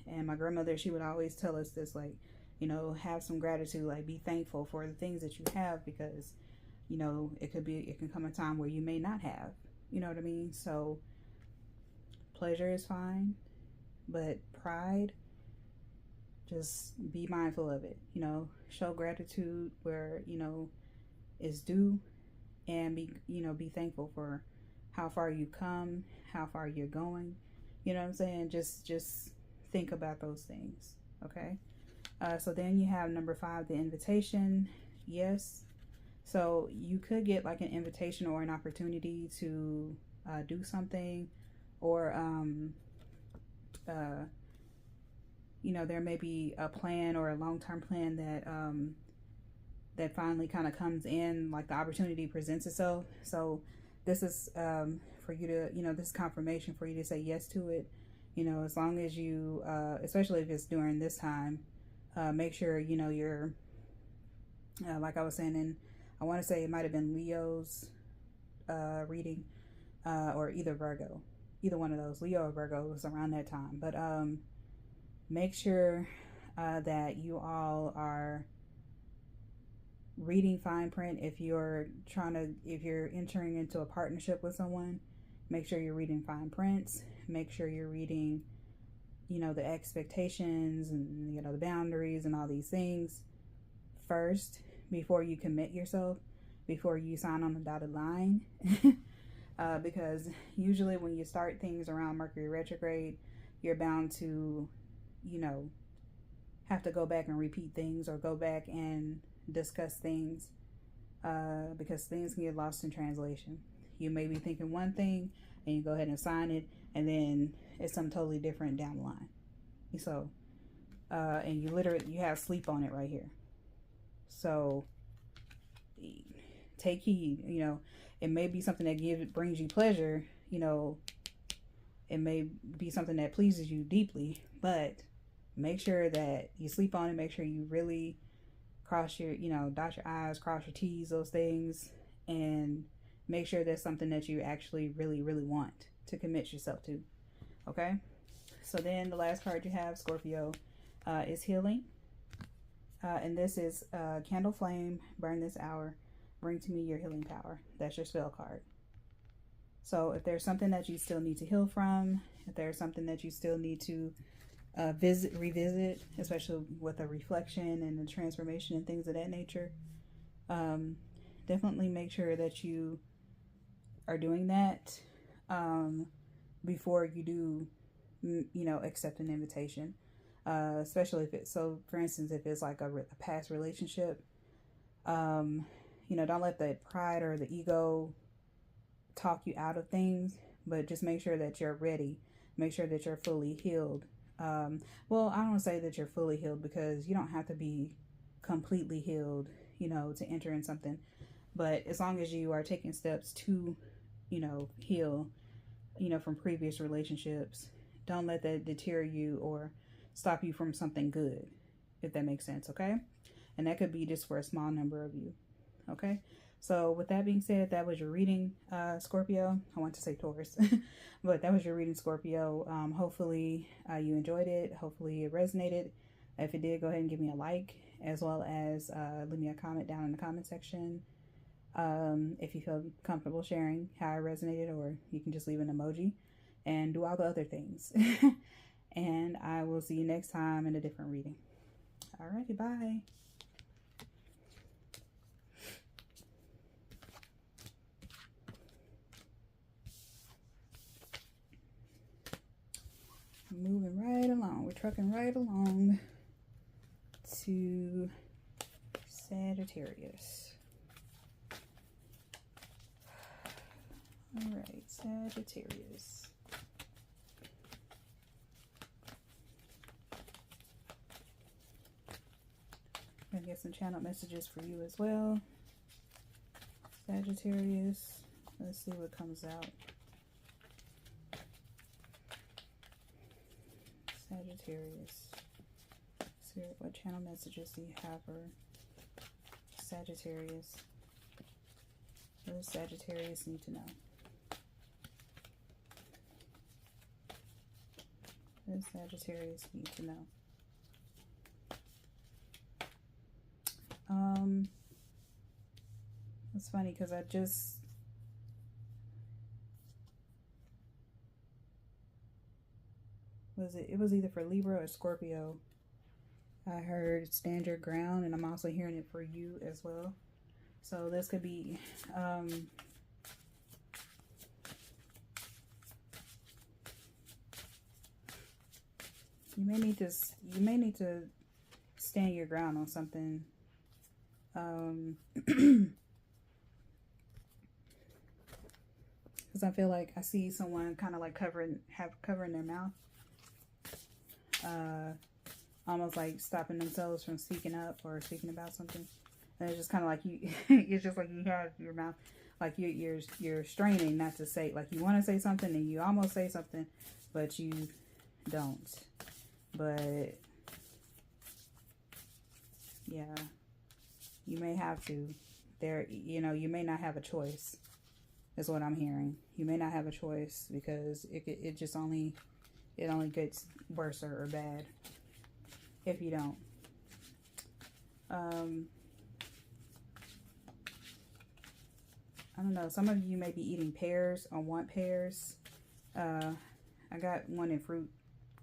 And my grandmother, she would always tell us this, like, you know, have some gratitude, like be thankful for the things that you have, because, you know, it can come a time where you may not have, you know what I mean? So pleasure is fine, but pride, just be mindful of it, you know, show gratitude where, you know, is due, and be thankful for how far you come, how far you're going, you know what I'm saying? Just think about those things, okay? So then you have number 5, the invitation. Yes, so you could get like an invitation or an opportunity to do something, or you know, there may be a plan or a long-term plan that finally kind of comes in, like the opportunity presents itself. So this is for you to, you know, this is confirmation for you to say yes to it. You know, as long as you, especially if it's during this time, make sure, you know, you're, like I was saying, and I want to say it might have been Leo's reading, or either Virgo, either one of those, Leo or Virgo, was around that time. But make sure that you all are reading fine print. If you're entering into a partnership with someone, make sure you're reading fine prints. Make sure you're reading, you know, the expectations and, you know, the boundaries and all these things first before you commit yourself, before you sign on the dotted line. Because usually when you start things around Mercury retrograde, you're bound to, you know, have to go back and repeat things, or go back and discuss things, because things can get lost in translation. You may be thinking one thing and you go ahead and sign it, and then it's something totally different down the line. So and you have sleep on it right here. So take heed. You know, it may be something that brings you pleasure, you know, it may be something that pleases you deeply, but make sure that you sleep on it. Make sure you really cross your, you know, dot your I's, cross your T's, those things, and make sure that's something that you actually really, really want to commit yourself to. Okay? So then the last card you have, Scorpio, is healing. And this is candle flame, burn this hour, bring to me your healing power. That's your spell card. So if there's something that you still need to heal from, if there's something that you still need to revisit, especially with a reflection and a transformation and things of that nature, definitely make sure that you are doing that before you do, you know, accept an invitation. Especially if it's, so for instance, if it's like a past relationship, you know, don't let the pride or the ego talk you out of things, but just make sure that you're ready. Make sure that you're fully healed. Well, I don't say that you're fully healed, because you don't have to be completely healed, you know, to enter in something. But as long as you are taking steps to, you know, heal, you know, from previous relationships, don't let that deter you or stop you from something good, if that makes sense. Okay. And that could be just for a small number of you. Okay. So with that being said, that was your reading, Scorpio. I want to say Taurus, but that was your reading, Scorpio. Hopefully you enjoyed it. Hopefully it resonated. If it did, go ahead and give me a like, as well as leave me a comment down in the comment section. If you feel comfortable sharing how it resonated, or you can just leave an emoji and do all the other things. And I will see you next time in a different reading. Alrighty, bye. Moving right along. We're trucking right along to Sagittarius. All right, Sagittarius. I'm gonna get some channel messages for you as well, Sagittarius. Let's see what comes out. Sagittarius. Spirit, what channel messages do you have for Sagittarius? What does Sagittarius need to know? What does Sagittarius need to know? It's funny because it was either for Libra or Scorpio. I heard stand your ground, and I'm also hearing it for you as well. So this could be you may need to stand your ground on something. Because I feel like I see someone kind of like covering their mouth, almost like stopping themselves from speaking up or speaking about something. And it's just kind of like you, it's just like you have your mouth, like you're straining not to say, like you want to say something and you almost say something, but you don't. But yeah, you may have to. You know, you may not have a choice, is what I'm hearing. You may not have a choice, because it only gets worse or bad if you don't. I don't know. Some of you may be eating pears or want pears. I got one in fruit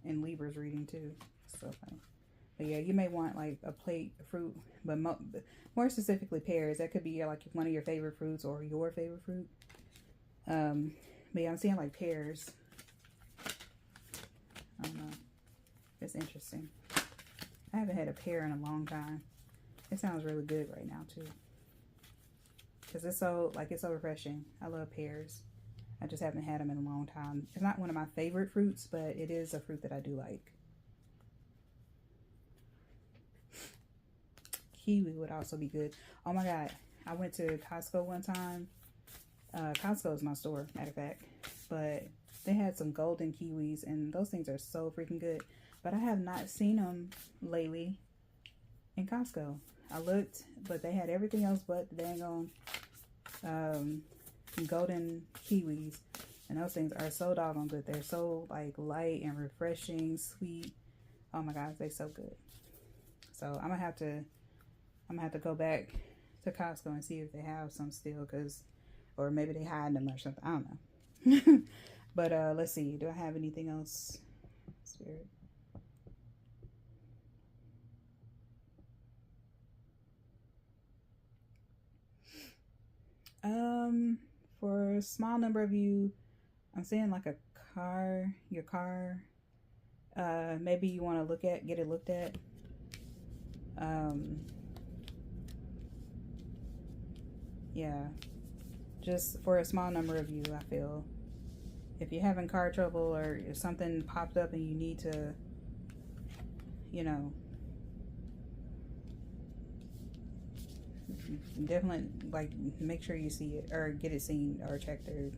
in Libra's reading too. So funny. But yeah, you may want like a plate of fruit, but more specifically pears. That could be like one of your favorite fruits or your favorite fruit. But yeah, I'm seeing like pears. I don't know. It's interesting. I haven't had a pear in a long time. It sounds really good right now too. Because it's so refreshing. I love pears. I just haven't had them in a long time. It's not one of my favorite fruits, but it is a fruit that I do like. Kiwi would also be good. Oh my God. I went to Costco one time. Costco is my store, matter of fact. But they had some golden kiwis, and those things are so freaking good. But I have not seen them lately in Costco. I looked, but they had everything else but the dang on golden kiwis. And those things are so doggone good. They're so like light and refreshing, sweet. Oh my gosh, they're so good. So I'm gonna have to go back to Costco and see if they have some still, or maybe they hide them or something. I don't know. But let's see. Do I have anything else, Spirit? For a small number of you, I'm seeing like a car, your car. Maybe you want to get it looked at. Yeah, just for a small number of you, I feel. If you're having car trouble, or if something popped up and you need to, you know, definitely like make sure you see it or get it seen or checked or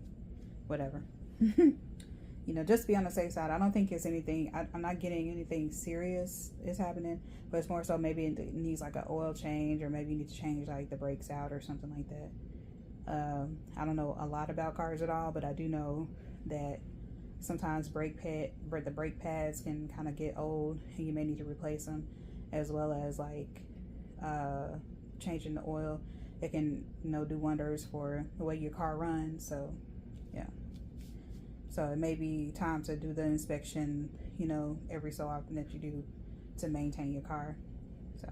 whatever. You know, just be on the safe side. I don't think it's anything, I'm not getting anything serious is happening, but it's more so maybe it needs like an oil change, or maybe you need to change like the brakes out or something like that. I don't know a lot about cars at all, but I do know that sometimes the brake pads can kind of get old and you may need to replace them, as well as like changing the oil. It can, you know, do wonders for the way your car runs. So yeah, so it may be time to do the inspection, you know, every so often that you do to maintain your car. So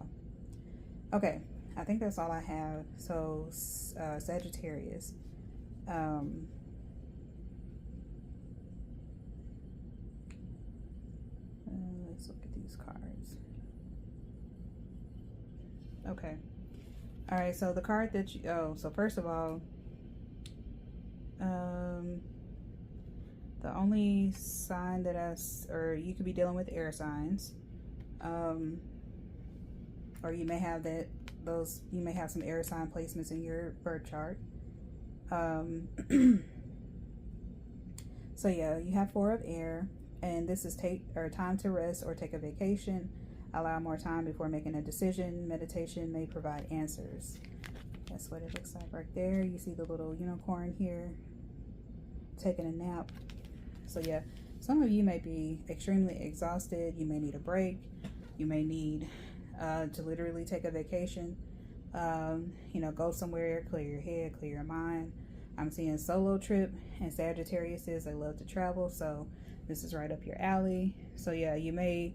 okay, I think that's all I have. So Sagittarius, let's look at these cards. Okay. All right, so the card that you, so first of all, the only sign that or you could be dealing with air signs, or you may have you may have some air sign placements in your birth chart. So yeah, you have 4 of air, and this is time to rest or take a vacation. Allow more time before making a decision. Meditation may provide answers. That's what it looks like right there. You see the little unicorn here taking a nap. So yeah, some of you may be extremely exhausted. You may need a break. You may need to literally take a vacation. You know, go somewhere, clear your head, clear your mind. I'm seeing solo trip, and Sagittarius is they love to travel, so this is right up your alley. So yeah, you may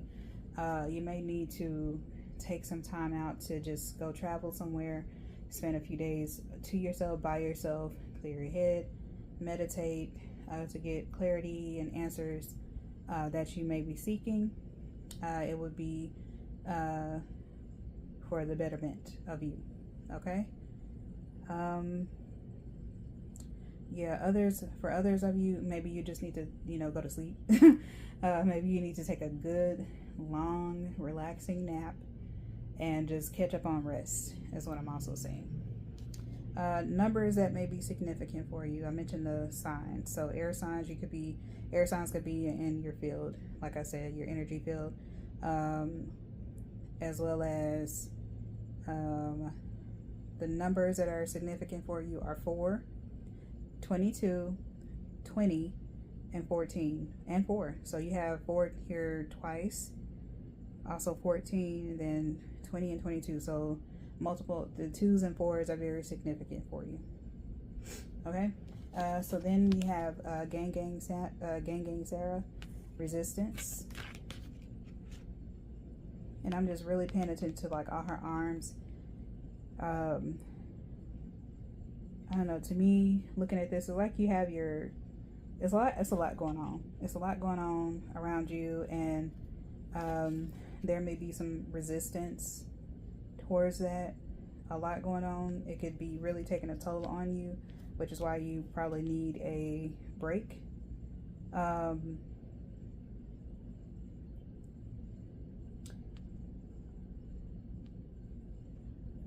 need to take some time out to just go travel somewhere, spend a few days to yourself, by yourself, clear your head, meditate to get clarity and answers that you may be seeking. It would be for the betterment of you. Okay. Yeah, for others of you, maybe you just need to, go to sleep. Maybe you need to take a good, long, relaxing nap and just catch up on rest, is what I'm also saying. Numbers that may be significant for you. I mentioned the signs. So air signs could be in your field, like I said, your energy field, as well as the numbers that are significant for you are 4, 22, 20, and 14, and 4. So you have 4 here twice, also 14, and then 20 and 22. So the 2s and 4s are very significant for you. Okay. So then you have Gang Sarah, resistance. And I'm just really paying attention to like all her arms. I don't know, to me, looking at this, it's like you have it's a lot going on. It's a lot going on around you, and there may be some resistance towards that. A lot going on. It could be really taking a toll on you, which is why you probably need a break. And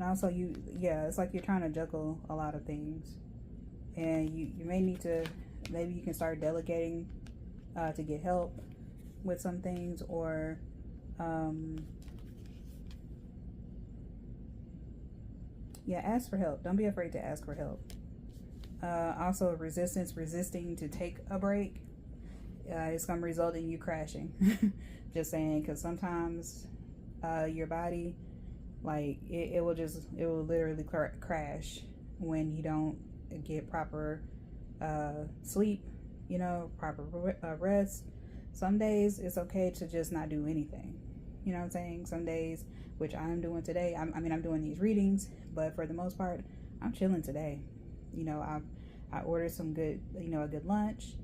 also it's like you're trying to juggle a lot of things, and you may need to, maybe you can start delegating to get help with some things, or ask for help. Don't be afraid to ask for help. Also resisting to take a break. It's going to result in you crashing. Just saying, because sometimes your body, like, it will literally crash when you don't get proper sleep, proper rest. Some days it's okay to just not do anything. You know what I'm saying? Some days, which I'm doing today, I'm doing these readings, but for the most part, I'm chilling today. I ordered some good, a good lunch.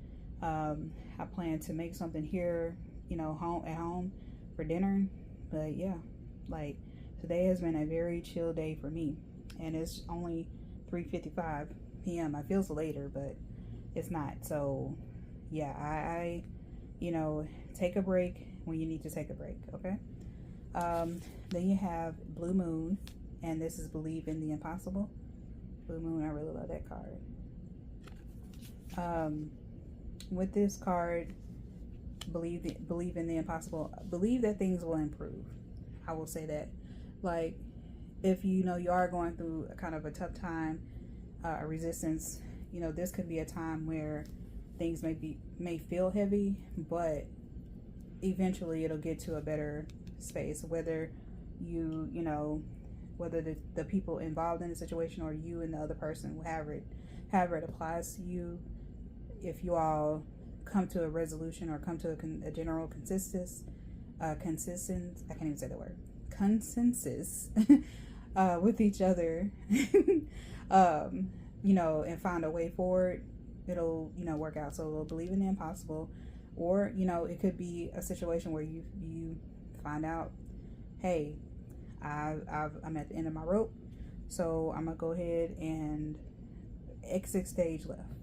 I plan to make something here, at home for dinner. But yeah, like, today has been a very chill day for me, and it's only 3:55 p.m. I feels later, but it's not. So yeah, I take a break when you need to take a break. Okay. Then you have Blue Moon, and this is Believe in the Impossible. Blue Moon, I really love that card. With this card, believe in the impossible. Believe that things will improve. I will say that. Like, if you are going through a kind of a tough time, a resistance, this could be a time where things may feel heavy, but eventually it'll get to a better space. Whether whether the people involved in the situation or you and the other person, however it applies to you, if you all come to a resolution or come to a general consensus, I can't even say the word, consensus with each other, and find a way forward, it'll, work out. So believe in the impossible. Or, it could be a situation where you find out, hey, I'm at the end of my rope, so I'm gonna go ahead and exit stage left.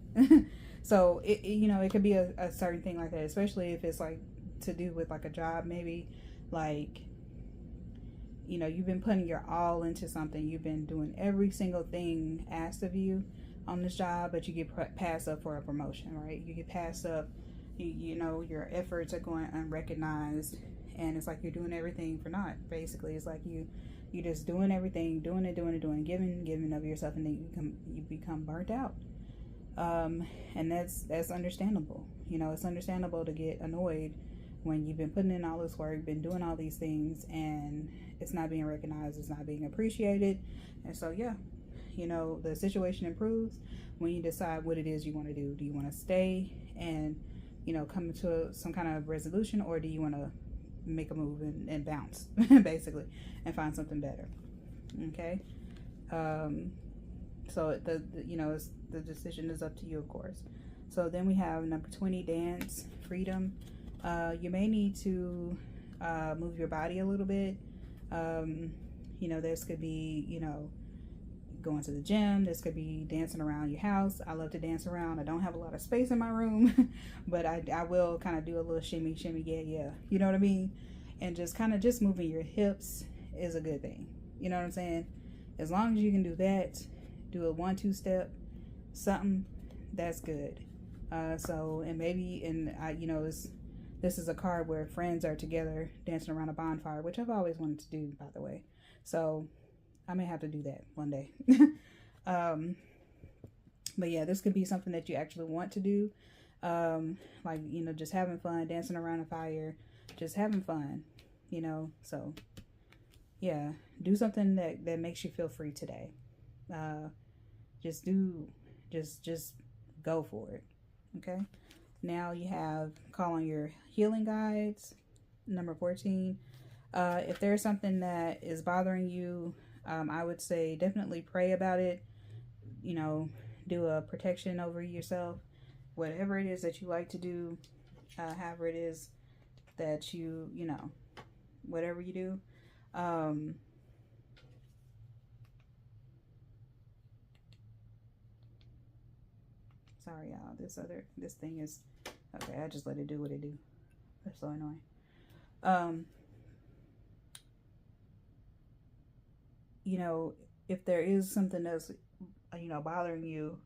So it could be a certain thing like that, especially if it's like to do with like a job, maybe, like, you've been putting your all into something, you've been doing every single thing asked of you on this job, but you get passed up for a promotion, right? You get passed up, your efforts are going unrecognized, and it's like you're doing everything for naught. Basically, it's like you're just doing everything, doing it, giving of yourself, and then you become burnt out. And that's understandable. It's understandable to get annoyed when you've been putting in all this work, been doing all these things, and it's not being recognized, it's not being appreciated. And so yeah, the situation improves when you decide what it is you want to do. Do you want to stay and come to some kind of resolution, or do you want to make a move and bounce basically and find something better? Okay. So the decision is up to you, of course. So then we have number 20, Dance, Freedom. You may need to move your body a little bit. This could be, going to the gym. This could be dancing around your house. I love to dance around. I don't have a lot of space in my room, but I will kind of do a little shimmy, yeah. You know what I mean? And just kind of just moving your hips is a good thing. You know what I'm saying? As long as you can do that, do a 1-2 step, something, that's good. This is a card where friends are together dancing around a bonfire, which I've always wanted to do, by the way. So I may have to do that one day. But yeah, this could be something that you actually want to do. Just having fun, dancing around a fire, just having fun, so yeah, do something that makes you feel free today. Just go for it. Okay. Now you have call on your healing guides, number 14. If there's something that is bothering you, I would say definitely pray about it. Do a protection over yourself, whatever it is that you like to do, however it is that whatever you do. Sorry, y'all. This thing is okay. I just let it do what it do. That's so annoying. If there is something that's bothering you,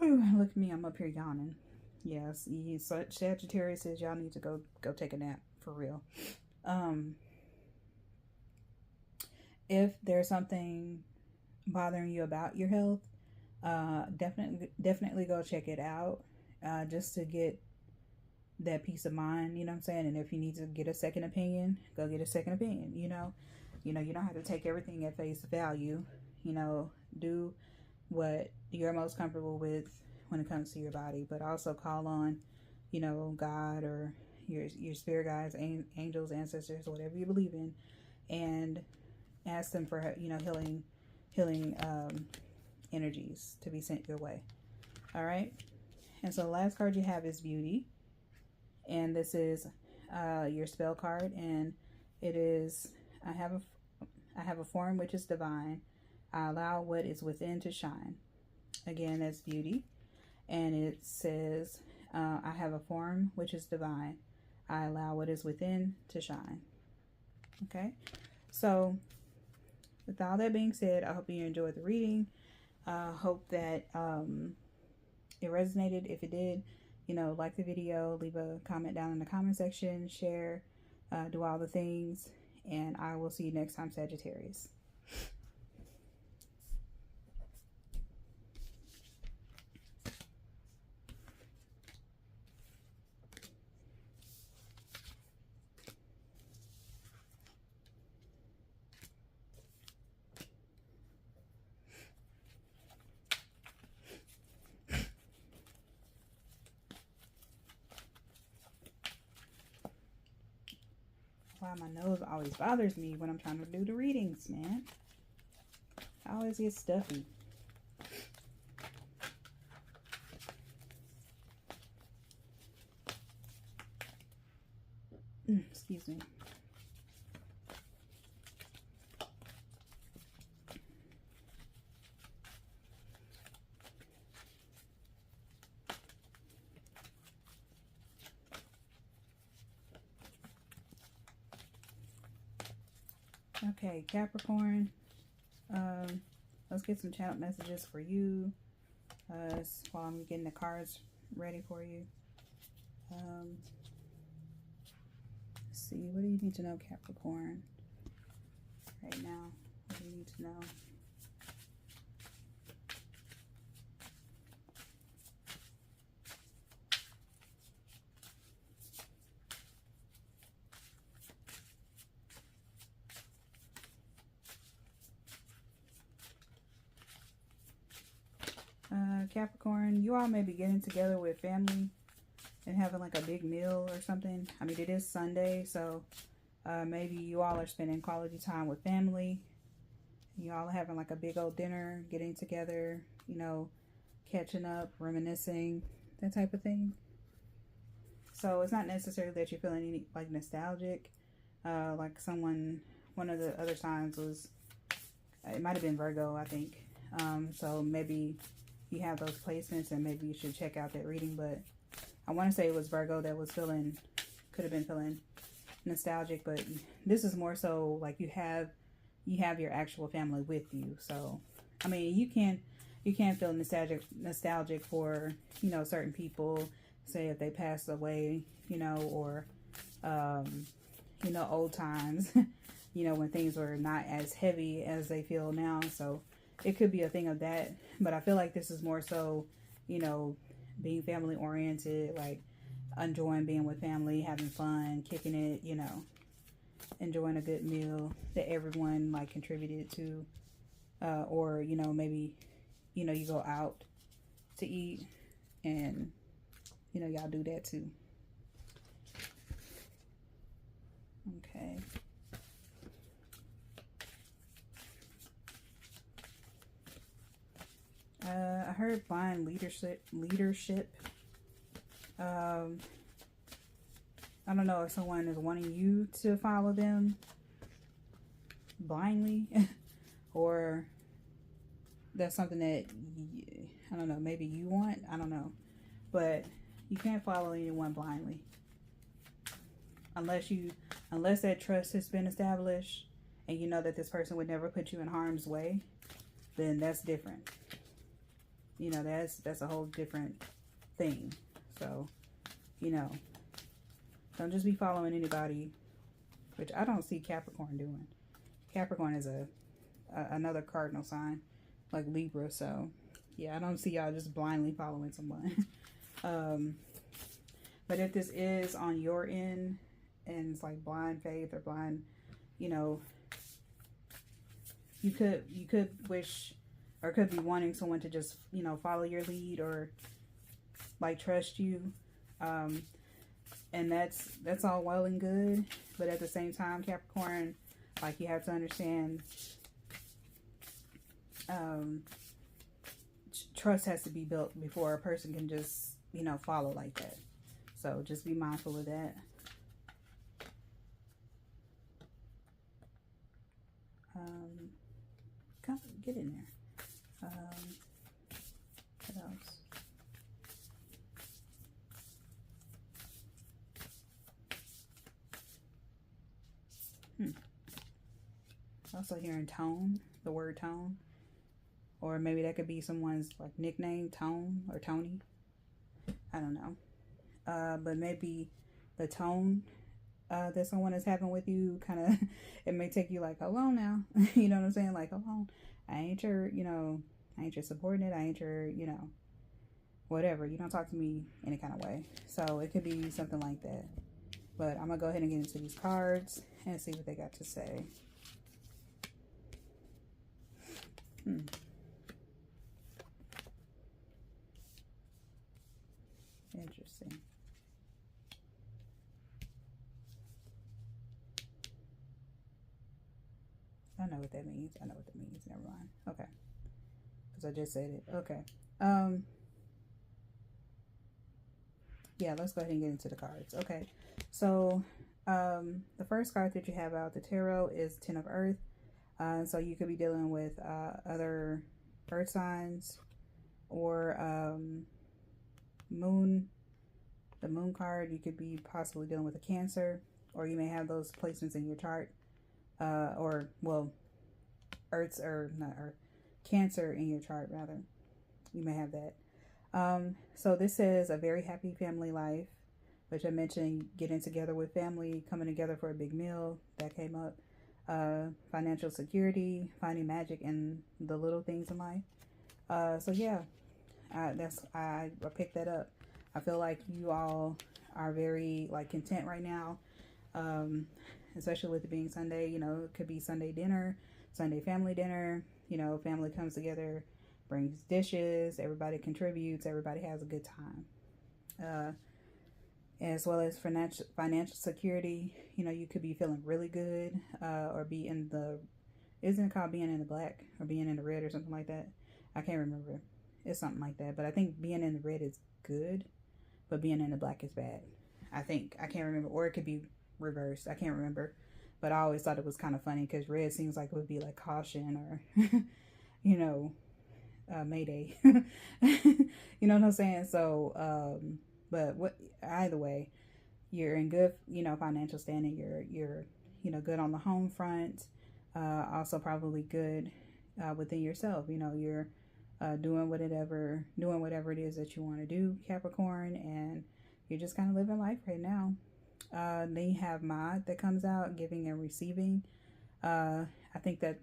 look at me. I'm up here yawning. Yes, Sagittarius says y'all need to go take a nap for real. If there's something bothering you about your health, definitely go check it out, just to get that peace of mind, you know what I'm saying? And if you need to get a second opinion, go get a second opinion. You don't have to take everything at face value. Do what you're most comfortable with when it comes to your body, but also call on, God or your spirit guides, angels, ancestors, whatever you believe in, and ask them for healing energies to be sent your way. All right. And so the last card you have is Beauty, and this is your spell card, and it is I have a form which is divine. I allow what is within to shine. Again, that's Beauty, and it says I have a form which is divine. I allow what is within to shine. Okay, so with all that being said, I hope you enjoyed the reading. Hope that it resonated. If it did, like the video, leave a comment down in the comment section, share, do all the things, and I will see you next time, Sagittarius. Wow, my nose always bothers me when I'm trying to do the readings, man. I always get stuffy. Excuse me. Okay, Capricorn, let's get some channel messages for you while I'm getting the cards ready for you. Let's see, what do you need to know, Capricorn, right now? What do you need to know? Capricorn, you all may be getting together with family and having like a big meal or something. I mean, it is Sunday, so maybe you all are spending quality time with family. You all are having like a big old dinner, getting together, catching up, reminiscing, that type of thing. So it's not necessarily that you're feeling any like nostalgic. Like one of the other signs was, it might have been Virgo, I think. So maybe you have those placements and maybe you should check out that reading, but I want to say it was Virgo that was could have been feeling nostalgic, but this is more so like you have your actual family with you. So I mean, you can feel nostalgic for certain people, say if they passed away, or old times, when things were not as heavy as they feel now. So it could be a thing of that, but I feel like this is more so, being family oriented, like enjoying being with family, having fun, kicking it, enjoying a good meal that everyone like contributed to, or, maybe, you go out to eat and, y'all do that too. Okay. I heard blind leadership. I don't know if someone is wanting you to follow them blindly, or that's something that I don't know, maybe you want. I don't know, but you can't follow anyone blindly unless that trust has been established and you know that this person would never put you in harm's way. Then that's different. That's a whole different thing. So, don't just be following anybody, which I don't see Capricorn doing. Capricorn is another cardinal sign. like Libra. So yeah, I don't see y'all just blindly following someone. But if this is on your end and it's like blind faith or blind, you know, you could wish or could be wanting someone to just, you know, follow your lead or like trust you. And that's all well and good, but at the same time, Capricorn, like, you have to understand, trust has to be built before a person can just, you know, follow like that. So just be mindful of that. Come get in there. What else? Also hearing tone, the word tone. Or maybe that could be someone's like nickname, Tone or Tony. I don't know. But maybe the tone that someone is having with you kind of, it may take you like, hold on now. You know what I'm saying? Like, hold on. I ain't your, you know, I ain't your subordinate. I ain't your, you know, whatever. You don't talk to me any kind of way. So it could be something like that. But I'm going to go ahead and get into these cards and see what they got to say. Interesting. I know what that means. I know what that means. Never mind. Okay. Because I just said it. Okay. Yeah, let's go ahead and get into the cards. Okay. So, the first card that you have out the tarot is Ten of Earth. So you could be dealing with other earth signs or moon. The moon card, you could be possibly dealing with a Cancer, or you may have those placements in your chart. Or, well, Earth's, or not Earth, Cancer in your chart, rather. You may have that. So this says a very happy family life, which I mentioned, getting together with family, coming together for a big meal, that came up. Financial security, finding magic in the little things in life. So yeah, I picked that up. I feel like you all are very like content right now, especially with it being Sunday. You know, it could be Sunday dinner, Sunday family dinner. You know, family comes together, brings dishes, everybody contributes, everybody has a good time. As well as financial security. You know, you could be feeling really good, or be in the, isn't it called being in the black or being in the red or something like that? I can't remember. It's something like that. But I think being in the red is good, but being in the black is bad. I think. I can't remember. Or it could be reversed. I can't remember. But I always thought it was kind of funny because red seems like it would be like caution or, you know, Mayday. You know what I'm saying? So, but either way, you're in good, you know, financial standing. You're, you know, good on the home front. Also probably good within yourself. You know, you're doing whatever it is that you want to do, Capricorn, and you're just kind of living life right now. Then you have Mod that comes out, giving and receiving. I think that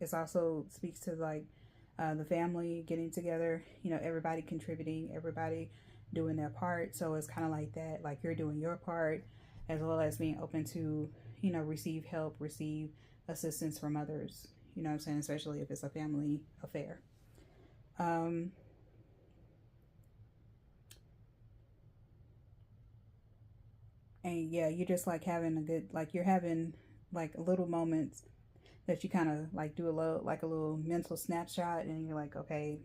it also speaks to like the family getting together. You know, everybody contributing, everybody doing their part. So it's kind of like that, like you're doing your part, as well as being open to, you know, receive help, receive assistance from others. You know what I'm saying? Especially if it's a family affair. And yeah, you're just like having a good, like you're having like little moments that you kind of like do a little mental snapshot, and you're like, okay,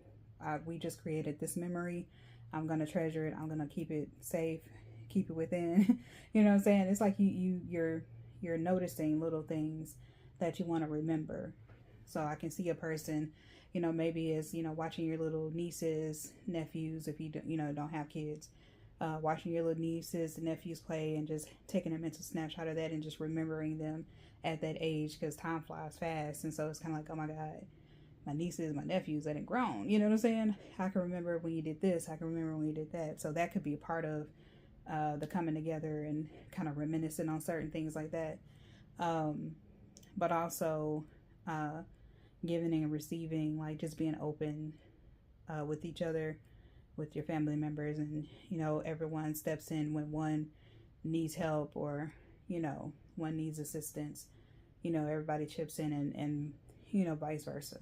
we just created this memory. I'm gonna treasure it. I'm gonna keep it safe, keep it within. You know what I'm saying? It's like you're noticing little things that you want to remember. So I can see a person, you know, maybe is, you know, watching your little nieces, nephews, if you don't, you know, don't have kids, watching your little nieces and nephews play and just taking a mental snapshot of that and just remembering them at that age, because time flies fast. And so it's kind of like, oh my God, my nieces, my nephews that ain't grown. You know what I'm saying? I can remember when you did this. I can remember when you did that. So that could be a part of the coming together and kind of reminiscing on certain things like that. But also, giving and receiving, like just being open with each other, with your family members, and you know, everyone steps in when one needs help, or you know, one needs assistance. You know, everybody chips in, and you know, vice versa.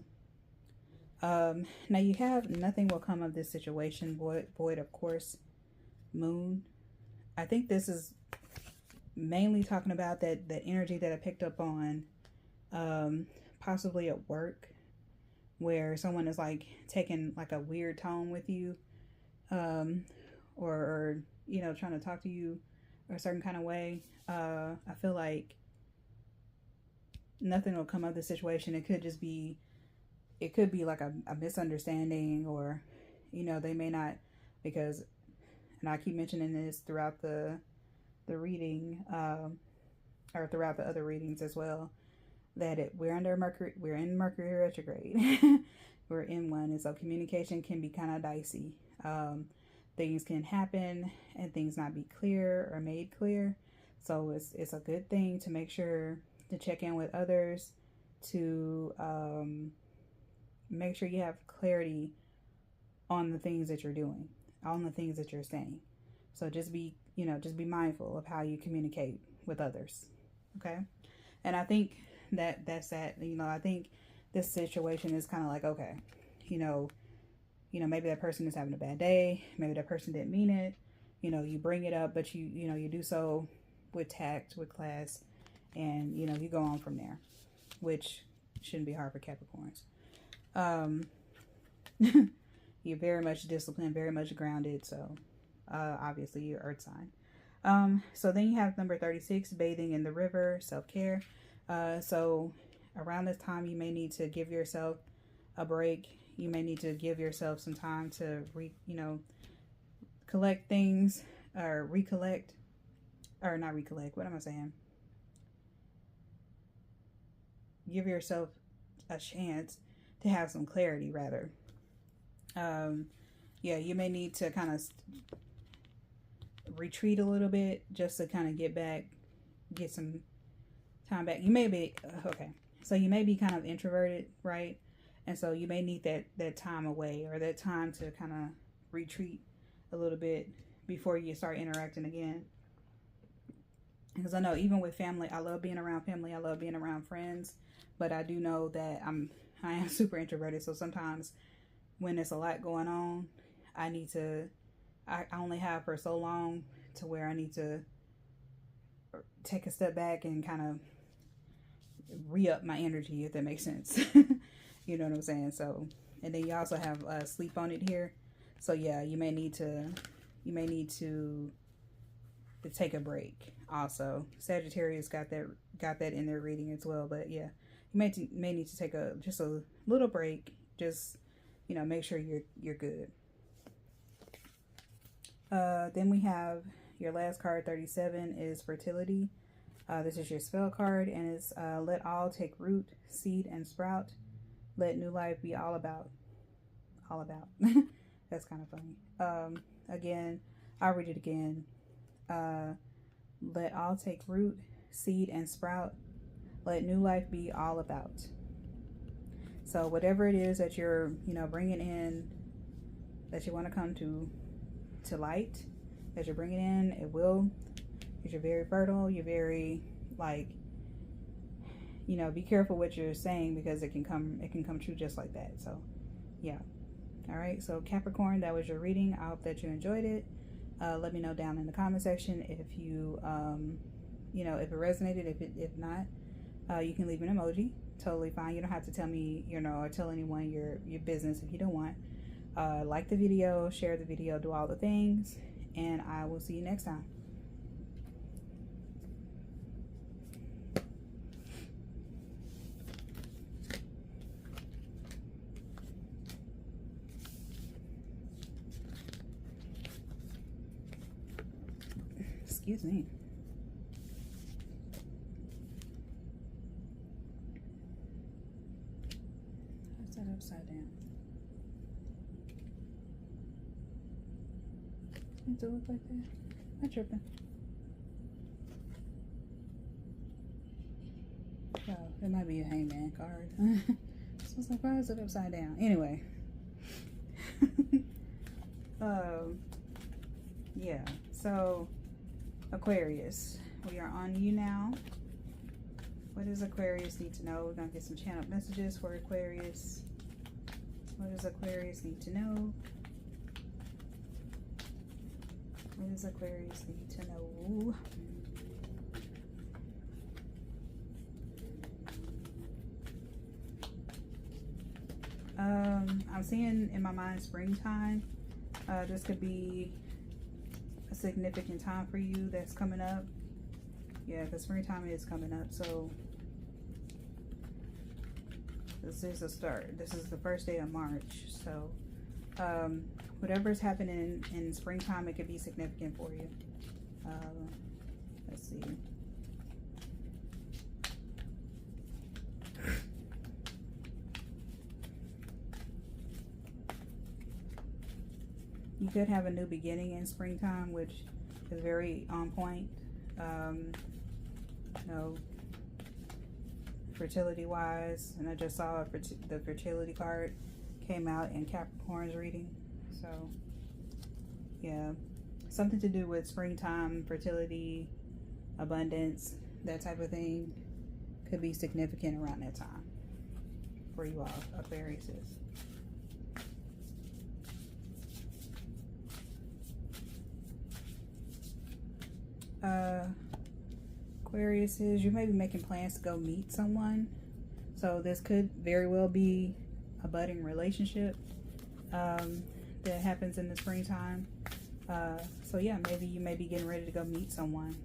Now you have nothing will come of this situation, void of course, moon. I think this is mainly talking about that energy that I picked up on, possibly at work, where someone is like taking like a weird tone with you, or you know, trying to talk to you a certain kind of way. I feel like nothing will come of the situation. It could be like a misunderstanding, or you know, they may not, because, and I keep mentioning this throughout the reading, or throughout the other readings as well, that we're in Mercury retrograde. We're in one, and so communication can be kind of dicey. Things can happen and things not be clear or made clear. So it's a good thing to make sure to check in with others, to make sure you have clarity on the things that you're doing, on the things that you're saying. So just be mindful of how you communicate with others. Okay. And I think that's that, you know, I think this situation is kind of like, okay, you know, maybe that person is having a bad day. Maybe that person didn't mean it. You know, you bring it up, but you do so with tact, with class, and, you know, you go on from there, which shouldn't be hard for Capricorns. You're very much disciplined, very much grounded. So, obviously you're earth sign. So then you have number 36, bathing in the river, self-care. So around this time, you may need to give yourself a break. You may need to give yourself some time to collect things, or recollect, or not recollect. What am I saying? Give yourself a chance to have some clarity, rather. Yeah, you may need to kind of retreat a little bit, just to kind of get some time back. You may be, okay, so you may be kind of introverted, right? And so you may need that time away, or that time to kind of retreat a little bit before you start interacting again. Because I know even with family, I love being around family, I love being around friends, but I do know that I am super introverted. So sometimes when there's a lot going on, I only have for so long to where I need to take a step back and kind of re-up my energy, if that makes sense. You know what I'm saying? So, and then you also have sleep on it here. So yeah, you may need to take a break. Also, Sagittarius got that in their reading as well. But yeah, you may need to take just a little break. Just, you know, make sure you're good. Then we have your last card, 37, is fertility. This is your spell card, and it's let all take root, seed, and sprout. Let new life be all about. That's kind of funny. Again, I'll read it again. Let all take root, seed, and sprout. Let new life be all about. So whatever it is that you're, bringing in, that you want to come to light, that you're bringing in, it will, because you're very fertile. You're very, be careful what you're saying, because it can come true just like that. So yeah. All right, so Capricorn, that was your reading. I hope that you enjoyed it. Let me know down in the comment section if you if it resonated. If not, you can leave an emoji. Totally fine. You don't have to tell me, or tell anyone your business if you don't want. Like the video, share the video, do all the things, and I will see you next time. Excuse me. What's that upside down? Does it look like that? I'm tripping. Oh, it might be a hangman card. So it's like, why is it upside down? Anyway. Yeah, so Aquarius, we are on you now. What does Aquarius need to know? We're going to get some channeled messages for Aquarius. What does Aquarius need to know? What does Aquarius need to know? I'm seeing in my mind springtime. This could be a significant time for you that's coming up. Yeah, because springtime is coming up. So this is a start. This is the first day of March. So whatever's happening in springtime, it could be significant for you. Let's see. You could have a new beginning in springtime, which is very on point. You know, fertility wise, and I just saw the fertility card came out in Capricorn's reading. So yeah, something to do with springtime, fertility, abundance, that type of thing could be significant around that time for you all, Aquarius. Aquarius, you may be making plans to go meet someone. So this could very well be a budding relationship that happens in the springtime. So yeah, maybe you may be getting ready to go meet someone.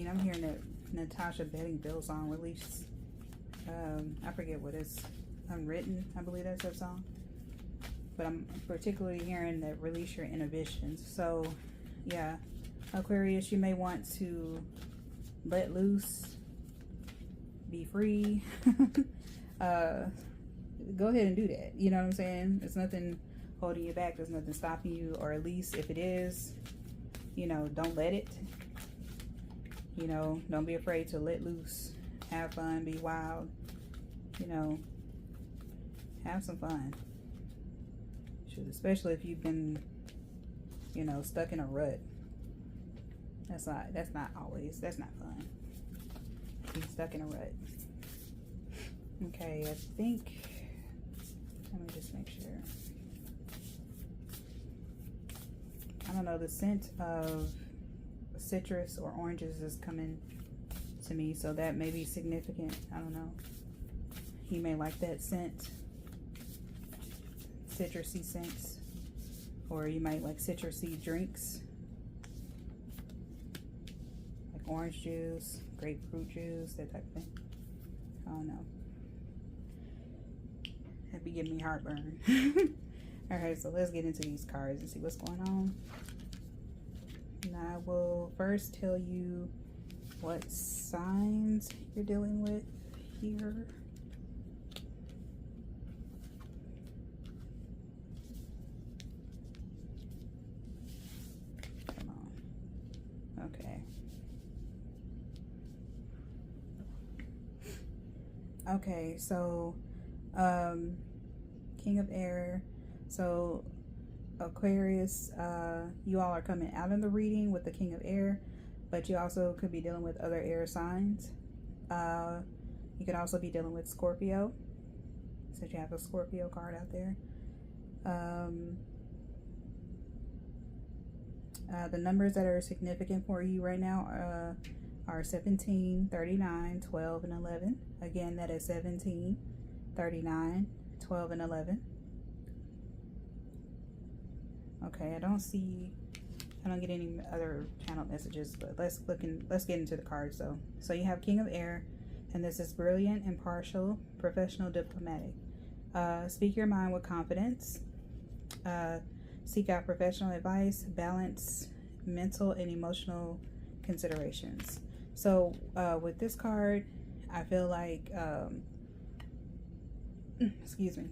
I'm hearing that Natasha Bedingfield song released. I forget what it's Unwritten, I believe that's that song. But I'm particularly hearing that release your inhibitions. So yeah, Aquarius, you may want to let loose, be free. Go ahead and do that. You know what I'm saying? There's nothing holding you back. There's nothing stopping you, or at least if it is, you know, don't let it. You know, don't be afraid to let loose, have fun, be wild, you know, have some fun. Especially if you've been, you know, stuck in a rut. That's not fun. Being stuck in a rut. Okay, I think, let me just make sure. I don't know, the scent of citrus or oranges is coming to me, so that may be significant. I don't know. He may like that scent, citrusy scents, or you might like citrusy drinks, like orange juice, grapefruit juice, that type of thing. I don't know. That'd be giving me heartburn. All right, so let's get into these cards and see what's going on. And I will first tell you what signs you're dealing with here. Come on. Okay. Okay, so King of Air. So Aquarius, you all are coming out of the reading with the King of Air, but you also could be dealing with other air signs. You could also be dealing with Scorpio, since you have a Scorpio card out there. The numbers that are significant for you right now are 17, 39, 12, and 11. Again, that is 17, 39, 12, and 11. Okay, I don't get any other channel messages, but let's get into the cards. So you have King of Air, and this is brilliant, impartial, professional, diplomatic. Speak your mind with confidence. Seek out professional advice. Balance mental and emotional considerations. So with this card, I feel like excuse me,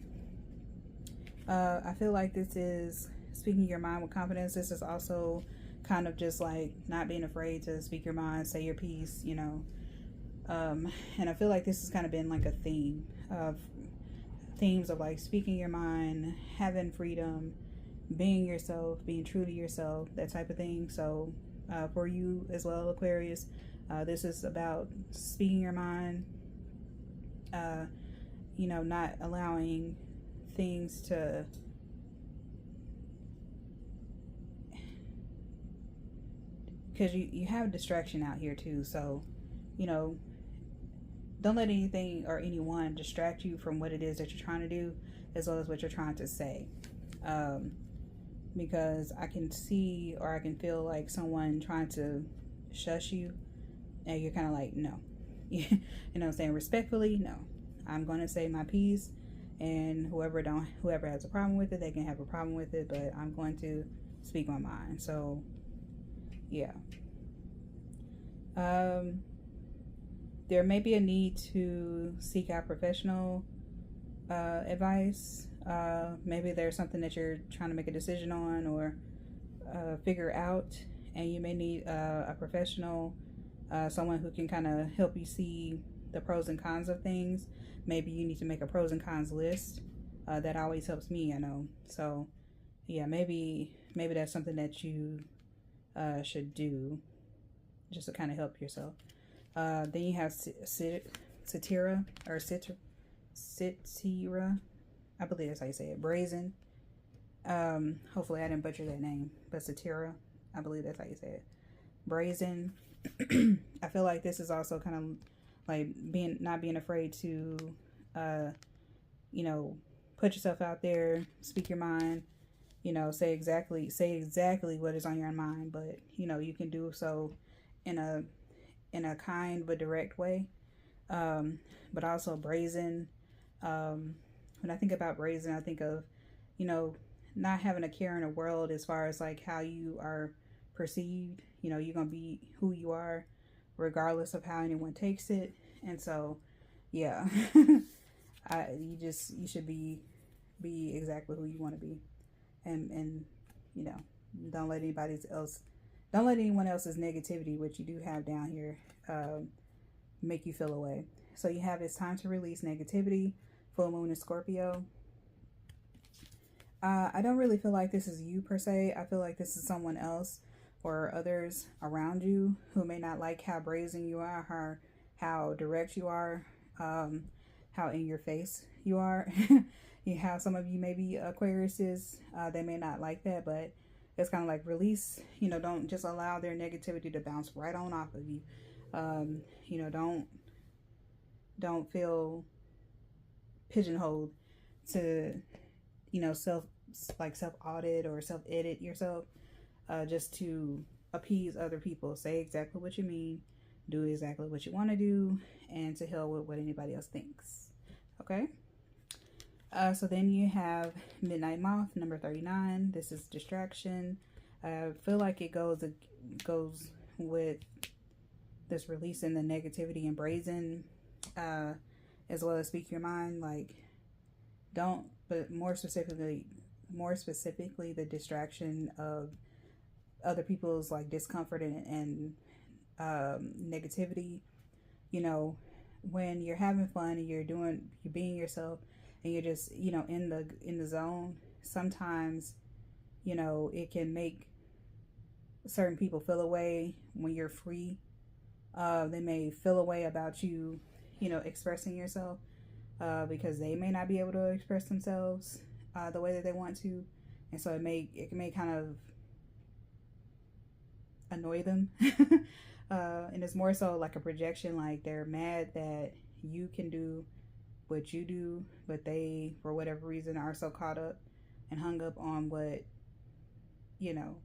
I feel like this is speaking your mind with confidence. This is also kind of just like not being afraid to speak your mind, say your piece, you know. And I feel like this has kind of been like a theme of themes of like speaking your mind, having freedom, being yourself, being true to yourself, that type of thing. So for you as well, Aquarius, this is about speaking your mind, you know, not allowing things to because you have distraction out here too. So, you know, don't let anything or anyone distract you from what it is that you're trying to do, as well as what you're trying to say. Because I can see or I can feel like someone trying to shush you, and you're kind of like, no. You know what I'm saying? Respectfully, no. I'm going to say my piece, and whoever has a problem with it, they can have a problem with it, but I'm going to speak my mind. So, yeah. There may be a need to seek out professional advice. Maybe there's something that you're trying to make a decision on or figure out, and you may need a professional, someone who can kind of help you see the pros and cons of things. Maybe you need to make a pros and cons list. That always helps me, I know. So yeah, maybe that's something that you should do just to kind of help yourself. Then you have Satira, or Sitira, I believe that's how you say it. Brazen. Hopefully I didn't butcher that name, but Satira, I believe that's how you say it. Brazen. I feel like this is also kind of like not being afraid to, you know, put yourself out there, speak your mind, you know, say exactly what is on your mind, but you know, you can do so in a kind but direct way. But also brazen. When I think about brazen, I think of, you know, not having a care in the world as far as like how you are perceived. You know, you're gonna be who you are regardless of how anyone takes it. And so yeah, you should be exactly who you want to be, and you know, don't let anyone else's negativity, which you do have down here, make you feel away. So you have it's time to release negativity. Full moon in Scorpio. I don't really feel like this is you per se. I feel like this is someone else or others around you who may not like how brazen you are, how direct you are, how in your face you are. You have some of you maybe Aquariuses, they may not like that, but it's kind of like release, you know, don't just allow their negativity to bounce right on off of you. You know, don't feel pigeonholed to, you know, self audit or self edit yourself, just to appease other people. Say exactly what you mean, do exactly what you want to do, and to hell with what anybody else thinks. Okay. So then you have Midnight Moth, number 39. This is distraction. I feel like it goes with this releasing the negativity and brazen, as well as speak your mind. Like, don't, but more specifically, the distraction of other people's like discomfort and negativity. You know, when you're having fun and you're being yourself, and you're just, you know, in the zone, sometimes, you know, it can make certain people feel away when you're free. They may feel away about you, you know, expressing yourself, because they may not be able to express themselves the way that they want to, and so it may kind of annoy them. And it's more so like a projection, like they're mad that you can do what you do, but they, for whatever reason, are so caught up and hung up on what, you know,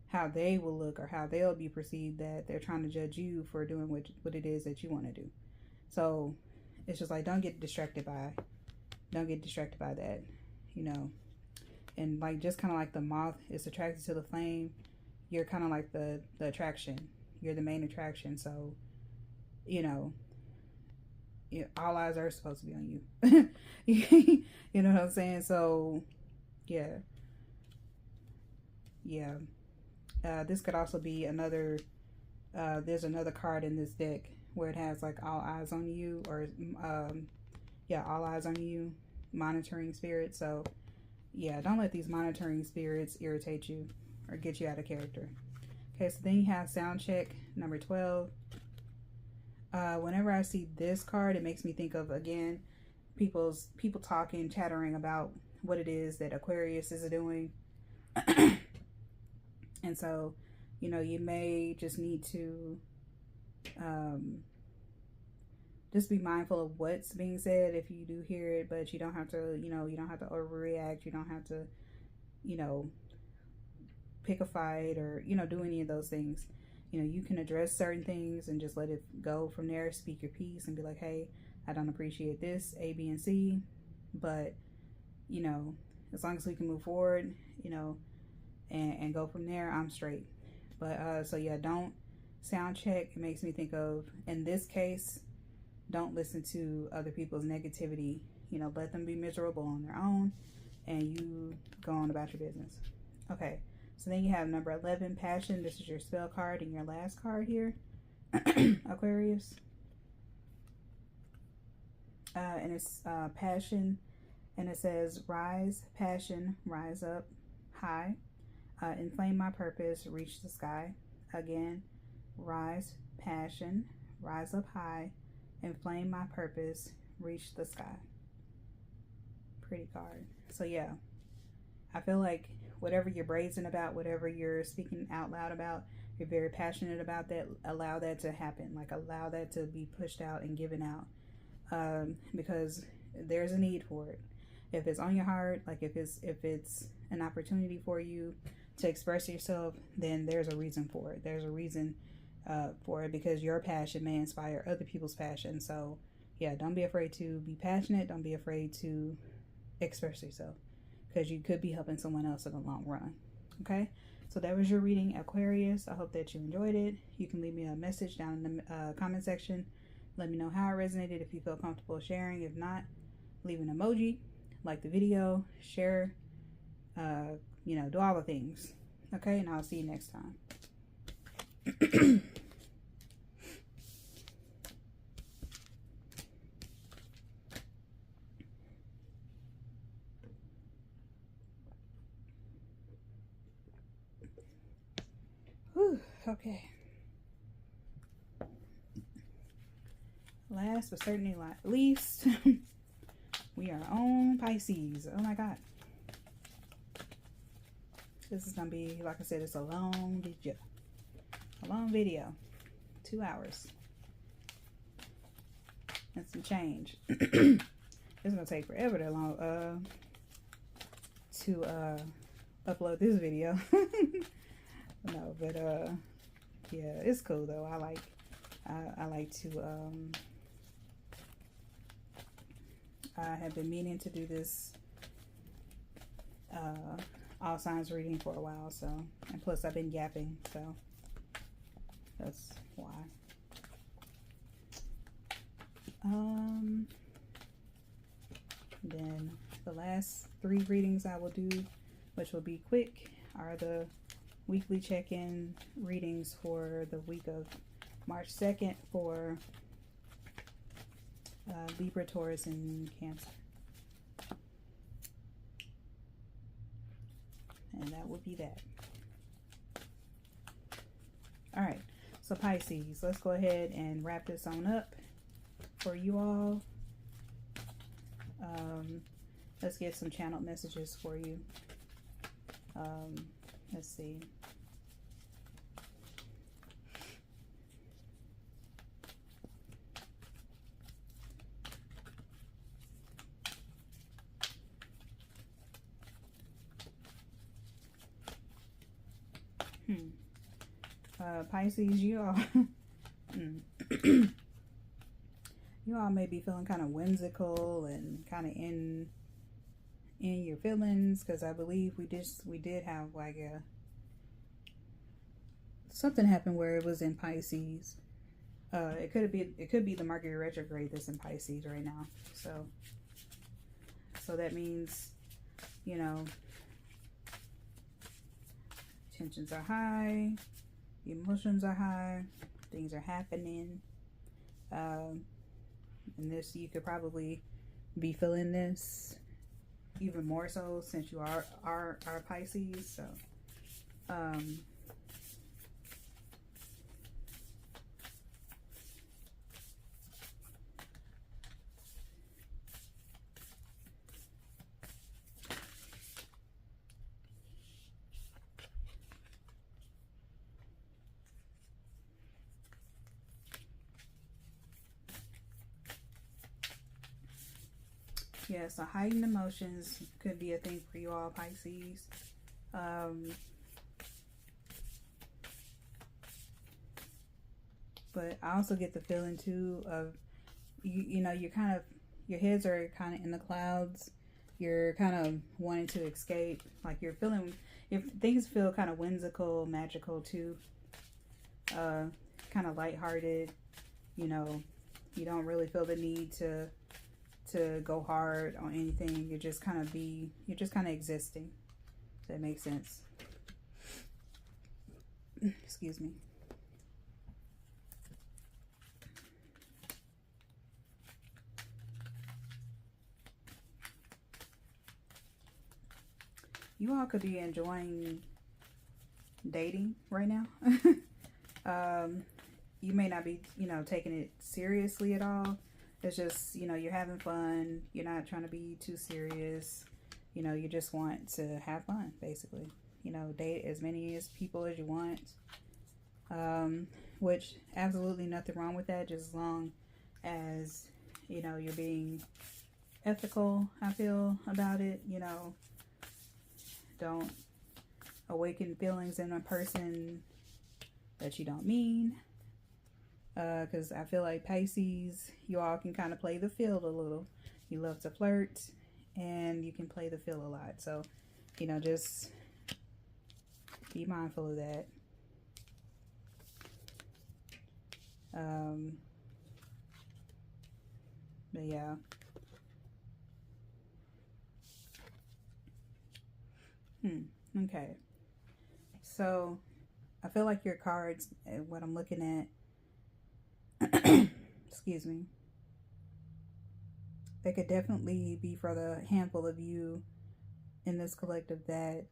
how they will look or how they'll be perceived, that they're trying to judge you for doing what it is that you want to do. So it's just like, don't get distracted by that, you know. And like, just kind of like the moth is attracted to the flame, you're kind of like the attraction. You're the main attraction. So, you know, all eyes are supposed to be on you. You know what I'm saying? So, yeah. Yeah. This could also be another, there's another card in this deck where it has like all eyes on you, or, yeah, all eyes on you, monitoring spirits. So, yeah, don't let these monitoring spirits irritate you or get you out of character. Okay, so then you have sound check number 12. Whenever I see this card, it makes me think of, again, people talking, chattering about what it is that Aquarius is doing. And so, you know, you may just need to just be mindful of what's being said if you do hear it, but you don't have to, you know, you don't have to overreact. You don't have to, you know, pick a fight or, you know, do any of those things. You know, you can address certain things and just let it go from there. Speak your piece and be like, hey, I don't appreciate this, A, B, and C, but, you know, as long as we can move forward, you know, and go from there, I'm straight. But so yeah, don't sound check. It makes me think of, in this case, don't listen to other people's negativity. You know, let them be miserable on their own, and you go on about your business. Okay, so then you have number 11, passion. This is your spell card and your last card here, Aquarius. And it's passion, and it says rise, passion, rise up high. Inflame my purpose, reach the sky. Again, rise, passion, rise up high, inflame my purpose, reach the sky. Pretty card. So yeah, I feel like whatever you're brazen about, whatever you're speaking out loud about, you're very passionate about that, allow that to happen. Like, allow that to be pushed out and given out, because there's a need for it. If it's on your heart, like if it's an opportunity for you to express yourself, then there's a reason for it. There's a reason for it, because your passion may inspire other people's passion. So yeah, don't be afraid to be passionate. Don't be afraid to express yourself, because you could be helping someone else in the long run. Okay, so that was your reading, Aquarius. I hope that you enjoyed it. You can leave me a message down in the comment section. Let me know how it resonated, if you feel comfortable sharing. If not, leave an emoji, like the video, share, you know, do all the things. Okay, and I'll see you next time. Whew, okay. Last but certainly not least, we are on Pisces. Oh my God. This is going to be, like I said, it's a long video. A long video. 2 hours. And some change. It's going to take forever to long, to upload this video. No, but yeah, it's cool though. I like to I have been meaning to do this all signs reading for a while, so, and plus I've been yapping, so that's why. Then the last 3 readings I will do, which will be quick, are the weekly check-in readings for the week of March 2nd for Libra, Taurus, and Cancer. And that would be that. Alright, so Pisces, let's go ahead and wrap this on up for you all. Let's get some channeled messages for you. Let's see. Pisces, you all you all may be feeling kind of whimsical and kind of in your feelings, because I believe we did have like something happened where it was in Pisces. It could be the Mercury retrograde that's in Pisces right now. So that means, you know, tensions are high, emotions are high, things are happening. And this, you could probably be feeling this even more so since you are Pisces. So yeah, so heightened emotions could be a thing for you all, Pisces. But I also get the feeling too of you know, you're kind of, your heads are kind of in the clouds. You're kind of wanting to escape. Like you're feeling, if things feel kind of whimsical, magical too. Kind of lighthearted. You know, you don't really feel the need to go hard on anything. You're just kind of existing. If that makes sense. Excuse me. You all could be enjoying dating right now. You may not be, you know, taking it seriously at all. It's just, you know, you're having fun. You're not trying to be too serious. You know, you just want to have fun, basically. You know, date as many people as you want. Which, absolutely nothing wrong with that, just as long as, you know, you're being ethical, I feel, about it. You know, don't awaken feelings in a person that you don't mean. Because I feel like Pisces, you all can kind of play the field a little. You love to flirt, and you can play the field a lot. So, you know, just be mindful of that. But yeah. Okay. So, I feel like your cards, what I'm looking at, excuse me, they could definitely be for the handful of you in this collective that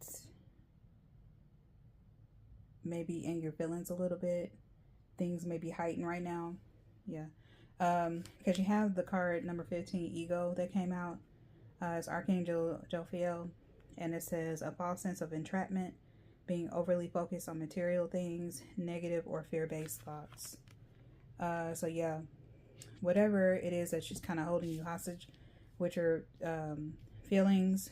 maybe in your feelings a little bit. Things may be heightened right now. Yeah. Because you have the card number 15, Ego, that came out. It's Archangel Jophiel, and it says a false sense of entrapment, being overly focused on material things, negative or fear-based thoughts. So yeah, whatever it is that's just kind of holding you hostage with your feelings,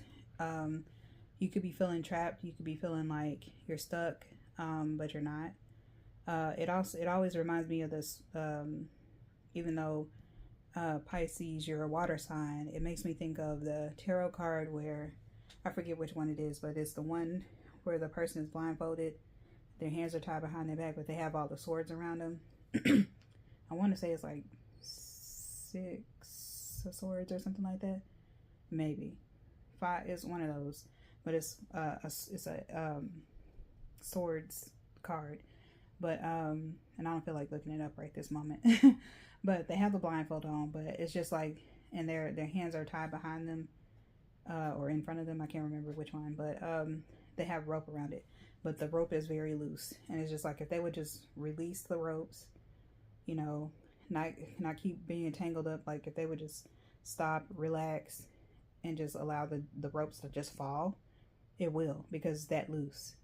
you could be feeling trapped. You could be feeling like you're stuck, but you're not. It always reminds me of this, even though Pisces, you're a water sign, it makes me think of the tarot card where, I forget which one it is, but it's the one where the person is blindfolded, their hands are tied behind their back, but they have all the swords around them. I want to say it's like 6 of swords or something like that. Maybe 5 is one of those, but it's a swords card. But and I don't feel like looking it up right this moment. But they have the blindfold on, but it's just like, and their hands are tied behind them, or in front of them. I can't remember which one, but they have rope around it, but the rope is very loose, and it's just like if they would just release the ropes, you know, not keep being tangled up. Like if they would just stop, relax, and just allow the ropes to just fall, it will, because it's that loose.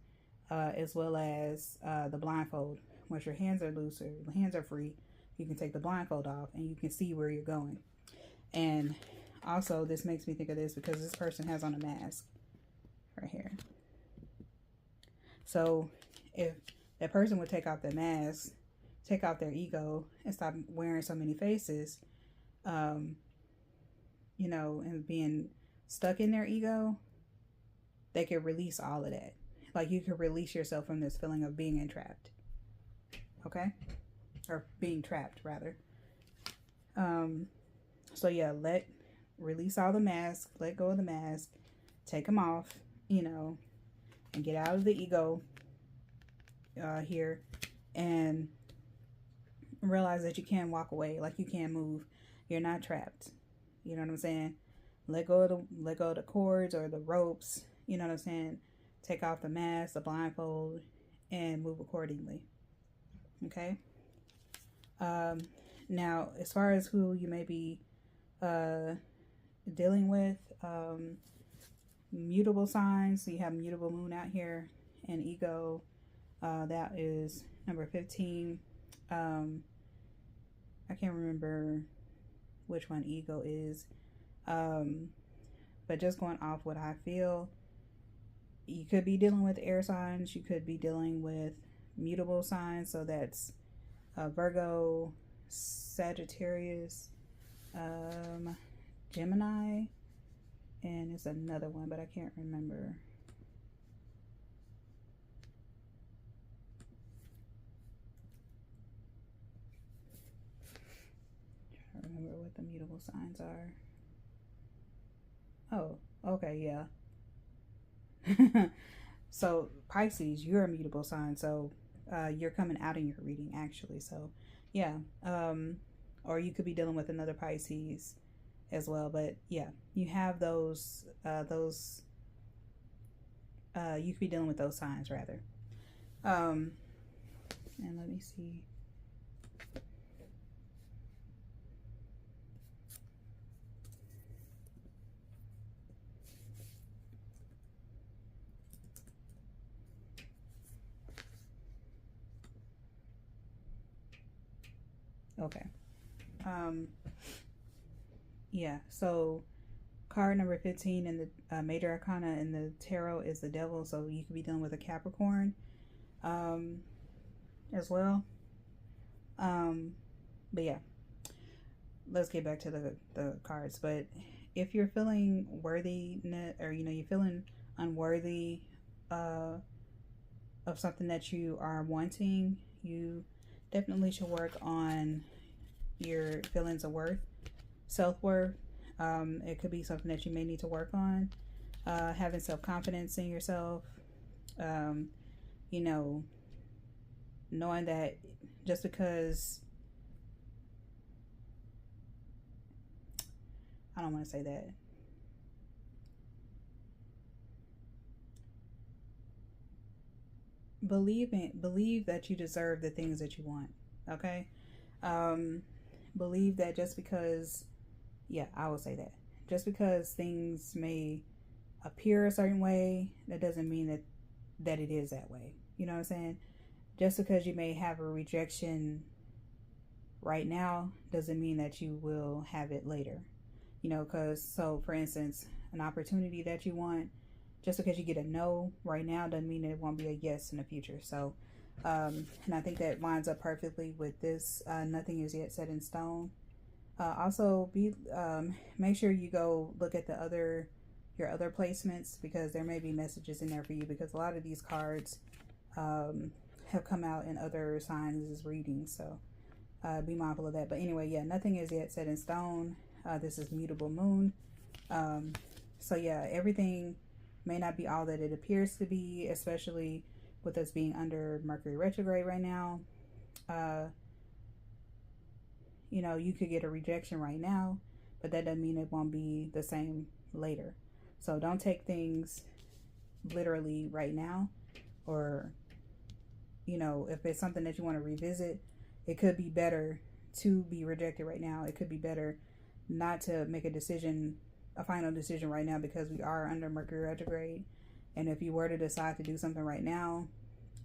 As well as the blindfold. Once your hands are loose or your hands are free, you can take the blindfold off and you can see where you're going. And also, this makes me think of this because this person has on a mask right here. So if that person would take off their mask, take off their ego, and stop wearing so many faces, you know, and being stuck in their ego, they could release all of that. Like you could release yourself from this feeling of being entrapped. okay? Or being trapped, rather. So yeah, release all the mask, let go of the mask, take them off, you know, and get out of the ego here, and realize that you can walk away, like you can move. You're not trapped. You know what I'm saying? Let go of the cords or the ropes. You know what I'm saying? Take off the mask, the blindfold, and move accordingly. Okay. Now, as far as who you may be dealing with, mutable signs. So you have mutable moon out here, and ego. That is number 15. I can't remember which one ego is. But just going off what I feel, you could be dealing with air signs. You could be dealing with mutable signs. So that's Virgo, Sagittarius, Gemini, and it's another one, but I can't remember. I don't remember what the mutable signs are. Oh, okay, yeah. So Pisces, you're a mutable sign, so you're coming out in your reading, actually. So yeah, or you could be dealing with another Pisces as well, but yeah, you have those you could be dealing with those signs, rather. And let me see. Okay. Yeah, so card number 15 in the major arcana in the tarot is the devil, so you could be dealing with a Capricorn as well. But yeah, let's get back to the cards. But if you're feeling worthy, or you're feeling unworthy of something that you are wanting, you definitely should work on your feelings of worth, self-worth. It could be something that you may need to work on. Having self-confidence in yourself. Knowing that just because, I don't want to say that. Believe that you deserve the things that you want. Okay. Believe that just because, I will say that just because things may appear a certain way, that doesn't mean that it is that way. You know what I'm saying? Just because you may have a rejection right now doesn't mean that you will have it later. So for instance, an opportunity that you want, just because you get a no right now doesn't mean that it won't be a yes in the future. So, and I think that lines up perfectly with this. Nothing is yet set in stone. Also, make sure you go look at your other placements, because there may be messages in there for you, because a lot of these cards have come out in other signs' readings. So be mindful of that. But anyway, nothing is yet set in stone. This is mutable moon. So everything may not be all that it appears to be, especially with us being under Mercury retrograde right now. You could get a rejection right now, but that doesn't mean it won't be the same later. So don't take things literally right now, or if it's something that you want to revisit, it could be better to be rejected right now. It could be better not to make a final decision right now, because we are under Mercury retrograde. And if you were to decide to do something right now,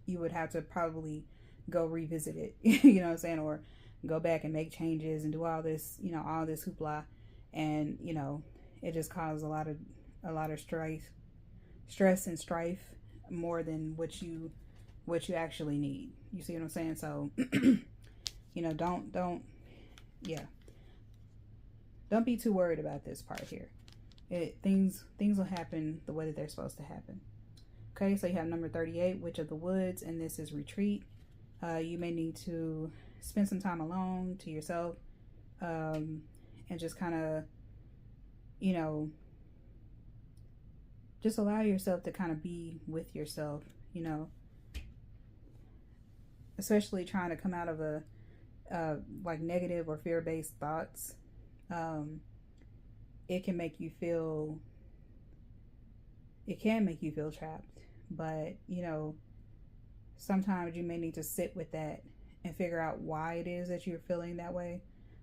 you would have to probably go revisit it, you know what I'm saying? Or go back and make changes and do all this, all this hoopla. And, it just causes a lot of stress and strife, more than what you actually need. You see what I'm saying? So, don't be too worried about this part here. Things will happen the way that they're supposed to happen. Okay, so you have number 38, Witch of the Woods, and this is retreat. You may need to spend some time alone to yourself, and just kind of, you know, just allow yourself to kind of be with yourself, you know, especially trying to come out of a like negative or fear-based thoughts. It can make you feel trapped, but you know, sometimes you may need to sit with that and figure out why it is that you're feeling that way,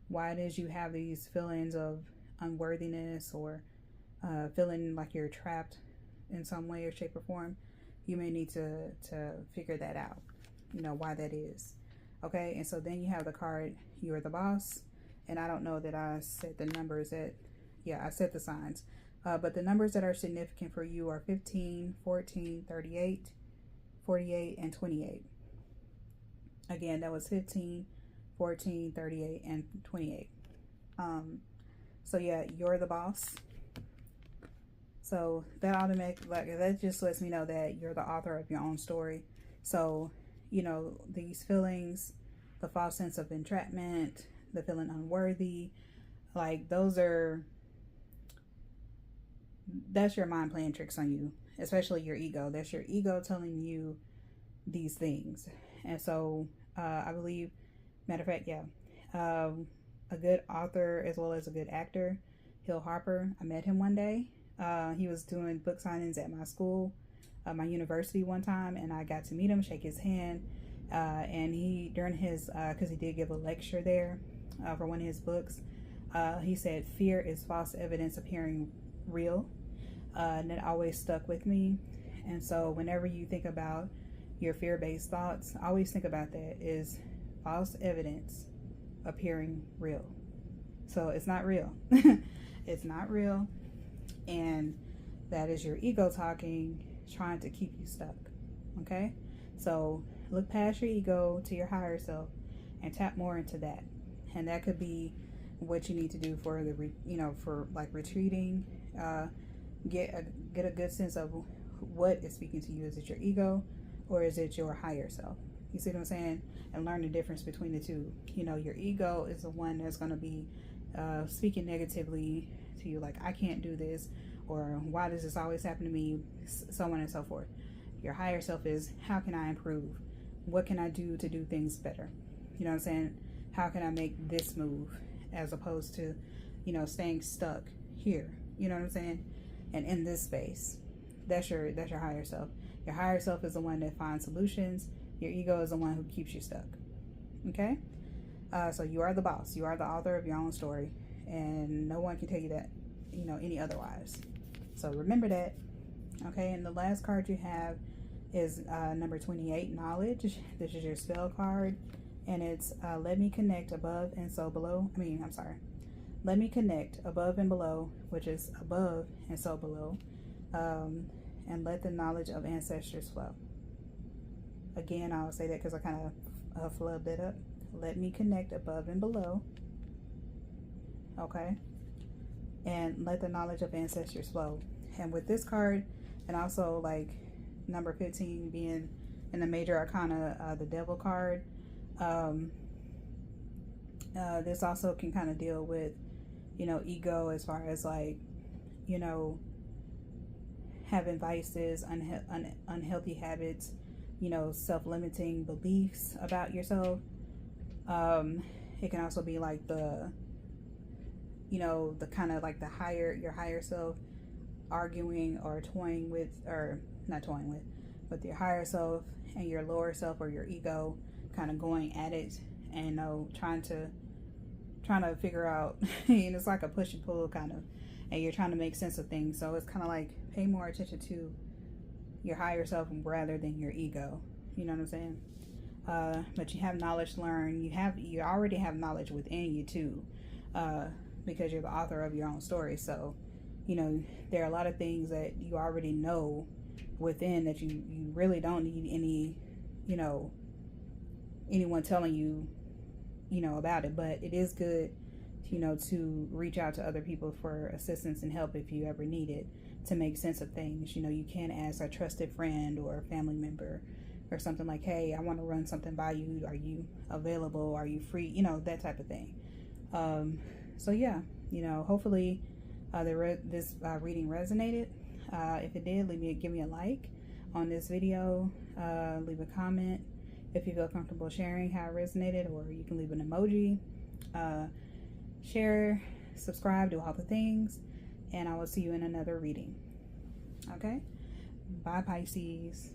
why it is you have these feelings of unworthiness, or feeling like you're trapped in some way or shape or form. You may need to figure that out, you know, why that is. Okay, and so then you have the card, you're the boss. And I don't know that I set the numbers at, yeah, I set the signs. But the numbers that are significant for you are 15, 14, 38, 48, and 28. Again, that was 15, 14, 38, and 28. So yeah, you're the boss. So that that just lets me know that you're the author of your own story. So, you know, these feelings, the false sense of entrapment, the feeling unworthy, like that's your mind playing tricks on you, especially your ego. That's your ego telling you these things. And so I believe, matter of fact, yeah, a good author as well as a good actor, Hill Harper, I met him one day. He was doing book signings at my school, my university one time, and I got to meet him, shake his hand, and he, during his, because he did give a lecture there for one of his books, he said, fear is false evidence appearing real, and that always stuck with me. And so whenever you think about your fear-based thoughts, always think about that is false evidence appearing real. So it's not real. It's not real. And that is your ego talking, trying to keep you stuck. Okay? So look past your ego to your higher self and tap more into that. And that could be what you need to do for the, for like retreating. Get a good sense of what is speaking to you. Is it your ego or is it your higher self? You see what I'm saying? And learn the difference between the two. You know, your ego is the one that's going to be speaking negatively to you, like, I can't do this, or why does this always happen to me, so on and so forth. Your higher self is, how can I improve? What can I do to do things better? You know what I'm saying? How can I make this move, as opposed to, staying stuck here? You know what I'm saying? And in this space, that's your higher self. Your higher self is the one that finds solutions. Your ego is the one who keeps you stuck. Okay? So you are the boss. You are the author of your own story. And no one can tell you that, any otherwise. So remember that. Okay, and the last card you have is number 28, Knowledge. This is your spell card. And it's let me connect above and so below. Let me connect above and below, which is above and so below. And let the knowledge of ancestors flow. Again, I'll say that because I kind of flubbed it up. Let me connect above and below. Okay. And let the knowledge of ancestors flow. And with this card, and also like number 15 being in the major arcana, the devil card, this also can kind of deal with, ego, as far as like, having vices, unhealthy habits, self-limiting beliefs about yourself. It can also be like the kind of like your higher self arguing or toying with, or not toying with, but your higher self and your lower self or your ego kind of going at it, and trying to figure out, and it's like a push and pull kind of, and you're trying to make sense of things. So it's kind of like pay more attention to your higher self rather than your ego. You know what I'm saying? But you have knowledge to learn. You already have knowledge within you too, because you're the author of your own story. So, there are a lot of things that you already know within that you really don't need any, anyone telling you, about it. But it is good, to reach out to other people for assistance and help if you ever need it, to make sense of things. You can ask a trusted friend or a family member or something like, hey, I want to run something by you. Are you available? Are you free? You know, that type of thing. So yeah, you know, hopefully this reading resonated. If it did, give me a like on this video. Leave a comment if you feel comfortable sharing how it resonated, or you can leave an emoji. Share, subscribe, do all the things, and I will see you in another reading. Okay, bye Pisces.